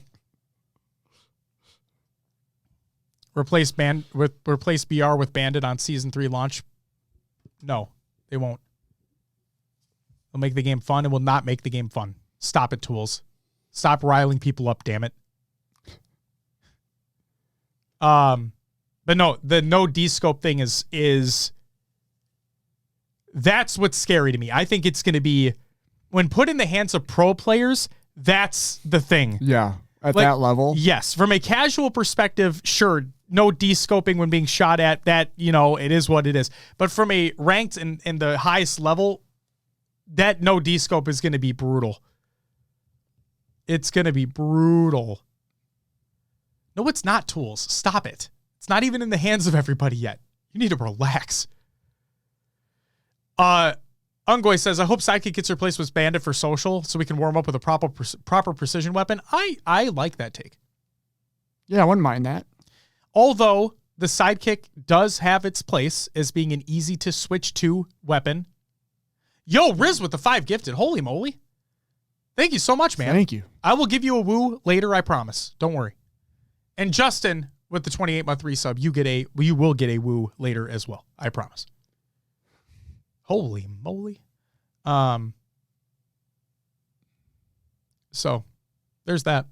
Replace BR with Bandit on season 3 launch? No, they won't. They'll make the game fun. It will not make the game fun. Stop it, tools. Stop riling people up, damn it. But no, the no D-scope thing is that's what's scary to me. I think it's going to be, when put in the hands of pro players, that's the thing. Yeah, at that level. Yes. From a casual perspective, sure, no D-scoping when being shot at, that, it is what it is. But from a ranked and the highest level, that no D-scope is going to be brutal. It's going to be brutal. No, it's not, tools. Stop it. It's not even in the hands of everybody yet. You need to relax. Ungoy says, I hope Sidekick gets replaced with Bandit for social so we can warm up with a proper precision weapon. I like that take. Yeah, I wouldn't mind that. Although the Sidekick does have its place as being an easy to switch to weapon. Yo, Riz with the 5 gifted. Holy moly. Thank you so much, man. Thank you. I will give you a woo later, I promise. Don't worry. And Justin with the 28-month resub, you will get a woo later as well. I promise. Holy moly. So there's that.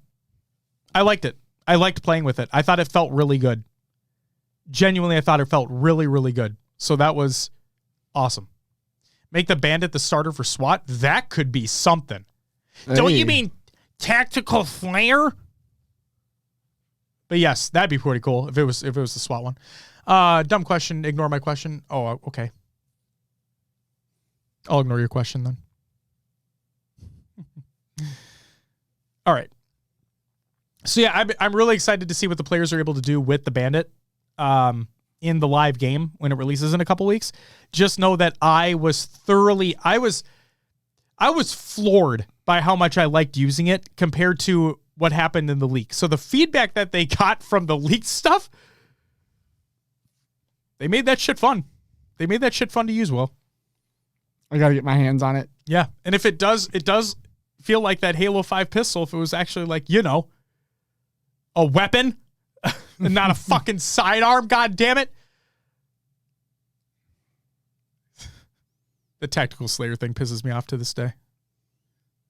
I liked it. I liked playing with it. I thought it felt really good. Genuinely, I thought it felt really, really good. So that was awesome. Make the Bandit the starter for SWAT. That could be something. Hey. Don't you mean tactical flair? But yes, that'd be pretty cool if it was the SWAT one. Dumb question. Ignore my question. Oh, okay. I'll ignore your question then. All right. So yeah, I'm really excited to see what the players are able to do with the Bandit in the live game when it releases in a couple weeks. Just know that I was floored by how much I liked using it compared to what happened in the leak. So the feedback that they got from the leaked stuff, they made that shit fun. They made that shit fun to use, Will. I got to get my hands on it. Yeah. And if it does feel like that Halo 5 pistol, if it was actually like, a weapon and not a fucking sidearm, god damn it. The tactical slayer thing pisses me off to this day.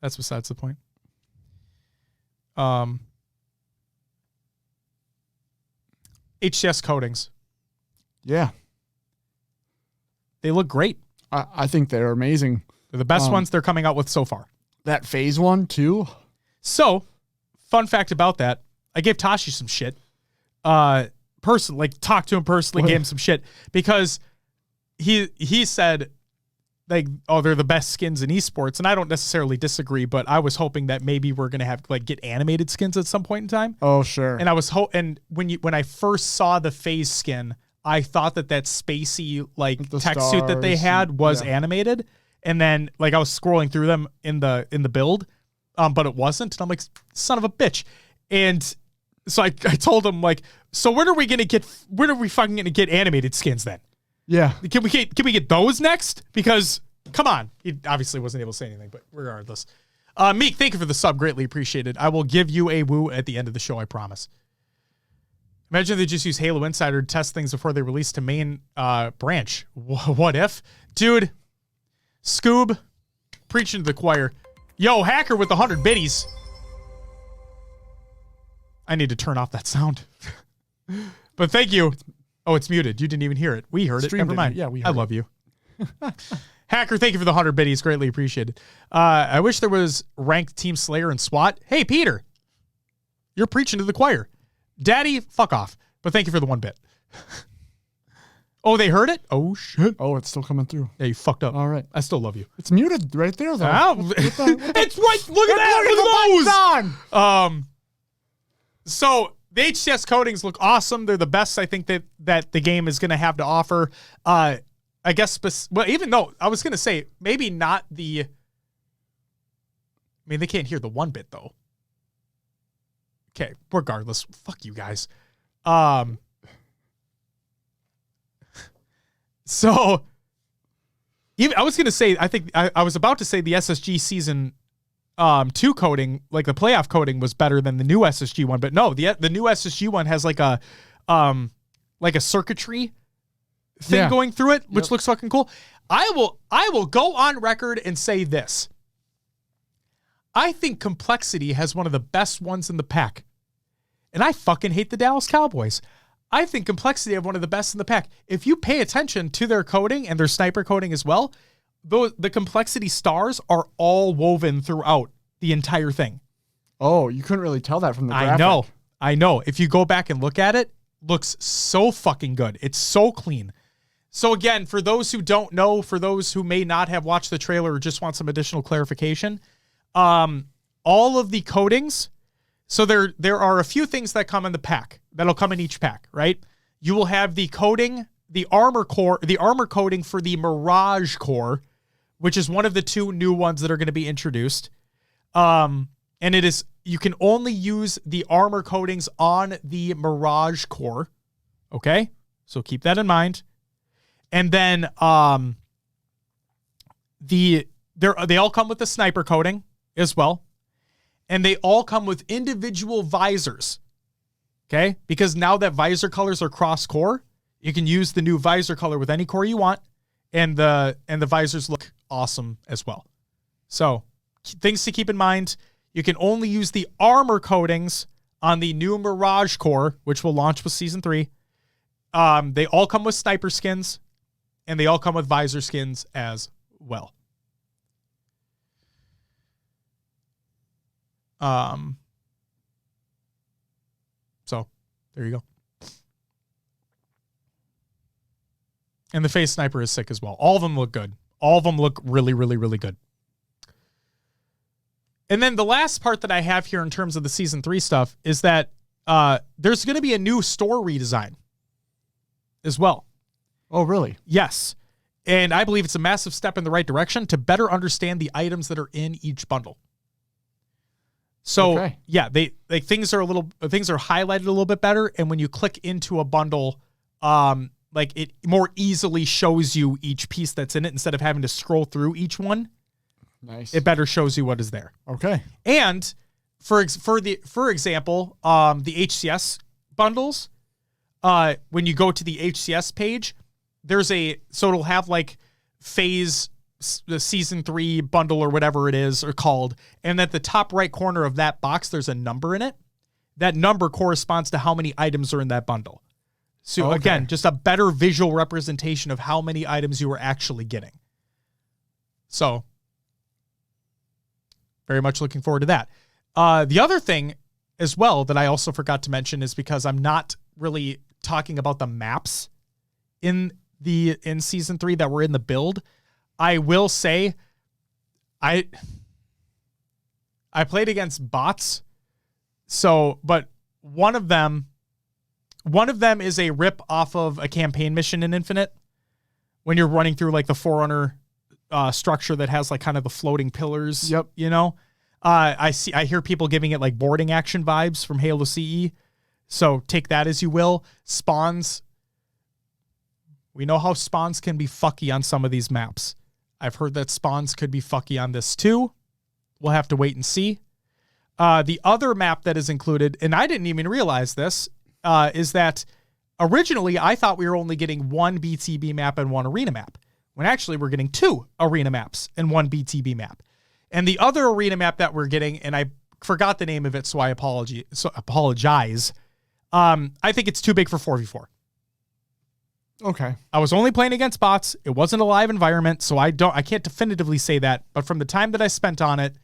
That's besides the point. HCS coatings. Yeah. They look great. I think they're amazing. They're the best ones they're coming out with so far. That phase one, too. So, fun fact about that. I gave Tashi some shit. Talked to him personally, gave him some shit. Because he said, they're the best skins in esports. And I don't necessarily disagree, but I was hoping that maybe we're going to have, get animated skins at some point in time. Oh, sure. And I was and when I first saw the phase skin, I thought that spacey tech suit that they had was animated, and then I was scrolling through them in the build, but it wasn't, and I'm like, son of a bitch. And so I told him so when are we fucking gonna get animated skins then? Yeah. Can we get those next? Because come on, he obviously wasn't able to say anything, but regardless, Meek, thank you for the sub, greatly appreciated. I will give you a woo at the end of the show, I promise. Imagine they just use Halo Insider to test things before they release to main branch. What if? Dude, Scoob, preaching to the choir. Yo, Hacker with 100 biddies. I need to turn off that sound. But thank you. Oh, it's muted. You didn't even hear it. We heard it. Never mind. Yeah, we heard I love you. Hacker, thank you for the 100 biddies. Greatly appreciated. I wish there was ranked Team Slayer and SWAT. Hey, Peter, you're preaching to the choir. Daddy, fuck off. But thank you for the 1 bit. Oh, they heard it? Oh, shit. Oh, it's still coming through. Yeah, you fucked up. All right. I still love you. It's muted right there, though. It's right. Look at that. Look at those. So the HCS coatings look awesome. They're the best I think that the game is going to have to offer. I guess, even though I was going to say maybe not they can't hear the 1 bit though. Okay, regardless, fuck you guys. So even I was gonna say, I think I was about to say the SSG season 2 coding, the playoff coding, was better than the new SSG one, but no, the new SSG one has a circuitry thing going through it, which looks fucking cool. I will go on record and say this. I think Complexity has one of the best ones in the pack. And I fucking hate the Dallas Cowboys. I think Complexity have one of the best in the pack. If you pay attention to their coding and their sniper coding as well, the Complexity stars are all woven throughout the entire thing. Oh, you couldn't really tell that from the graphic. I know. If you go back and look at it, looks so fucking good. It's so clean. So again, for those who don't know, for those who may not have watched the trailer or just want some additional clarification, all of the coatings, so there are a few things that come in the pack, that'll come in each pack, right? You will have the coating the armor coating for the Mirage core, which is one of the 2 new ones that are going to be introduced. And you can only use the armor coatings on the Mirage core. Okay? So keep that in mind. And then they all come with the sniper coating as well. And they all come with individual visors. Okay? Because now that visor colors are cross core, you can use the new visor color with any core you want, and the visors look awesome as well. So, things to keep in mind, you can only use the armor coatings on the new Mirage core, which will launch with Season 3. They all come with sniper skins, and they all come with visor skins as well. So, there you go. And the phase sniper is sick as well. All of them look good. All of them look really, really, really good. And then the last part that I have here in terms of the Season 3 stuff is that there's going to be a new store redesign as well. Oh, really? Yes. And I believe it's a massive step in the right direction to better understand the items that are in each bundle. So, okay. Yeah, things are highlighted a little bit better. And when you click into a bundle, it more easily shows you each piece that's in it instead of having to scroll through each one. Nice. It better shows you what is there. Okay. And for example, the HCS bundles, when you go to the HCS page, it'll have like phase the Season 3 bundle or whatever it is or called, and at the top right corner of that box, there's a number in it. That number corresponds to how many items are in that bundle. So again, just a better visual representation of how many items you are actually getting. So, very much looking forward to that. The other thing as well that I also forgot to mention is because I'm not really talking about the maps in Season 3 that were in the build. I will say I played against bots. But one of them is a rip off of a campaign mission in Infinite when you're running through like the Forerunner structure that has like kind of the floating pillars. Yep. You know, I hear people giving it like boarding action vibes from Halo CE. So take that as you will. Spawns. We know how spawns can be fucky on some of these maps. I've heard that spawns could be fucky on this too. We'll have to wait and see. The other map that is included, and I didn't even realize this, is that originally I thought we were only getting 1 BTB map and 1 arena map, when actually we're getting 2 arena maps and 1 BTB map. And the other arena map that we're getting, and I forgot the name of it, so I apologize. I think it's too big for 4v4. Okay. I was only playing against bots. It wasn't a live environment, so I can't definitively say that. But from the time that I spent on it,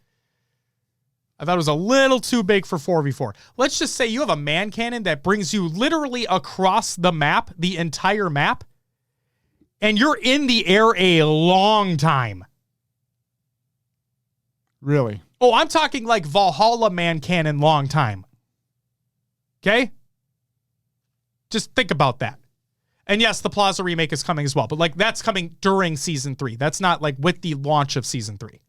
I thought it was a little too big for 4v4. Let's just say you have a man cannon that brings you literally across the map, the entire map, and you're in the air a long time. Really? Oh, I'm talking like Valhalla man cannon long time. Okay? Just think about that. And yes, the Plaza remake is coming as well, but like that's coming during Season 3. That's not like with the launch of Season 3.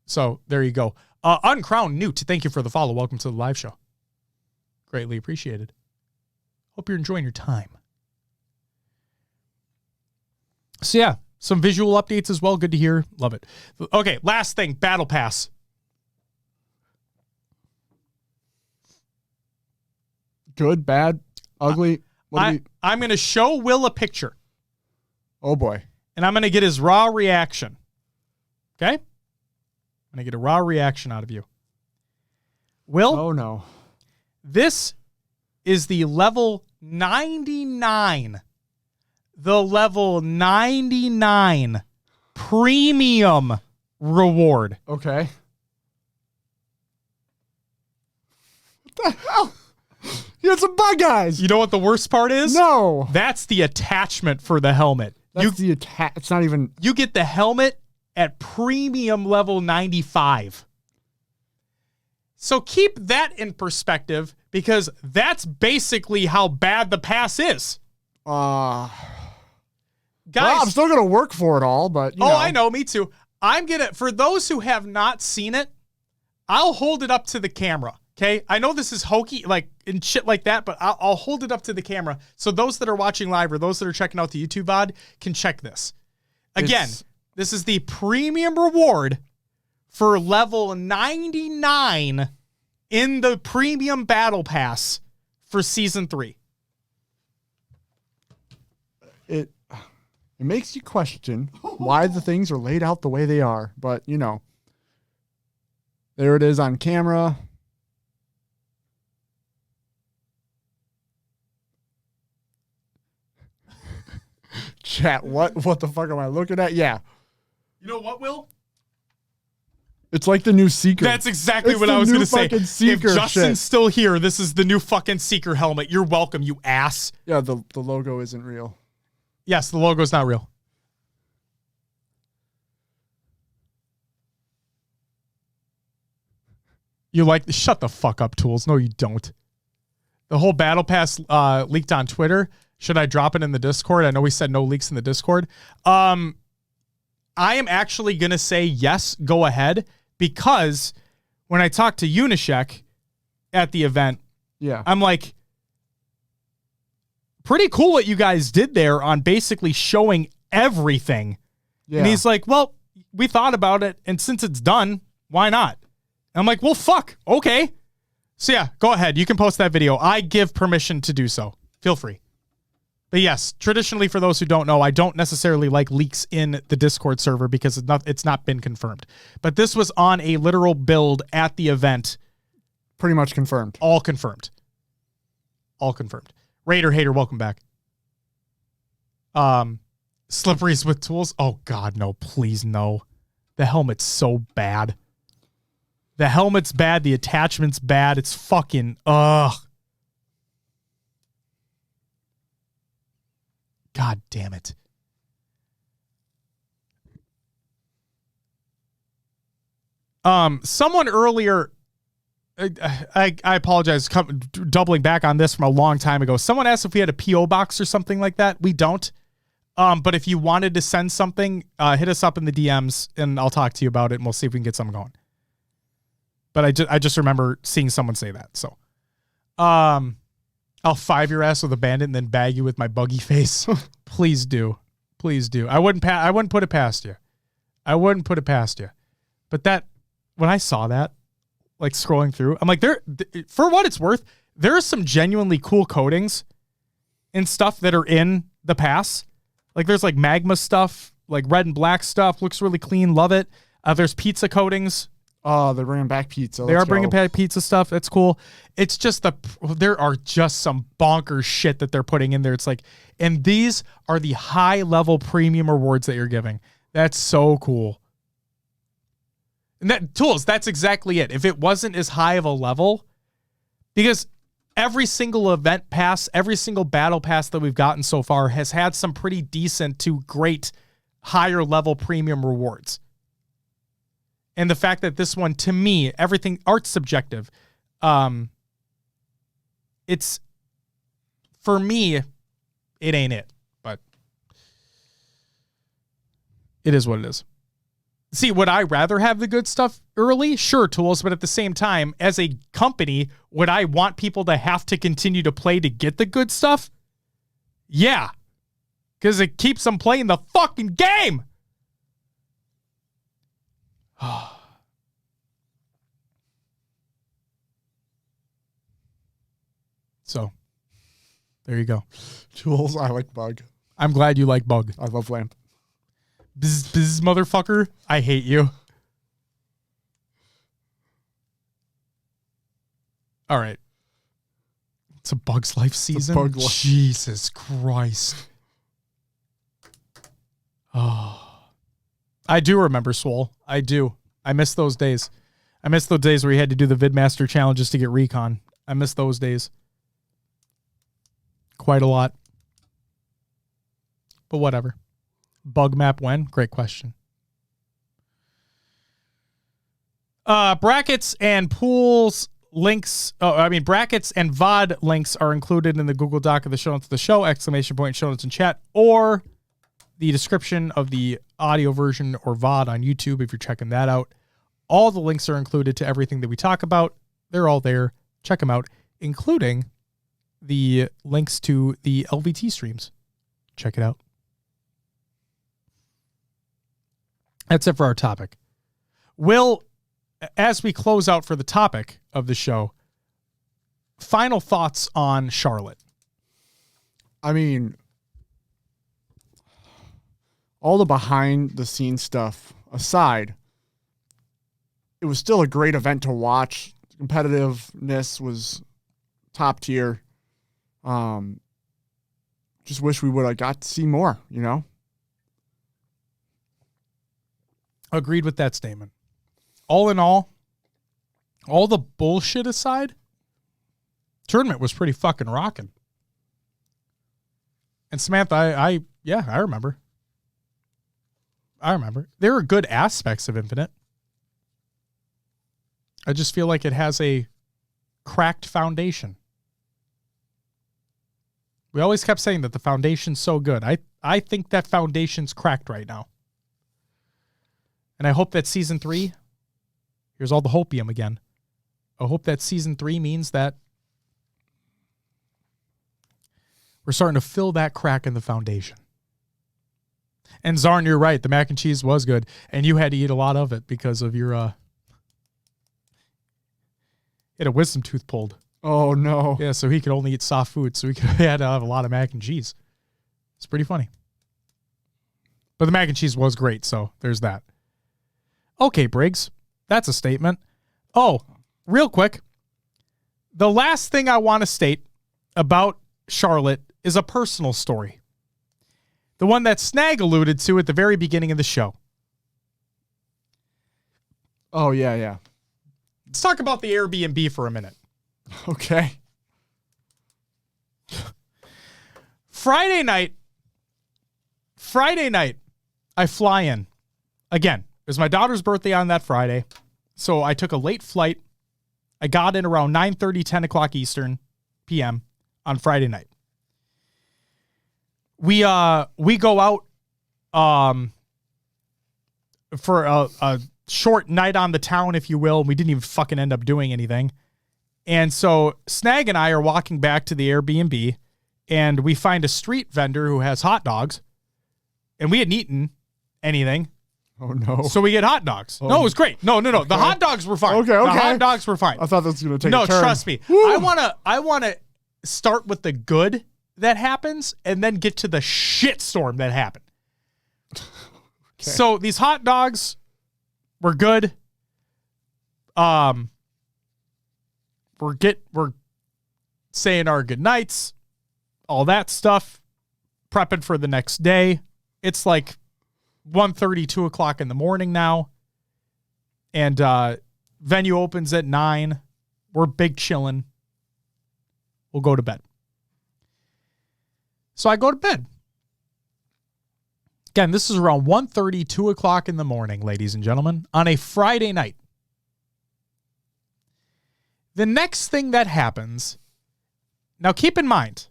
So there you go. Uncrowned Newt, thank you for the follow. Welcome to the live show. Greatly appreciated. Hope you're enjoying your time. So yeah, some visual updates as well. Good to hear. Love it. Okay, last thing, Battle Pass. Good, bad, ugly. I'm going to show Will a picture. Oh boy. And I'm going to get his raw reaction. Okay? I'm going to get a raw reaction out of you. Will? Oh no. This is the level 99. The level 99 premium reward. Okay. What the hell? You had some bug eyes. You know what the worst part is? No. That's the attachment for the helmet. That's the attach. It's not even. You get the helmet at premium level 95. So keep that in perspective, because that's basically how bad the pass is. Guys, Guys, I'm still gonna work for it all, but you know. I know, me too. For those who have not seen it, I'll hold it up to the camera. Okay, I know this is hokey, like and shit like that, but I'll hold it up to the camera so those that are watching live or those that are checking out the YouTube VOD can check this. Again, this is the premium reward for level 99 in the premium battle pass for season 3. It makes you question why the things are laid out the way they are, but you know, there it is on camera. Chat, what the fuck am I looking at? Yeah. You know what, Will? It's like the new Seeker. That's exactly what I was going to say. If Seeker Justin's still here, this is the new fucking Seeker helmet. You're welcome, you ass. Yeah, the logo isn't real. Yes, the logo's not real. You like... Shut the fuck up, Tools. No, you don't. The whole battle pass leaked on Twitter. Should I drop it in the Discord? I know we said no leaks in the Discord. I am actually going to say yes, go ahead, because when I talked to Unishek at the event, yeah, I'm like, pretty cool what you guys did there on basically showing everything. Yeah. And he's like, well, we thought about it, and since it's done, why not? And I'm like, well, fuck, okay. So yeah, go ahead. You can post that video. I give permission to do so. Feel free. But yes, traditionally, for those who don't know, I don't necessarily like leaks in the Discord server because it's not been confirmed. But this was on a literal build at the event. Pretty much confirmed. All confirmed. All confirmed. Raider Hater, welcome back. Slipperies with tools. Oh, God, no. Please, no. The helmet's so bad. The helmet's bad. The attachment's bad. It's fucking... Ugh. God damn it. Someone earlier, I apologize, doubling back on this from a long time ago. Someone asked if we had a P.O. box or something like that. We don't. But if you wanted to send something, hit us up in the DMs and I'll talk to you about it and we'll see if we can get something going. But I just remember seeing someone say that. So, I'll 5 your ass with a bandit and then bag you with my buggy face. Please do. Please do. I wouldn't put it past you. I wouldn't put it past you. But when I saw that, like scrolling through, I'm like, for what it's worth, there are some genuinely cool coatings and stuff that are in the pass. Like there's like magma stuff, like red and black stuff, looks really clean. Love it. There's pizza coatings. Oh, they're bringing back pizza. They are bringing back pizza stuff. That's cool. It's just there are just some bonkers shit that they're putting in there. It's like, and these are the high level premium rewards that you're giving. That's so cool. And Tools, that's exactly it. If it wasn't as high of a level, because every single event pass, every single battle pass that we've gotten so far has had some pretty decent to great higher level premium rewards. And the fact that this one, to me, everything, art's subjective. It's, for me, it ain't it. But it is what it is. See, would I rather have the good stuff early? Sure, Tools. But at the same time, as a company, would I want people to have to continue to play to get the good stuff? Yeah. Because it keeps them playing the fucking game. So, there you go. Tools, I like bug. I'm glad you like bug. I love lamp. Bzz, motherfucker. I hate you. All right. It's a Bug's Life season. Bug Life. Jesus Christ. Oh. I do remember Swole. I do. I miss those days. I miss those days where you had to do the Vidmaster challenges to get recon. I miss those days. Quite a lot. But whatever. Bug map when? Great question. Brackets and pools links, brackets and VOD links are included in the Google Doc of the show notes of the show, ! Show notes in chat, or the description of the audio version or VOD on YouTube if you're checking that out. All the links are included to everything that we talk about. They're all there. Check them out, including the links to the LVT streams. Check it out. That's it for our topic. Will, as we close out for the topic of the show, final thoughts on Charlotte. I mean, all the behind the scenes stuff aside, it was still a great event to watch. Competitiveness was top tier. Just wish we would have got to see more, you know? Agreed with that statement. All in all the bullshit aside, tournament was pretty fucking rocking. And Samantha, I remember. There are good aspects of Infinite. I just feel like it has a cracked foundation. We always kept saying that the foundation's so good. I think that foundation's cracked right now. And I hope that season 3, here's all the hopium again. I hope that season 3 means that we're starting to fill that crack in the foundation. And Zarn, you're right. The mac and cheese was good. And you had to eat a lot of it because of your, you had a wisdom tooth pulled. Oh, no. Yeah, so he could only eat soft food. So he had to have a lot of mac and cheese. It's pretty funny. But the mac and cheese was great. So there's that. Okay, Briggs. That's a statement. Oh, real quick. The last thing I want to state about Charlotte is a personal story. The one that Snag alluded to at the very beginning of the show. Oh, yeah. Let's talk about the Airbnb for a minute. Okay. Friday night, I fly in. Again, it was my daughter's birthday on that Friday, so I took a late flight. I got in around 9:30, 10 o'clock Eastern p.m. on Friday night. We go out for a short night on the town, if you will. We didn't even fucking end up doing anything. And so Snag and I are walking back to the Airbnb, and we find a street vendor who has hot dogs, and we hadn't eaten anything. Oh, no. So we get hot dogs. Oh. No, it was great. No. Okay. The hot dogs were fine. Okay. The hot dogs were fine. I thought that was going to take a No, turn. trust me. Woo. I want to start with the good that happens and then get to the shitstorm that happened. Okay. So these hot dogs were good. We're saying our good nights, all that stuff, prepping for the next day. It's like 1:30, 2 o'clock in the morning now. And venue opens at 9. We're big chilling. We'll go to bed. So I go to bed. Again, this is around 1:30, 2 o'clock in the morning, ladies and gentlemen, on a Friday night. The next thing that happens, now keep in mind,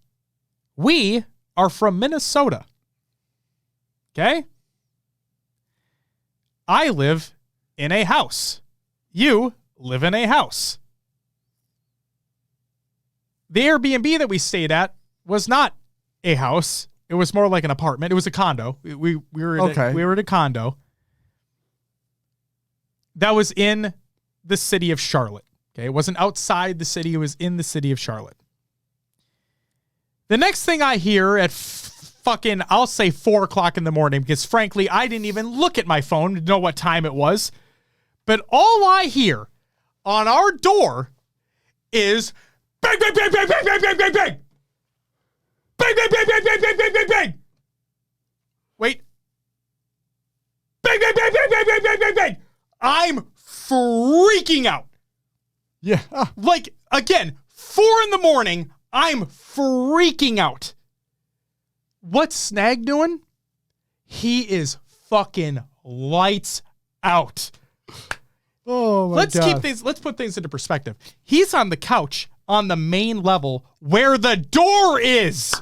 we are from Minnesota. Okay? I live in a house. You live in a house. The Airbnb that we stayed at was not a house. It was more like an apartment. It was a condo. We were at a condo that was in the city of Charlotte. Okay, it wasn't outside the city. It was in the city of Charlotte. The next thing I hear at fucking, I'll say 4 o'clock in the morning, because frankly, I didn't even look at my phone to know what time it was. But all I hear on our door is bang, bang, bang, bang, bang, bang, bang, bang, bang. Bang, bang, bang, bang, bang, bang, bang, bang, bang. Wait. Bang, bang, bang, bang, bang, bang, bang, bang, bang. I'm freaking out. Yeah. Like, again, 4 in the morning, I'm freaking out. What's Snag doing? He is fucking lights out. Oh my God. Let's put things into perspective. He's on the couch on the main level where the door is.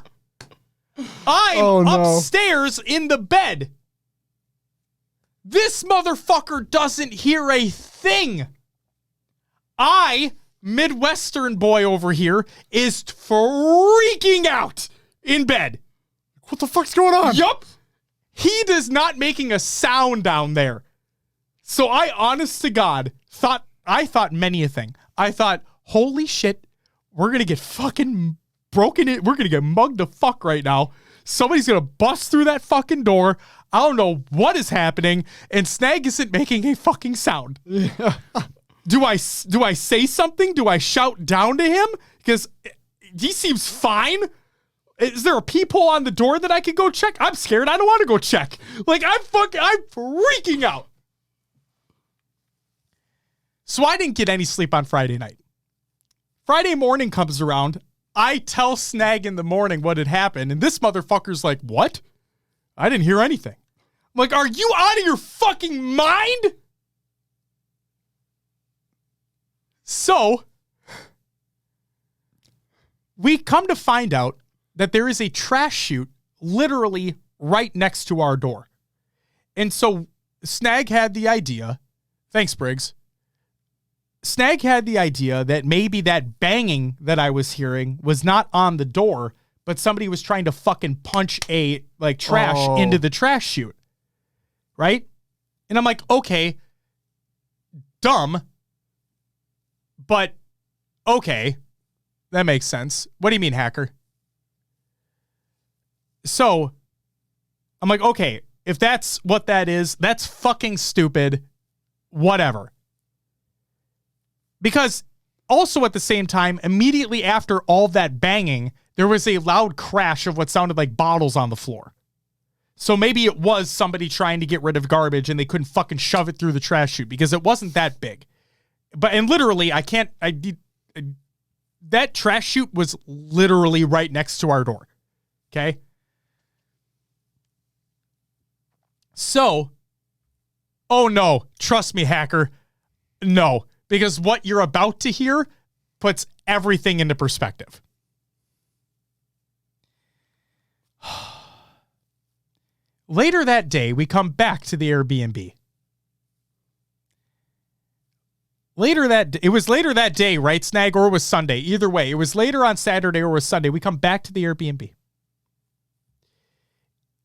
I'm upstairs in the bed. This motherfucker doesn't hear a thing. Midwestern boy over here, is freaking out in bed. What the fuck's going on? Yup. He is not making a sound down there. So I, honest to God, thought many a thing. I thought, holy shit, we're going to get fucking broken in. We're going to get mugged the fuck right now. Somebody's going to bust through that fucking door. I don't know what is happening. And Snag isn't making a fucking sound. Do I say something? Do I shout down to him? Because he seems fine. Is there a peephole on the door that I could go check? I'm scared. I don't want to go check. Like, I'm freaking out. So I didn't get any sleep on Friday night. Friday morning comes around. I tell Snag in the morning what had happened. And this motherfucker's like, what? I didn't hear anything. I'm like, are you out of your fucking mind? So we come to find out that there is a trash chute literally right next to our door. And so Snag had the idea, thanks Briggs, Snag had the idea that maybe that banging that I was hearing was not on the door, but somebody was trying to fucking punch trash into the trash chute. Right? And I'm like, okay, dumb, but okay, that makes sense. What do you mean, hacker? So I'm like, okay, if that's what that is, that's fucking stupid. Whatever. Because also at the same time, immediately after all that banging, there was a loud crash of what sounded like bottles on the floor. So maybe it was somebody trying to get rid of garbage and they couldn't fucking shove it through the trash chute because it wasn't that big. And literally, that trash chute was literally right next to our door. Okay? So, oh no, trust me, hacker. No, because what you're about to hear puts everything into perspective. Later that day, we come back to the Airbnb. It was later that day, right, Snag, or it was Sunday? Either way, it was later on Saturday or it was Sunday. We come back to the Airbnb.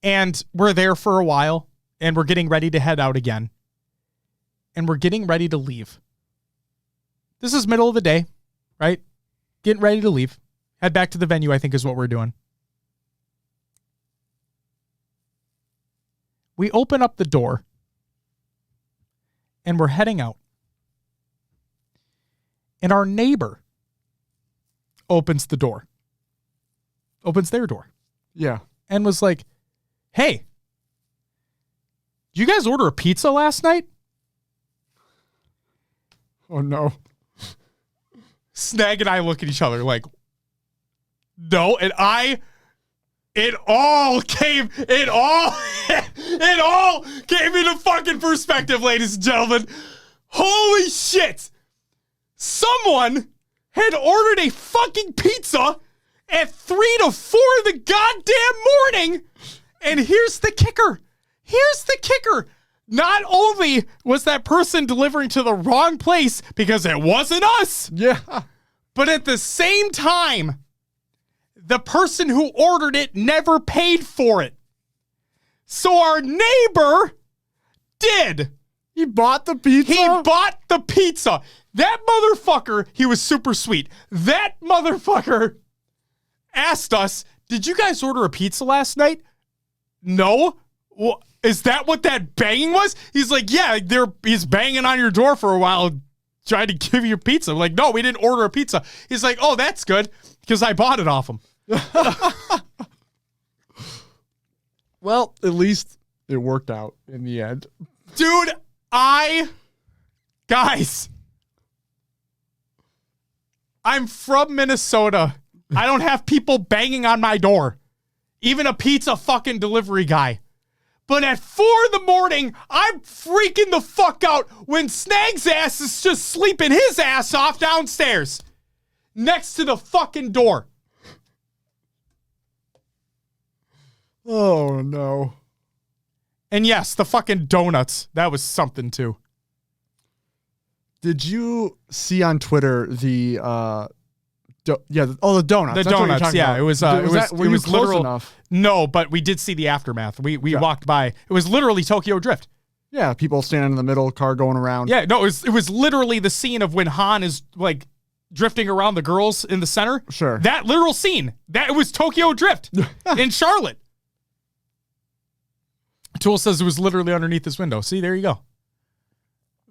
And we're there for a while, and we're getting ready to head out again. And we're getting ready to leave. This is middle of the day, right? Getting ready to leave. Head back to the venue, I think is what we're doing. We open up the door, and we're heading out. And our neighbor opens the door. Opens their door. Yeah. And was like, hey, did you guys order a pizza last night? Oh, no. Snag and I look at each other like, no. And it all came into fucking perspective, ladies and gentlemen. Holy shit. Someone had ordered a fucking pizza at 3 to 4 in the goddamn morning. And here's the kicker. Not only was that person delivering to the wrong place because it wasn't us. Yeah. But at the same time, the person who ordered it never paid for it. So our neighbor did. He bought the pizza? That motherfucker, he was super sweet. That motherfucker asked us, did you guys order a pizza last night? No. Well, is that what that banging was? He's like, yeah, he's banging on your door for a while trying to give you pizza. I'm like, no, we didn't order a pizza. He's like, oh, that's good because I bought it off him. Well, at least it worked out in the end. Dude, guys, I'm from Minnesota. I don't have people banging on my door. Even a pizza fucking delivery guy. But at 4 a.m, I'm freaking the fuck out when Snag's ass is just sleeping his ass off downstairs next to the fucking door. Oh, no. And yes, the fucking donuts. That was something too. Did you see on Twitter the donuts? The That's what you're donuts, talking yeah. about. It was were you close literal enough? No, but we did see the aftermath. We walked by. It was literally Tokyo Drift. Yeah, people standing in the middle, car going around. Yeah, no, it was literally the scene of when Han is like drifting around the girls in the center. Sure. That literal scene. That was Tokyo Drift in Charlotte. Tool says it was literally underneath this window. See, there you go.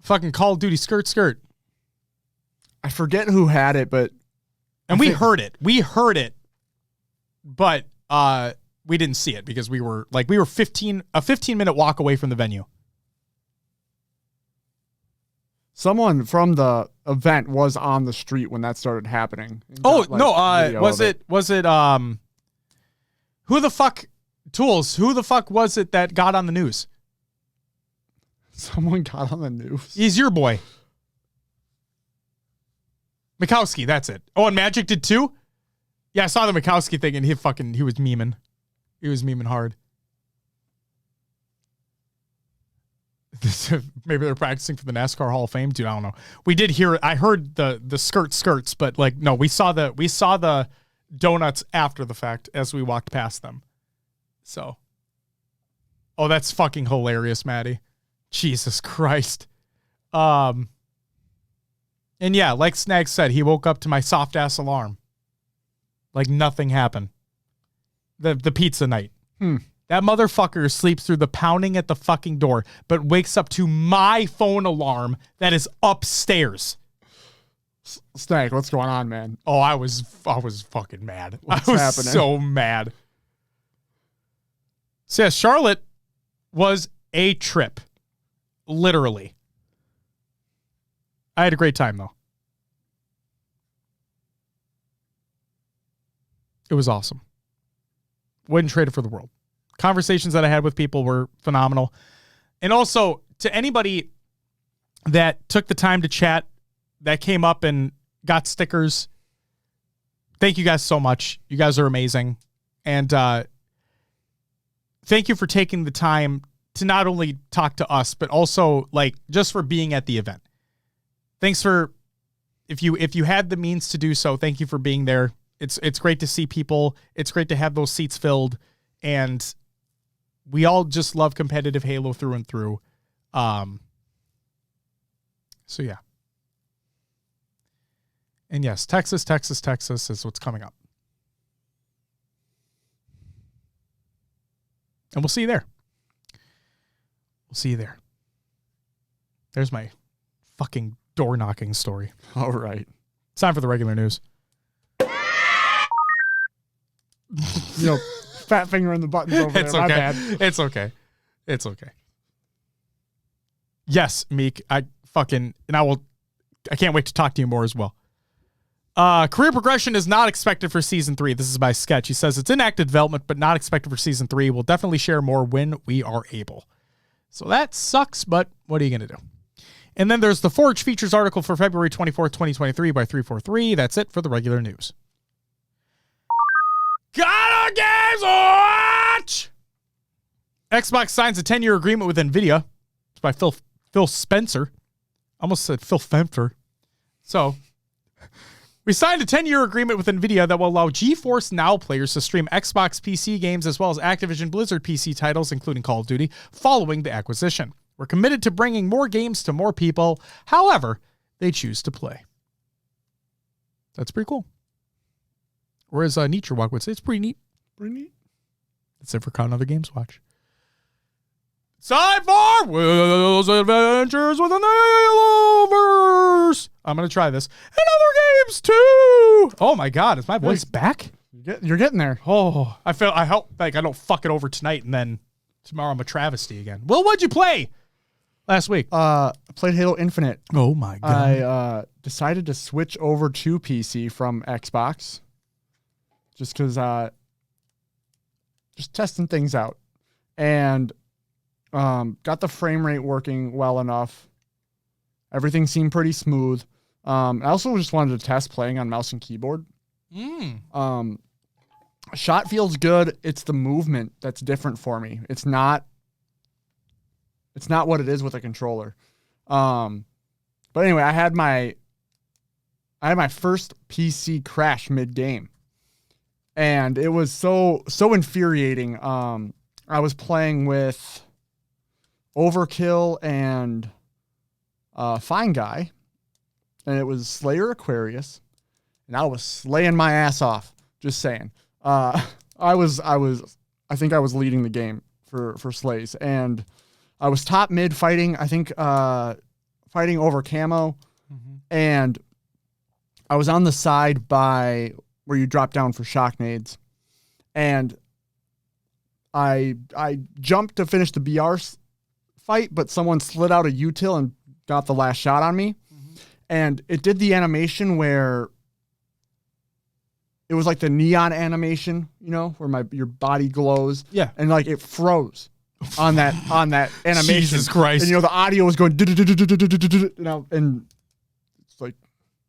Fucking Call of Duty skirt. I forget who had it, but we heard it. We heard it, but we didn't see it because we were a 15-minute walk away from the venue. Someone from the event was on the street when that started happening. Oh, no, was it who the fuck Tools? Who the fuck was it that got on the news? Someone got on the news. He's your boy. Mikowski, that's it. Oh, and Magic did too? Yeah, I saw the Mikowski thing and he was memeing. He was memeing hard. Maybe they're practicing for the NASCAR Hall of Fame, dude. I don't know. We did hear it. I heard the skirts, but like no, we saw the donuts after the fact as we walked past them. So, oh, that's fucking hilarious, Maddie. Jesus Christ. And yeah, like Snag said, he woke up to my soft ass alarm. Like nothing happened. The pizza night. That motherfucker sleeps through the pounding at the fucking door, but wakes up to my phone alarm that is upstairs. Snag, what's going on, man? Oh, I was fucking mad. What's I was happening? so mad. So yeah, Charlotte was a trip. Literally. I had a great time though. It was awesome. Wouldn't trade it for the world. Conversations that I had with people were phenomenal. And also, to anybody that took the time to chat, that came up and got stickers, thank you guys so much. You guys are amazing. And thank you for taking the time to not only talk to us, but also like just for being at the event. Thanks for, if you had the means to do so, thank you for being there. It's great to see people. It's great to have those seats filled. And we all just love competitive Halo through and through. So yeah. And yes, Texas is what's coming up. And we'll see you there. We'll see you there. There's my fucking door knocking story. All right. It's time for the regular news. Fat finger in the buttons over It's there. okay. My bad. It's okay. It's okay. Yes, Meek. I can't wait to talk to you more as well. Career progression is not expected for season 3. This is by Sketch. He says it's in active development, but not expected for season 3. We'll definitely share more when we are able. So that sucks, but what are you going to do? And then there's the Forge Features article for February 24th, 2023 by 343. That's it for the regular news. Got a games watch! Xbox signs a 10-year agreement with NVIDIA. It's by Phil Spencer. Almost said Phil Femter. So, we signed a 10-year agreement with NVIDIA that will allow GeForce Now players to stream Xbox PC games as well as Activision Blizzard PC titles, including Call of Duty, following the acquisition. We're committed to bringing more games to more people, however they choose to play. That's pretty cool. Or as Nietzsche Walk would say, it's pretty neat. Pretty neat. That's it for Con Other Games Watch. Time for Will's Adventures with an Haloverse. I'm going to try this. And other games too. Oh my God, is my voice back? You're getting there. Oh, I hope like I don't fuck it over tonight and then tomorrow I'm a travesty again. Will, what'd you play last week? Played Halo Infinite. Oh my God. I decided to switch over to PC from Xbox. Just because, just testing things out. And Got the frame rate working well enough. Everything seemed pretty smooth. I also just wanted to test playing on mouse and keyboard. Shot feels good. It's the movement that's different for me. It's not what it is with a controller. But anyway, I had my first PC crash mid-game. And it was so infuriating. I was playing with Overkill and Fine Guy, and it was Slayer Aquarius, and I was slaying my ass off. Just saying. I think I was leading the game for slays, and I was top mid fighting. I think fighting over camo, and I was on the side by where you drop down for shock nades, and I jumped to finish the BR fight, but someone slid out a util and got the last shot on me. And it did the animation where it was like the neon animation, you know, where your body glows. Yeah. And like it froze on that animation. Jesus Christ. And the audio was going, and it's like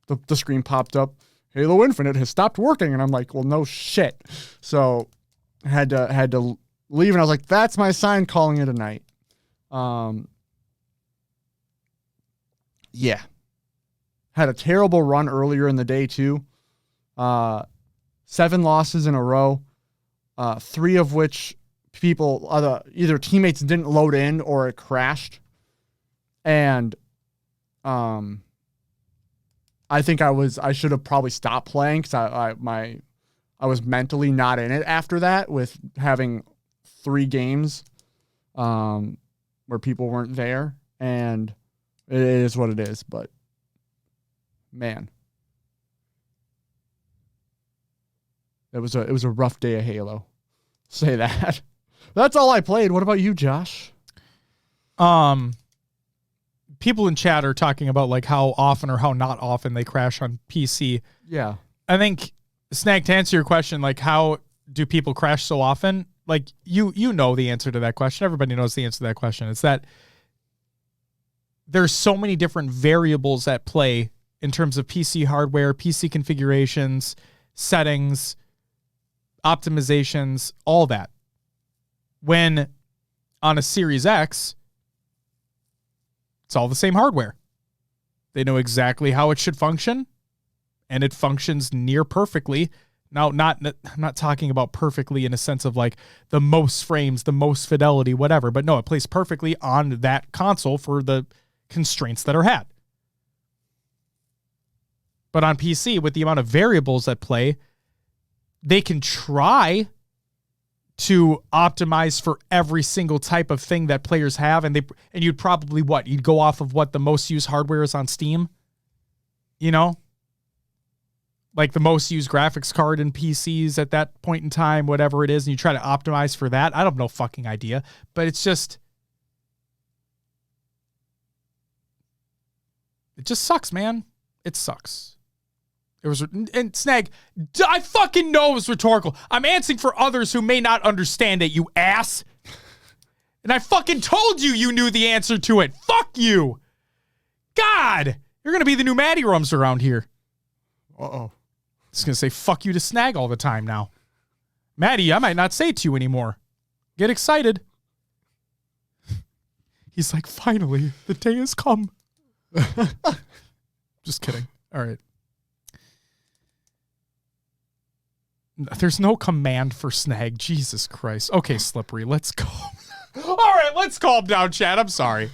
the screen popped up. Halo Infinite has stopped working. And I'm like, well, no shit. So I had to leave, and I was like, that's my sign, calling it a night. Yeah. Had a terrible run earlier in the day too. 7 losses in a row. 3 of which either teammates didn't load in or it crashed. And I think I should have probably stopped playing because I was mentally not in it after that, with having 3 games where people weren't there, and it is what it is. But man, it was a rough day of Halo. Say that. That's all I played. What about you, Josh? People in chat are talking about like how often or how not often they crash on PC. Yeah. I think, Snag, to answer your question, like how do people crash so often? Like you know the answer to that question. Everybody knows the answer to that question. It's that there's so many different variables at play in terms of PC hardware, PC configurations, settings, optimizations, all that. When on a Series X, it's all the same hardware. They know exactly how it should function, and it functions near perfectly. Now, I'm not talking about perfectly in a sense of like the most frames, the most fidelity, whatever, but no, it plays perfectly on that console for the constraints that are had. But on PC, with the amount of variables at play, they can try to optimize for every single type of thing that players have, and you'd probably you'd go off of what the most used hardware is on Steam, you know, like the most used graphics card in PCs at that point in time, whatever it is, and you try to optimize for that. I don't have no fucking idea, but it just sucks, man. It sucks. It was, and Snag, I fucking know it was rhetorical. I'm answering for others who may not understand it, you ass. And I fucking told you knew the answer to it. Fuck you. God, you're going to be the new Matty Rums around here. Uh-oh. Just going to say fuck you to Snag all the time now. Matty, I might not say it to you anymore. Get excited. He's like, finally, the day has come. Just kidding. All right. There's no command for Snag. Jesus Christ. Okay, Slippery, let's go. All right, let's calm down, chat. I'm sorry.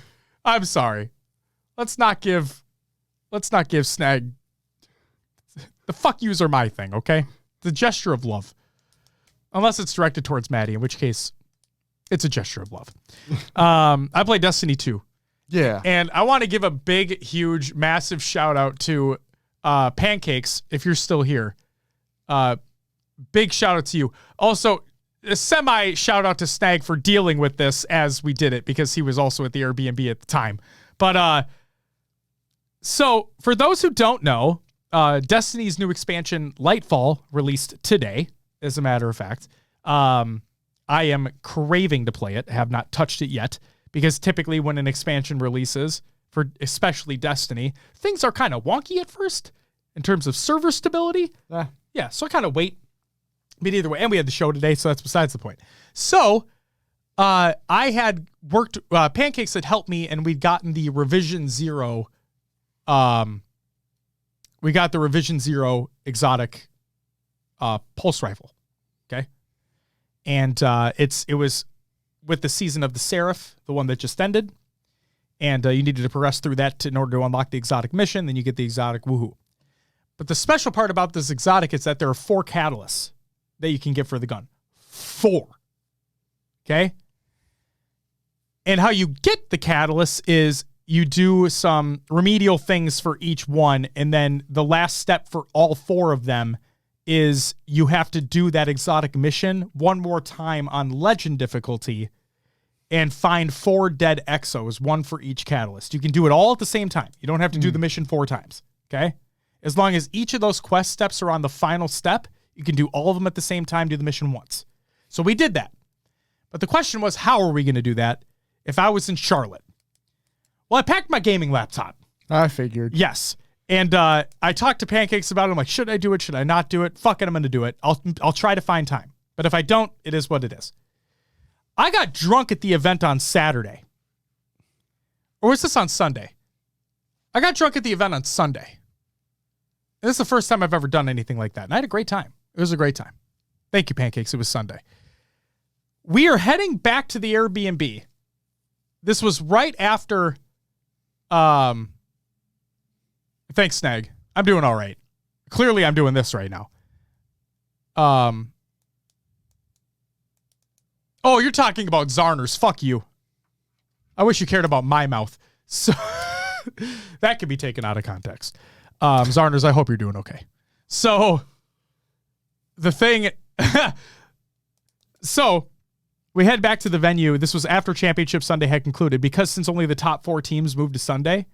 Let's not give Snag. The fuck yous are my thing, okay? The gesture of love. Unless it's directed towards Maddie, in which case it's a gesture of love. I play Destiny 2. Yeah. And I want to give a big, huge, massive shout out to Pancakes, if you're still here. Big shout out to you. Also, a semi shout out to Snag for dealing with this as we did it, because he was also at the Airbnb at the time. But so for those who don't know, Destiny's new expansion Lightfall released today, as a matter of fact. I am craving to play it. Have not touched it yet. because typically when an expansion releases, for especially Destiny, things are kind of wonky at first in terms of server stability. Yeah, so I kind of wait. But either way, and we had the show today, so that's besides the point. So I had worked, Pancakes had helped me, and we'd gotten the Revision 0. We got the Revision 0 exotic pulse rifle. Okay. And it was with the Season of the Seraph, the one that just ended. And you needed to progress through that in order to unlock the exotic mission. Then you get the exotic woohoo. But the special part about this exotic is that there are 4 catalysts that you can get for the gun. 4. Okay? And how you get the catalysts is you do some remedial things for each one, and then the last step for all 4 of them is you have to do that exotic mission one more time on legend difficulty and find 4 dead exos, 1 for each catalyst. You can do it all at the same time. You don't have to do the mission 4 times, okay? As long as each of those quest steps are on the final step, you can do all of them at the same time, do the mission once. So we did that. But the question was, how are we going to do that if I was in Charlotte? Well, I packed my gaming laptop. I figured. Yes. And I talked to Pancakes about it. I'm like, should I do it? Should I not do it? Fuck it, I'm going to do it. I'll try to find time. But if I don't, it is what it is. I got drunk at the event on Saturday. Or was this on Sunday? I got drunk at the event on Sunday. And this is the first time I've ever done anything like that. And I had a great time. It was a great time. Thank you, Pancakes. It was Sunday. We are heading back to the Airbnb. This was right after... Thanks, Snag. I'm doing all right. Clearly, I'm doing this right now. Oh, you're talking about Zarners. Fuck you. I wish you cared about my mouth. So that could be taken out of context. Zarners, I hope you're doing okay. So the thing... So we head back to the venue. This was after Championship Sunday had concluded, because since only the top 4 teams moved to Sunday,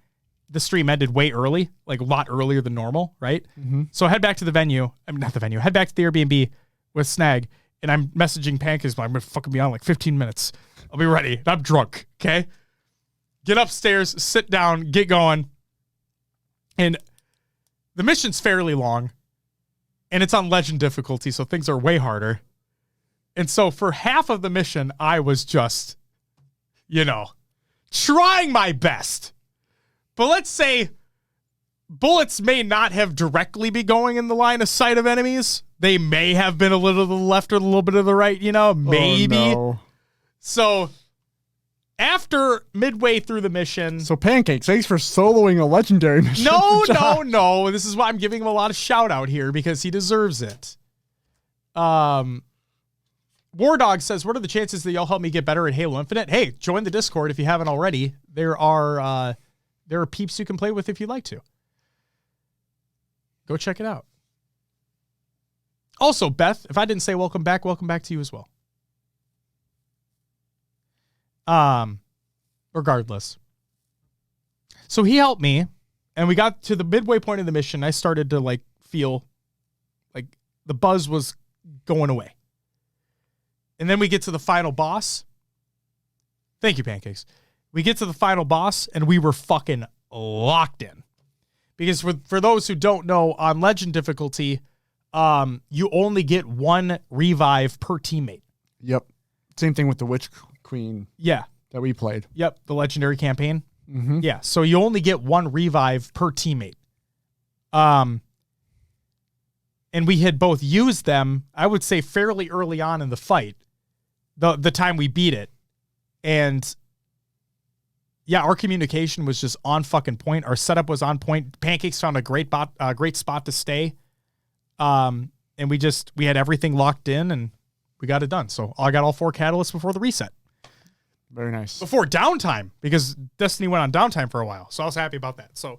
the stream ended way early, like a lot earlier than normal, right? Mm-hmm. So I head back to the venue. I mean, not the venue. Head back to the Airbnb with Snag, and I'm messaging Pancakes. I'm going to fucking be on like 15 minutes. I'll be ready. I'm drunk, okay? Get upstairs, sit down, get going. And the mission's fairly long, and it's on legend difficulty, so things are way harder. And so for half of the mission, I was just, trying my best. But let's say bullets may not have directly be going in the line of sight of enemies. They may have been a little to the left or a little bit to the right, maybe. Oh, no. So after midway through the mission... So Pancakes, thanks for soloing a legendary mission. No. This is why I'm giving him a lot of shout out here, because he deserves it. War Dog says, what are the chances that y'all help me get better at Halo Infinite? Hey, join the Discord if you haven't already. There are peeps you can play with if you'd like to. Go check it out. Also, Beth, if I didn't say welcome back to you as well. Regardless. So he helped me, and we got to the midway point of the mission. I started to feel like the buzz was going away. And then we get to the final boss. Thank you, Pancakes. We get to the final boss, and we were fucking locked in. Because for those who don't know, on legend difficulty, you only get 1 revive per teammate. Yep. Same thing with the Witch Queen. Yeah. That we played. Yep. The legendary campaign. Mm-hmm. Yeah. So you only get 1 revive per teammate. And we had both used them, I would say, fairly early on in the fight, the time we beat it. And yeah, our communication was just on fucking point. Our setup was on point. Pancakes found a great spot to stay. And we had everything locked in, and we got it done. So I got all 4 catalysts before the reset. Very nice. Before downtime, because Destiny went on downtime for a while. So I was happy about that. So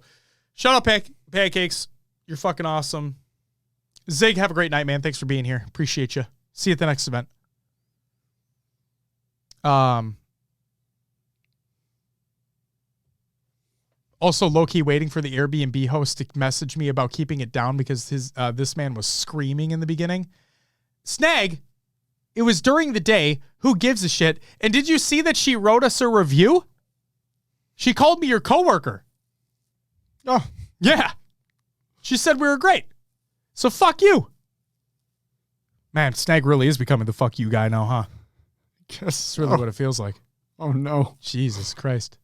shout out Pancakes. You're fucking awesome. Zig, have a great night, man. Thanks for being here. Appreciate you. See you at the next event. Also, low-key waiting for the Airbnb host to message me about keeping it down because this man was screaming in the beginning. Snag, it was during the day. Who gives a shit? And did you see that she wrote us a review? She called me your coworker. Oh, Yeah. She said we were great. So fuck you. Man, Snag really is becoming the fuck you guy now, huh? guess That's really what it feels like. Oh, no. Jesus Christ.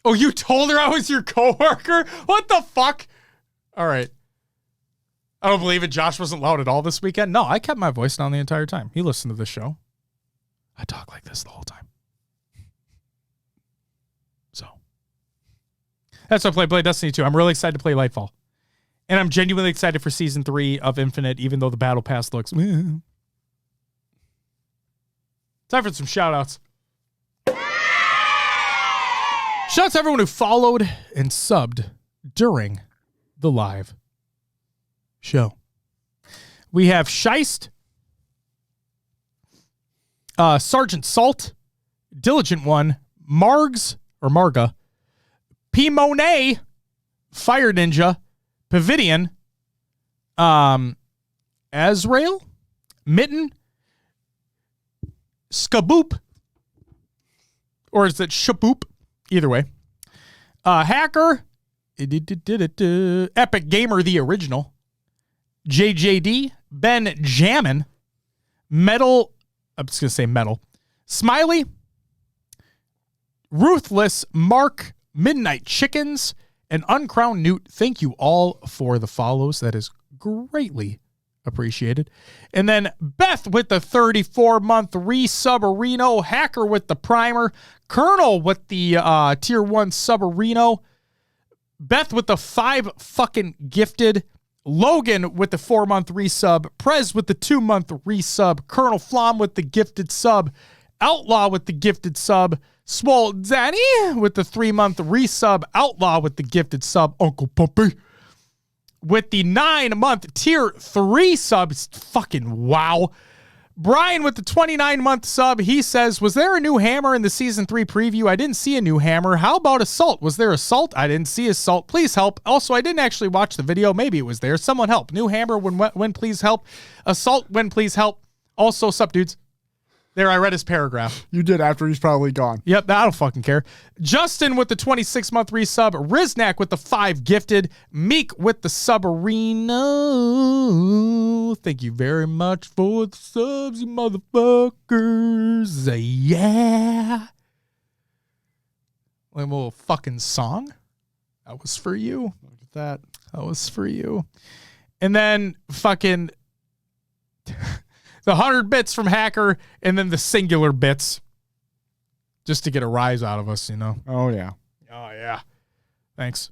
Oh, you told her I was your coworker? What the fuck? All right. I don't believe it. Josh wasn't loud at all this weekend. No, I kept my voice down the entire time. He listened to this show. I talk like this the whole time. So. That's why I play Destiny 2. I'm really excited to play Lightfall. And I'm genuinely excited for Season 3 of Infinite, even though the Battle Pass looks... Time for some shout-outs. Shout-outs to everyone who followed and subbed during the live show. We have Scheist, Sergeant Salt, Diligent One, Marga, P. Monet, Fire Ninja, Pavidian, Azrael, Mitten, Skaboop, or is it Shaboop? Either way. Hacker, Epic Gamer, the original, JJD, Ben Jammin, Metal, I'm just going to say Metal, Smiley, Ruthless, Mark, Midnight Chickens, and Uncrowned Newt. Thank you all for the follows. That is greatly appreciated. And then Beth with the 34-month re-subareno, Hacker with the primer, Colonel with the tier 1 subareno, Beth with the 5 fucking gifted, Logan with the 4-month resub, Prez with the 2-month resub, Colonel Flom with the gifted sub, Outlaw with the gifted sub, Swole Danny with the 3-month resub, Outlaw with the gifted sub, Uncle Puppy with the 9-month tier 3 subs. Fucking wow. Brian with the 29-month sub, he says, was there a new hammer in the Season 3 preview? I didn't see a new hammer. How about Assault? Was there Assault? I didn't see Assault. Please help. Also, I didn't actually watch the video. Maybe it was there. Someone help. New hammer, when please help. Assault, when please help. Also, sup, dudes. There, I read his paragraph. You did after he's probably gone. Yep, I don't fucking care. Justin with the 26-month resub. Riznak with the 5 gifted. Meek with the subareno. Thank you very much for the subs, you motherfuckers. Yeah. Like a little fucking song. That was for you. Look at that. That was for you. And then fucking... the 100 bits from Hacker, and then the singular bits. Just to get a rise out of us, you know? Oh, yeah. Oh, yeah. Thanks.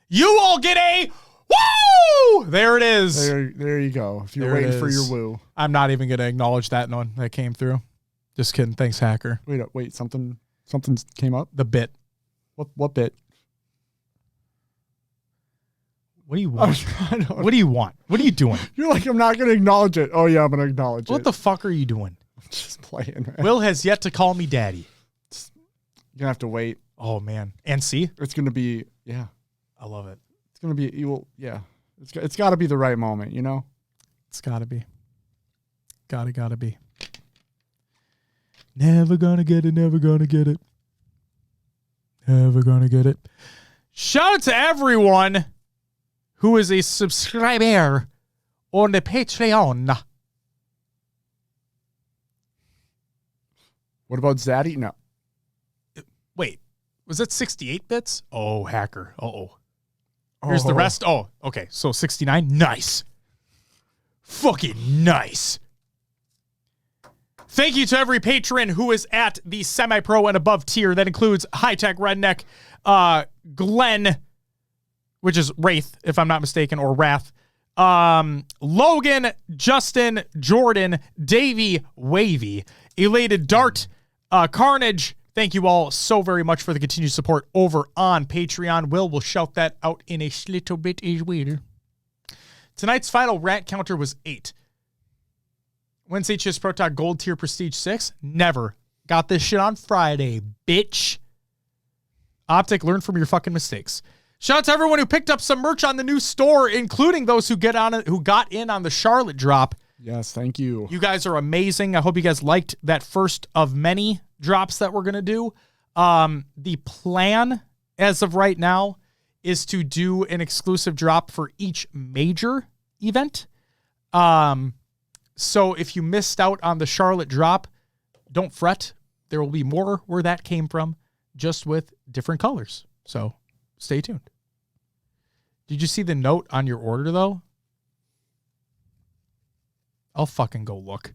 You all get a woo! There it is. There you go. If you're There it waiting for your is. woo. I'm not even going to acknowledge that one that came through. Just kidding. Thanks, Hacker. Wait, something came up? The bit. What bit? What do you want? I don't- What do you want? What are you doing? You're like, I'm not going to acknowledge it. Oh, yeah, I'm going to acknowledge What it. the fuck are you doing? Just playing, man. Will has yet to call me daddy. You're going to have to wait. Oh, man. And see? It's going to be, yeah. I love it. It's going to be, you will, yeah. It's got to be the right moment, you know? It's gotta be. Gotta be. Never gonna get it, never gonna get it. Never gonna get it. Shout out to everyone who is a subscriber on the Patreon. What about Zaddy? No. Wait, was that 68 bits? Oh, Hacker. Uh-oh. Here's the rest. Oh, okay. So 69. Nice. Fucking nice. Thank you to every patron who is at the semi-pro and above tier. That includes High Tech Redneck, Glenn, which is Wraith, if I'm not mistaken, or Wrath. Logan, Justin, Jordan, Davey, Wavy, Elated Dart, Carnage. Thank you all so very much for the continued support over on Patreon. Will shout that out in a little bit as well. Tonight's final rant counter was 8. When's HCS Pro Talk Gold Tier Prestige 6? Never. Got this shit on Friday, bitch. Optic, learn from your fucking mistakes. Shout out to everyone who picked up some merch on the new store, including those who got in on the Charlotte drop. Yes, thank you. You guys are amazing. I hope you guys liked that first of many drops that we're going to do. The plan as of right now is to do an exclusive drop for each major event. So if you missed out on the Charlotte drop, don't fret. There will be more where that came from, just with different colors. So stay tuned. Did you see the note on your order, though? I'll fucking go look.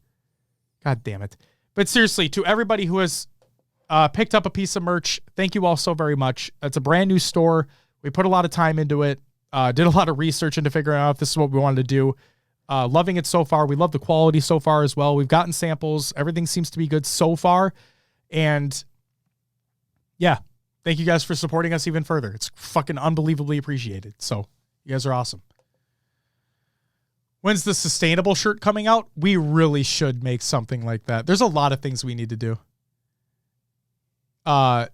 God damn it. But seriously, to everybody who has picked up a piece of merch, thank you all so very much. It's a brand new store. We put a lot of time into it, did a lot of research into figuring out if this is what we wanted to do. Loving it so far. We love the quality so far as well. We've gotten samples. Everything seems to be good so far. And yeah, thank you guys for supporting us even further. It's fucking unbelievably appreciated. So you guys are awesome. When's the sustainable shirt coming out? We really should make something like that. There's a lot of things we need to do.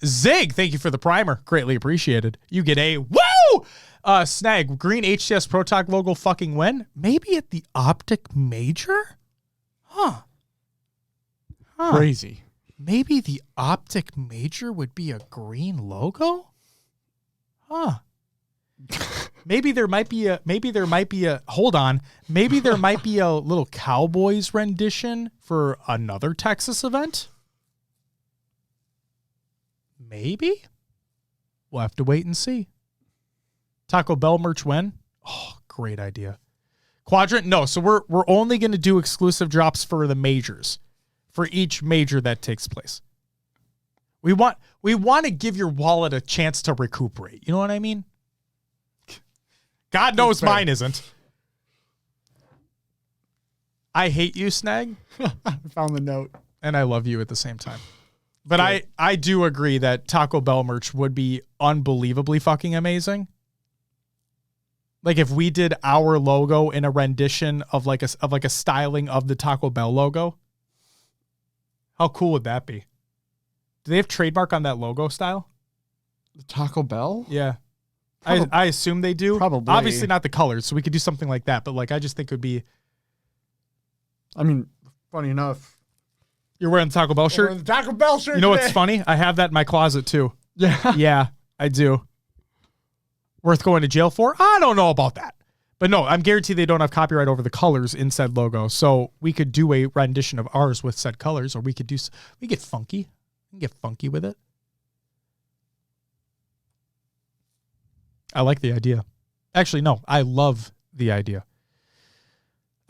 Zig, thank you for the primer. Greatly appreciated. You get a woo! Snag, green HCS Pro Talk logo fucking win? Maybe at the Optic Major? Huh. Crazy. Maybe the Optic Major would be a green logo? Huh. Maybe there might be a hold on. Maybe there might be a little Cowboys rendition for another Texas event. Maybe. We'll have to wait and see. Taco Bell merch when? Oh, great idea. Quadrant? No, so we're only going to do exclusive drops for the majors. For each major that takes place. We want to give your wallet a chance to recuperate. You know what I mean? God knows mine isn't. I hate you, Snag. I found the note. And I love you at the same time. But yeah. I do agree that Taco Bell merch would be unbelievably fucking amazing. Like if we did our logo in a rendition of like a styling of the Taco Bell logo. How cool would that be? Do they have trademark on that logo style? The Taco Bell? Yeah. I assume they do. Probably. Obviously not the colors, so we could do something like that. But like, I just think it would be. I mean, funny enough, you're wearing the Taco Bell shirt. The Taco Bell shirt. You know today. what's funny? I have that in my closet too. Yeah. Yeah, I do. Worth going to jail for? I don't know about that, but no, I'm guaranteed they don't have copyright over the colors in said logo. So we could do a rendition of ours with said colors, or we could get funky. We can get funky with it. I like the idea. Actually, no, I love the idea.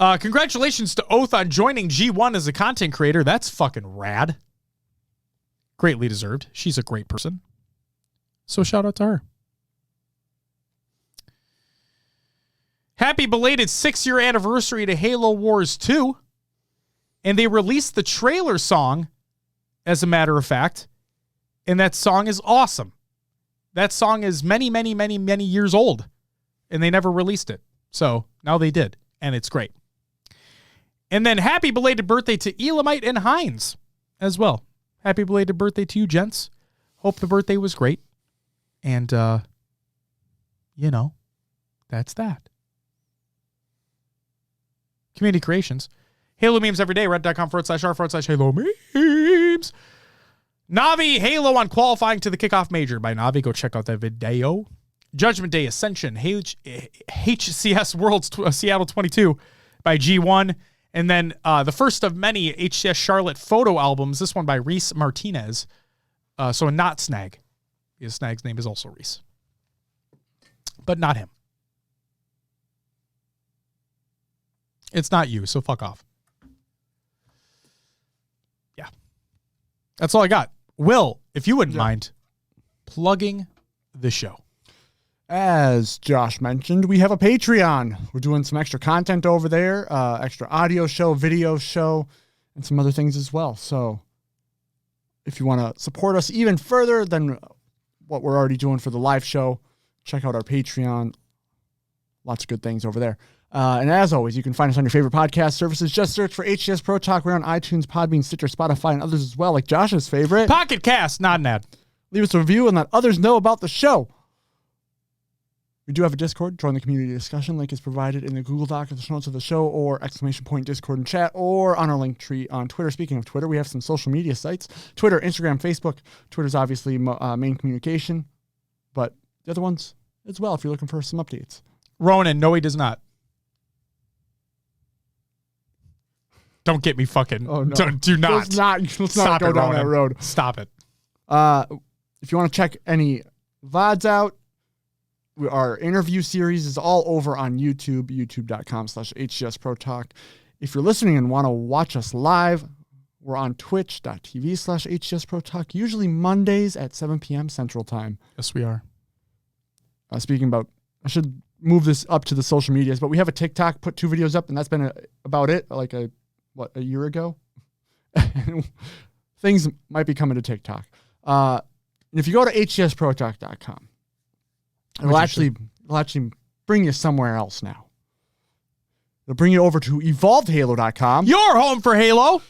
Congratulations to Oath on joining G1 as a content creator. That's fucking rad. Greatly deserved. She's a great person. So shout out to her. Happy belated 6-year anniversary to Halo Wars 2. And they released the trailer song, as a matter of fact. And that song is awesome. That song is many, many, many, many years old. And they never released it. So now they did. And it's great. And then happy belated birthday to Elamite and Hines as well. Happy belated birthday to you, gents. Hope the birthday was great. And, that's that. Community creations. Halo memes every day. Reddit.com/r/Halo memes. Navi Halo on qualifying to the kickoff major by Navi. Go check out that video. Judgment Day Ascension HCS Worlds Seattle 22 by G1. And then the first of many HCS Charlotte photo albums. This one by Reese Martinez. So not Snag. His Snag's name is also Reese. But not him. It's not you, so fuck off. Yeah. That's all I got. Will, if you wouldn't mind plugging the show. As Josh mentioned, we have a Patreon. We're doing some extra content over there, extra audio show, video show, and some other things as well. So if you want to support us even further than what we're already doing for the live show, check out our Patreon. Lots of good things over there. And as always, you can find us on your favorite podcast services. Just search for HCS Pro Talk. We're on iTunes, Podbean, Stitcher, Spotify, and others as well, like Josh's favorite. Pocket Cast, not an ad. Leave us a review and let others know about the show. We do have a Discord. Join the community discussion. Link is provided in the Google Doc of the show notes of the show, or ! Discord and chat, or on our link tree on Twitter. Speaking of Twitter, we have some social media sites. Twitter, Instagram, Facebook. Twitter's obviously main communication, but the other ones as well if you're looking for some updates. Ronan, no, he does not. Don't get me fucking. Oh, no. Do not. Let's not go down that road. Stop it. If you want to check any VODs out, our interview series is all over on YouTube, youtube.com/HCS Pro Talk. If you're listening and want to watch us live, we're on twitch.tv/HCS Pro Talk, usually Mondays at 7 p.m. Central Time. Yes, we are. Speaking about, I should move this up to the social medias, but we have a TikTok, put 2 videos up, and that's been about it, like a year ago? Things might be coming to TikTok. And if you go to hcsprotalk.com, it'll actually bring you somewhere else now. It'll bring you over to evolvedhalo.com. Your home for Halo.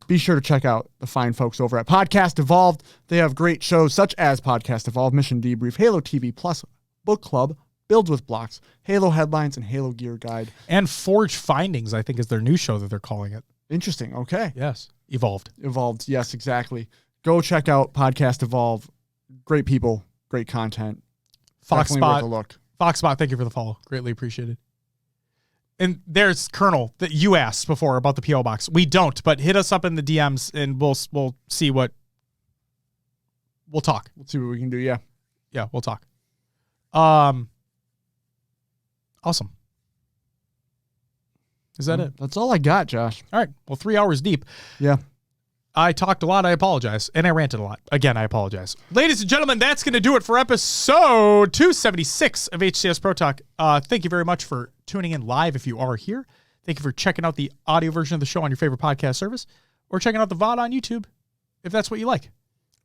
Be sure to check out the fine folks over at Podcast Evolved. They have great shows such as Podcast Evolved, Mission Debrief, Halo TV Plus, Book Club, Builds with Blocks, Halo Headlines, and Halo Gear Guide. And Forge Findings, I think, is their new show that they're calling it. Interesting. Okay. Yes. Evolved. Yes, exactly. Go check out Podcast Evolve. Great people, great content. Definitely worth a look. Foxspot, thank you for the follow. Greatly appreciated. And there's Colonel that you asked before about the P.O. Box. We don't, but hit us up in the DMs and we'll see what we'll talk. We'll see what we can do, yeah. Yeah, we'll talk. Awesome. Is that it? That's all I got, Josh. All right. Well, 3 hours deep. Yeah. I talked a lot. I apologize. And I ranted a lot. Again, I apologize. Ladies and gentlemen, that's going to do it for episode 276 of HCS Pro Talk. Thank you very much for tuning in live if you are here. Thank you for checking out the audio version of the show on your favorite podcast service, or checking out the VOD on YouTube if that's what you like.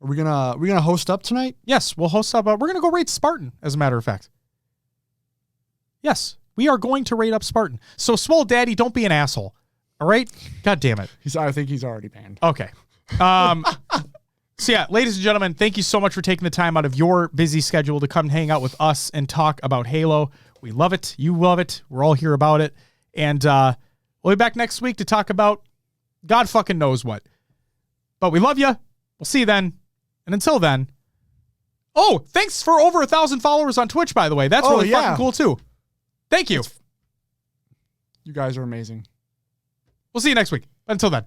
Are we gonna host up tonight? Yes, we'll host up. We're going to go raid Spartan, as a matter of fact. Yes, we are going to raid up Spartan. So, Swole Daddy, don't be an asshole. All right? God damn it. I think he's already banned. Okay. So, yeah, ladies and gentlemen, thank you so much for taking the time out of your busy schedule to come hang out with us and talk about Halo. We love it. You love it. We're all here about it. And we'll be back next week to talk about God fucking knows what. But we love you. We'll see you then. And until then, oh, thanks for over 1,000 followers on Twitch, by the way. That's really fucking cool, too. Thank you. You guys are amazing. We'll see you next week. Until then.